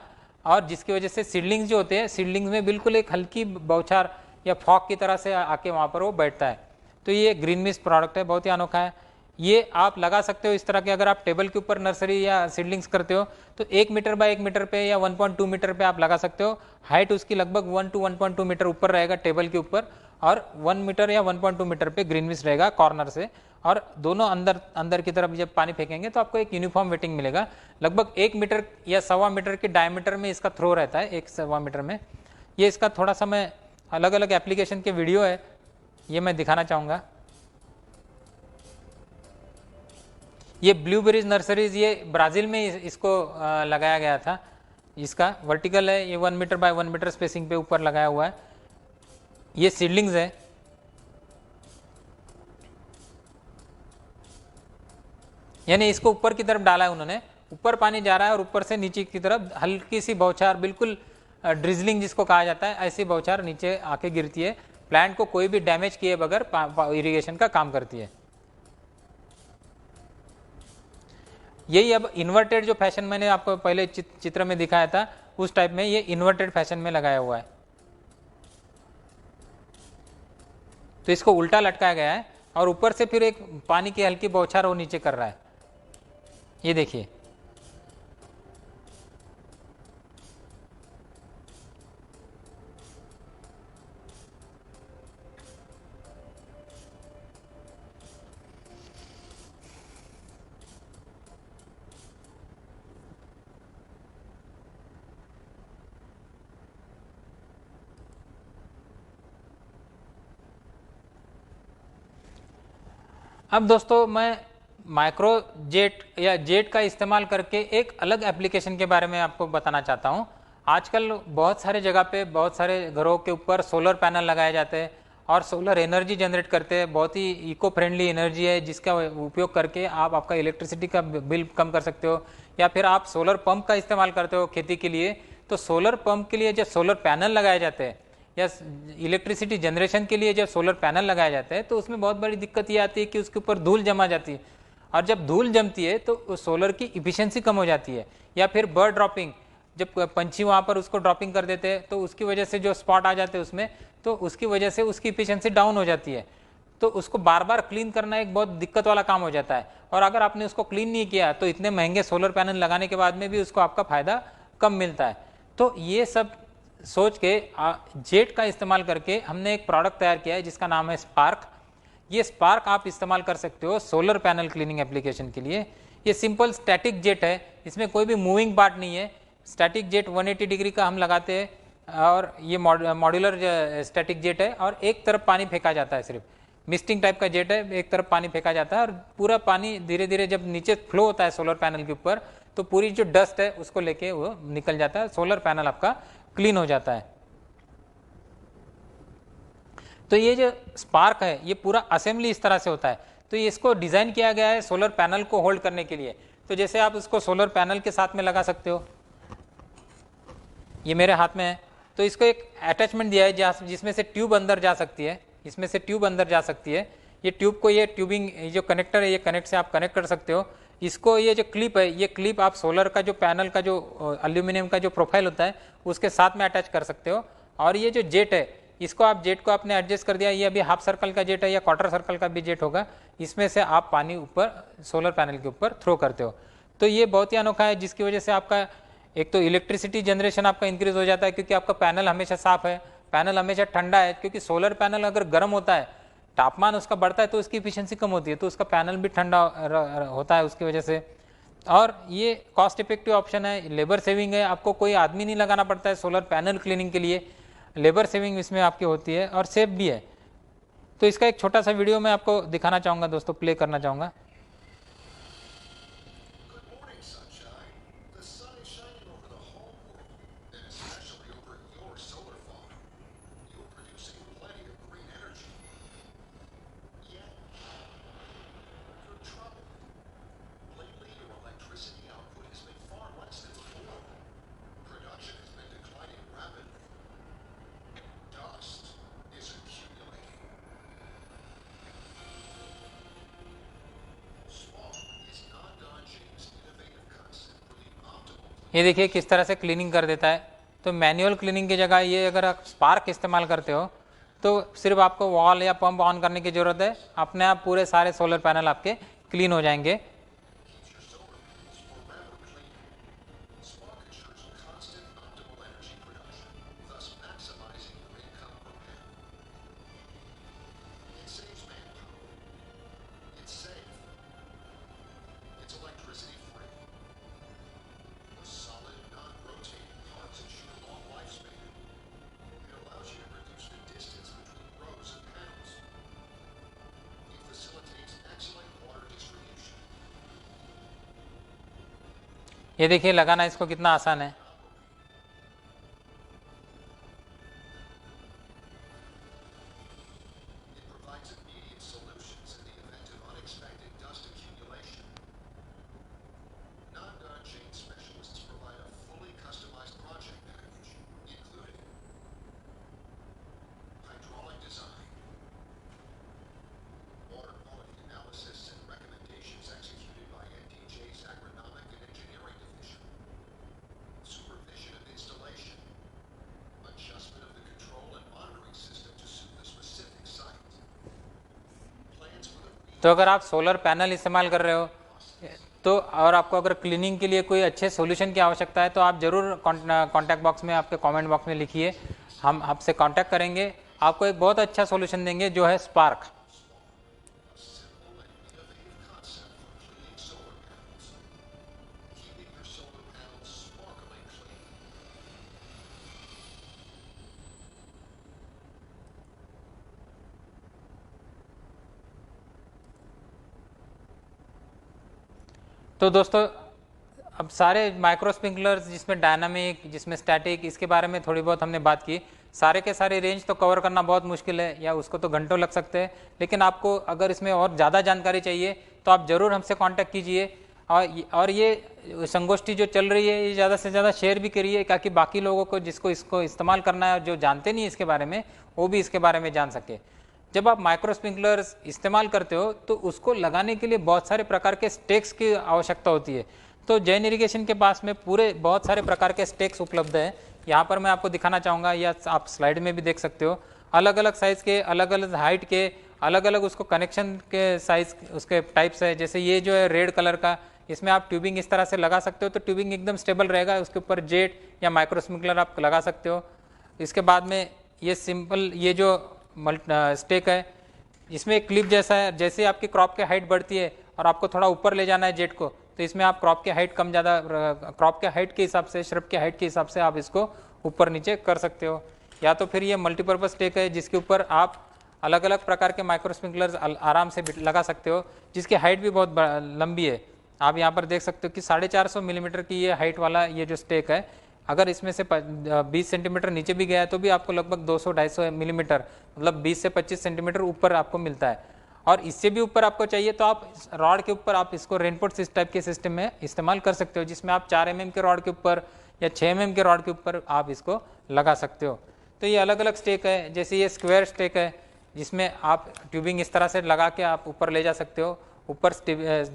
और जिसकी वजह से सीडलिंग्स जो होते हैं, सीडलिंग्स में बिल्कुल एक हल्की बौछार या फॉग की तरह से आके वहाँ पर वो बैठता है। तो ये ग्रीन मिस्ट प्रोडक्ट है, बहुत ही अनोखा है। ये आप लगा सकते हो इस तरह के, अगर आप टेबल के ऊपर नर्सरी या सीडलिंग्स करते हो तो 1 मीटर बाय 1 मीटर पे या 1.2 मीटर पे आप लगा सकते हो। हाइट उसकी लगभग 1 to 1.2 मीटर ऊपर रहेगा टेबल के ऊपर, और 1 मीटर या 1.2 मीटर पे ग्रीन मिस्ट रहेगा कॉर्नर से, और दोनों अंदर की तरफ जब पानी फेंकेंगे तो आपको एक यूनिफॉर्म वेटिंग मिलेगा। लगभग 1 मीटर या 1.25 मीटर के डायमीटर में इसका थ्रो रहता है, 1.25 मीटर में। ये इसका थोड़ा सा मैं अलग अलग एप्लीकेशन के वीडियो है, ये मैं दिखाना चाहूँगा। ये ब्लूबेरीज नर्सरीज, ये ब्राज़ील में इसको लगाया गया था। इसका वर्टिकल है, ये 1 मीटर बाय 1 मीटर स्पेसिंग पे ऊपर लगाया हुआ है। ये सीडलिंग्स है। यानी इसको ऊपर की तरफ डाला है उन्होंने, ऊपर पानी जा रहा है और ऊपर से नीचे की तरफ हल्की सी बौछार, बिल्कुल ड्रिजलिंग जिसको कहा जाता है, ऐसी बौछार नीचे आके गिरती है, प्लांट को कोई भी डैमेज किए बगैर इरिगेशन का काम करती है। यही अब इन्वर्टेड जो फैशन मैंने आपको पहले चित्र में दिखाया था, उस टाइप में ये इन्वर्टेड फैशन में लगाया हुआ है। तो इसको उल्टा लटकाया गया है और ऊपर से फिर एक पानी की हल्की बौछार वो नीचे कर रहा है, ये देखिए। अब दोस्तों मैं माइक्रो जेट या जेट का इस्तेमाल करके एक अलग एप्लीकेशन के बारे में आपको बताना चाहता हूँ। आजकल बहुत सारे जगह पे, बहुत सारे घरों के ऊपर सोलर पैनल लगाए जाते हैं और सोलर एनर्जी जनरेट करते हैं। बहुत ही इको फ्रेंडली एनर्जी है, जिसका उपयोग करके आप आपका इलेक्ट्रिसिटी का बिल कम कर सकते हो। या फिर आप सोलर पंप का इस्तेमाल करते हो खेती के लिए, तो सोलर पंप के लिए जब सोलर पैनल लगाए जाते हैं या इलेक्ट्रिसिटी जनरेशन के लिए जब सोलर पैनल लगाए जाते हैं, तो उसमें बहुत बड़ी दिक्कत ये आती है कि उसके ऊपर धूल जमा जाती है, और जब धूल जमती है तो सोलर की इफिशियंसी कम हो जाती है। या फिर बर्ड ड्रॉपिंग, जब पंछी वहाँ पर उसको ड्रॉपिंग कर देते हैं तो उसकी वजह से जो स्पॉट आ जाते हैं उसमें, तो उसकी वजह से उसकी इफिशियंसी डाउन हो जाती है। तो उसको बार बार क्लीन करना एक बहुत दिक्कत वाला काम हो जाता है, और अगर आपने उसको क्लीन नहीं किया तो इतने महंगे सोलर पैनल लगाने के बाद में भी उसको आपका फ़ायदा कम मिलता है। तो ये सब सोच के जेट का इस्तेमाल करके हमने एक प्रोडक्ट तैयार किया है जिसका नाम है स्पार्क। ये स्पार्क आप इस्तेमाल कर सकते हो सोलर पैनल क्लीनिंग एप्लीकेशन के लिए। ये सिंपल स्टैटिक जेट है, इसमें कोई भी मूविंग पार्ट नहीं है। स्टैटिक जेट 180 डिग्री का हम लगाते हैं, और ये मॉड्यूलर स्टैटिक जेट है, और एक तरफ पानी फेंका जाता है, सिर्फ मिस्टिंग टाइप का जेट है, एक तरफ पानी फेंका जाता है और पूरा पानी धीरे धीरे जब नीचे फ्लो होता है सोलर पैनल के ऊपर, तो पूरी जो डस्ट है उसको लेके वो निकल जाता है, सोलर पैनल आपका क्लीन हो जाता है। तो ये जो स्पार्क है ये पूरा असेंबली इस तरह से होता है। तो ये इसको डिज़ाइन किया गया है सोलर पैनल को होल्ड करने के लिए। तो जैसे आप इसको सोलर पैनल के साथ में लगा सकते हो, ये मेरे हाथ में है, तो इसको एक अटैचमेंट दिया है जिसमें से ट्यूब अंदर जा सकती है, इसमें से ट्यूब अंदर जा सकती है। ये ट्यूब को, ये ट्यूबिंग, ये जो कनेक्टर है, ये कनेक्ट से आप कनेक्ट कर सकते हो इसको। ये जो क्लिप है, ये क्लिप आप सोलर का जो पैनल का जो एल्यूमिनियम का जो प्रोफाइल होता है उसके साथ में अटैच कर सकते हो। और ये जो जेट है, इसको आप जेट को आपने एडजस्ट कर दिया, ये अभी हाफ सर्कल का जेट है या क्वार्टर सर्कल का भी जेट होगा, इसमें से आप पानी ऊपर सोलर पैनल के ऊपर थ्रो करते हो। तो ये बहुत ही अनोखा है, जिसकी वजह से आपका एक तो इलेक्ट्रिसिटी जनरेशन आपका इंक्रीज हो जाता है, क्योंकि आपका पैनल हमेशा साफ है, पैनल हमेशा ठंडा है। क्योंकि सोलर पैनल अगर गर्म होता है, तापमान उसका बढ़ता है, तो उसकी इफिशियंसी कम होती है, तो उसका पैनल भी ठंडा होता है उसकी वजह से। और ये कॉस्ट इफेक्टिव ऑप्शन है, लेबर सेविंग है, आपको कोई आदमी नहीं लगाना पड़ता है सोलर पैनल क्लीनिंग के लिए, लेबर सेविंग इसमें आपकी होती है और सेफ भी है। तो इसका एक छोटा सा वीडियो मैं आपको दिखाना चाहूँगा दोस्तों, प्ले करना चाहूँगा। ये देखिए किस तरह से क्लीनिंग कर देता है। तो मैनुअल क्लीनिंग की जगह ये अगर आप स्पार्क इस्तेमाल करते हो तो सिर्फ आपको वॉल या पंप ऑन करने की ज़रूरत है, अपने आप पूरे सारे सोलर पैनल आपके क्लीन हो जाएंगे। ये देखिए लगाना इसको कितना आसान है। तो अगर आप सोलर पैनल इस्तेमाल कर रहे हो तो और आपको अगर क्लीनिंग के लिए कोई अच्छे सॉल्यूशन की आवश्यकता है तो आप ज़रूर कॉन्टैक्ट बॉक्स में, आपके कमेंट बॉक्स में लिखिए, हम आपसे कांटेक्ट करेंगे, आपको एक बहुत अच्छा सॉल्यूशन देंगे जो है स्पार्क। तो दोस्तों अब सारे माइक्रो स्प्रिंकलर्स जिसमें डायनामिक, जिसमें स्टैटिक, इसके बारे में थोड़ी बहुत हमने बात की। सारे के सारे रेंज तो कवर करना बहुत मुश्किल है या उसको तो घंटों लग सकते हैं, लेकिन आपको अगर इसमें और ज़्यादा जानकारी चाहिए तो आप ज़रूर हमसे कांटेक्ट कीजिए। और ये संगोष्ठी जो चल रही है ये ज़्यादा से ज़्यादा शेयर भी करिए ताकि बाकी लोगों को जिसको इसको इस्तेमाल करना है और जो जानते नहीं इसके बारे में वो भी इसके बारे में जान सके। जब आप माइक्रो स्प्रिंकलर्स इस्तेमाल करते हो तो उसको लगाने के लिए बहुत सारे प्रकार के स्टेक्स की आवश्यकता होती है। तो जैन इरिगेशन के पास में पूरे बहुत सारे प्रकार के स्टेक्स उपलब्ध है। यहाँ पर मैं आपको दिखाना चाहूँगा या आप स्लाइड में भी देख सकते हो, अलग अलग साइज़ के, अलग अलग हाइट के, अलग अलग उसको कनेक्शन के साइज़ उसके टाइप्स है। जैसे ये जो है रेड कलर का, इसमें आप ट्यूबिंग इस तरह से लगा सकते हो तो ट्यूबिंग एकदम स्टेबल रहेगा, उसके ऊपर जेट या माइक्रो स्प्रिंकलर आप लगा सकते हो। इसके बाद में ये सिंपल ये जो स्टेक है इसमें एक क्लिप जैसा है, जैसे आपकी क्रॉप की हाइट बढ़ती है और आपको थोड़ा ऊपर ले जाना है जेट को, तो इसमें आप क्रॉप की हाइट कम ज़्यादा, क्रॉप के हाइट के हिसाब से, श्रब के हाइट के हिसाब से आप इसको ऊपर नीचे कर सकते हो। या तो फिर ये मल्टीपर्पज़ स्टेक है जिसके ऊपर आप अलग अलग प्रकार के माइक्रो स्प्रिंकलर्स आराम से लगा सकते हो, जिसकी हाइट भी बहुत लंबी है। आप यहाँ पर देख सकते हो कि 450 मिलीमीटर की ये हाइट वाला ये जो स्टेक है, अगर इसमें से 20 सेंटीमीटर नीचे भी गया है तो भी आपको लगभग 200-250 मिलीमीटर, मतलब 20 से 25 सेंटीमीटर ऊपर आपको मिलता है। और इससे भी ऊपर आपको चाहिए तो आप रॉड के ऊपर आप इसको रेनपोर्ट टाइप के सिस्टम में इस्तेमाल कर सकते हो, जिसमें आप 4 mm के रॉड के ऊपर या 6 mm के रॉड के ऊपर आप इसको लगा सकते हो। तो ये अलग अलग स्टेक है। जैसे ये स्क्वायर स्टेक है जिसमें आप ट्यूबिंग इस तरह से लगा के आप ऊपर ले जा सकते हो, ऊपर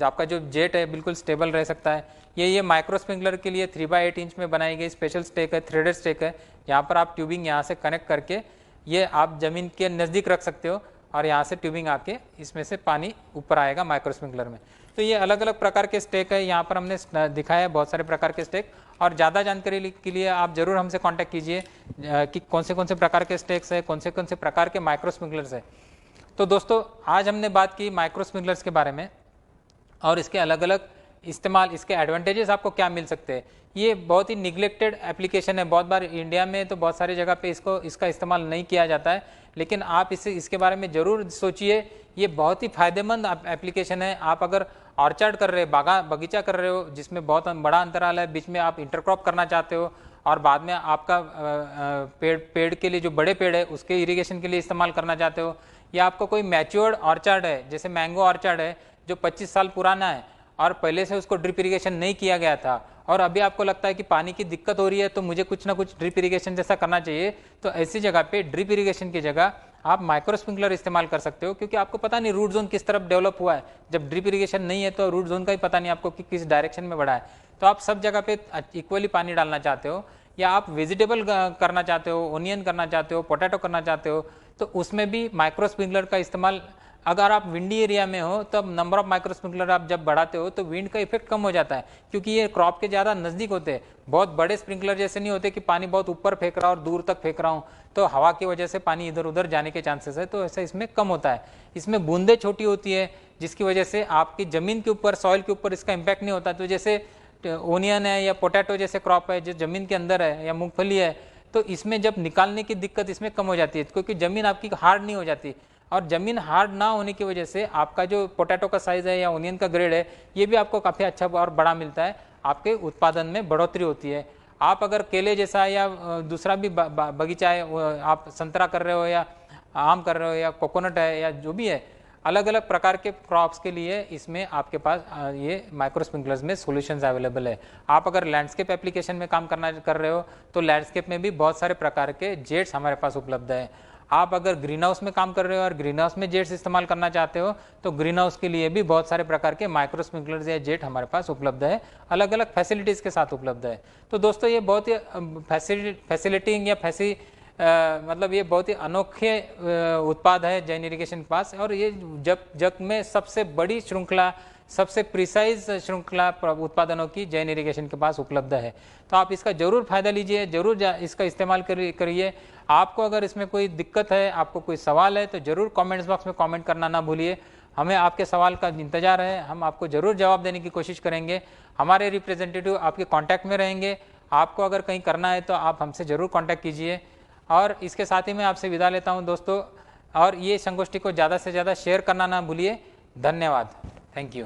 आपका जो जेट है बिल्कुल स्टेबल रह सकता है। ये माइक्रो स्प्रिंकलर के लिए 3x8 इंच में बनाई गई स्पेशल स्टेक है, थ्रेडेड स्टेक है। यहाँ पर आप ट्यूबिंग यहाँ से कनेक्ट करके ये आप ज़मीन के नज़दीक रख सकते हो और यहाँ से ट्यूबिंग आके इसमें से पानी ऊपर आएगा माइक्रो स्प्रिंकलर में। तो ये अलग अलग प्रकार के स्टेक है, यहाँ पर हमने दिखाया है बहुत सारे प्रकार के स्टेक। और ज़्यादा जानकारी के लिए आप ज़रूर हमसे कांटेक्ट कीजिए कि कौन से प्रकार के स्टेक्स है, कौन से प्रकार के माइक्रो स्प्रिंकलर्स है। तो दोस्तों आज हमने बात की माइक्रो स्प्रिंकलर्स के बारे में और इसके अलग अलग इस्तेमाल, इसके एडवांटेजेस आपको क्या मिल सकते हैं। ये बहुत ही निगलेक्टेड एप्लीकेशन है, बहुत बार इंडिया में तो बहुत सारी जगह पे इसका इस्तेमाल नहीं किया जाता है, लेकिन आप इसके बारे में ज़रूर सोचिए। ये बहुत ही फ़ायदेमंद एप्लीकेशन है। आप अगर ऑर्चर्ड कर रहे हो, बगीचा कर रहे हो जिसमें बहुत बड़ा अंतराल है, बीच में आप इंटरक्रॉप करना चाहते हो और बाद में आपका पेड़ के लिए जो बड़े पेड़ है उसके इरिगेशन के लिए इस्तेमाल करना चाहते हो, या आपको कोई मैच्योर्ड ऑर्चर्ड है जैसे मैंगो ऑर्चर्ड है जो 25 साल पुराना है और पहले से उसको ड्रिप इरिगेशन नहीं किया गया था और अभी आपको लगता है कि पानी की दिक्कत हो रही है तो मुझे कुछ ना कुछ ड्रिप इरिगेशन जैसा करना चाहिए, तो ऐसी जगह पे ड्रिप इरिगेशन की जगह आप माइक्रो स्प्रिंकलर इस्तेमाल कर सकते हो, क्योंकि आपको पता नहीं रूट जोन किस तरफ डेवलप हुआ है। जब ड्रिप इरिगेशन नहीं है तो रूट जोन का ही पता नहीं आपको कि किस डायरेक्शन में बढ़ा है। तो आप सब जगह पे इक्वली पानी डालना चाहते हो, या आप वेजिटेबल करना चाहते हो, ओनियन करना चाहते हो, पोटैटो करना चाहते हो, तो उसमें भी माइक्रो स्प्रिंकलर का इस्तेमाल, अगर आप विंडी एरिया में हो तब नंबर ऑफ माइक्रो स्प्रिंकलर आप जब बढ़ाते हो तो विंड का इफेक्ट कम हो जाता है, क्योंकि ये क्रॉप के ज़्यादा नज़दीक होते हैं। बहुत बड़े स्प्रिंकलर जैसे नहीं होते कि पानी बहुत ऊपर फेंक रहा और दूर तक फेंक रहा हूँ, तो हवा की वजह से पानी इधर उधर जाने के चांसेस है, तो ऐसा इसमें कम होता है। इसमें बूंदें छोटी होती है, जिसकी वजह से आपकी ज़मीन के ऊपर, सॉइल के ऊपर इसका इम्पैक्ट नहीं होता। तो जैसे ओनियन है या पोटैटो जैसे क्रॉप है जो ज़मीन के अंदर है, या मूंगफली है, तो इसमें जब निकालने की दिक्कत इसमें कम हो जाती है, क्योंकि ज़मीन आपकी हार्ड नहीं हो जाती। और ज़मीन हार्ड ना होने की वजह से आपका जो पोटैटो का साइज़ है या ओनियन का ग्रेड है, ये भी आपको काफ़ी अच्छा और बड़ा मिलता है, आपके उत्पादन में बढ़ोतरी होती है। आप अगर केले जैसा या दूसरा भी बगीचा है, आप संतरा कर रहे हो या आम कर रहे हो या कोकोनट है या जो भी है, अलग अलग प्रकार के क्रॉप्स के लिए इसमें आपके पास ये माइक्रो स्प्रिंकलर्स में सॉल्यूशंस अवेलेबल है। आप अगर लैंडस्केप एप्लीकेशन में काम कर रहे हो तो लैंडस्केप में भी बहुत सारे प्रकार के जेट्स हमारे पास उपलब्ध है। आप अगर ग्रीन हाउस में काम कर रहे हो और ग्रीन हाउस में जेट्स इस्तेमाल करना चाहते हो तो ग्रीन हाउस के लिए भी बहुत सारे प्रकार के माइक्रो स्प्रिंकलर्स या जेट हमारे पास उपलब्ध है, अलग अलग फैसिलिटीज़ के साथ उपलब्ध है। तो दोस्तों ये बहुत ही फैसिलिटिंग या मतलब ये बहुत ही अनोखे उत्पाद है जैन इरिगेशन के पास, और ये जग में सबसे बड़ी श्रृंखला, सबसे प्रिसाइज श्रृंखला उत्पादनों की जैन इरिगेशन के पास उपलब्ध है। तो आप इसका जरूर फायदा लीजिए, जरूर इसका इस्तेमाल करिए। आपको अगर इसमें कोई दिक्कत है, आपको कोई सवाल है तो जरूर कमेंट्स बॉक्स में कमेंट करना ना भूलिए। हमें आपके सवाल का इंतजार है, हम आपको जरूर जवाब देने की कोशिश करेंगे। हमारे रिप्रेजेंटेटिव आपके कांटेक्ट में रहेंगे। आपको अगर कहीं करना है तो आप हमसे ज़रूर कांटेक्ट कीजिए। और इसके साथ ही मैं आपसे विदा लेता हूं दोस्तों, और ये संगोष्ठी को ज़्यादा से ज़्यादा शेयर करना ना भूलिए। धन्यवाद। Thank you.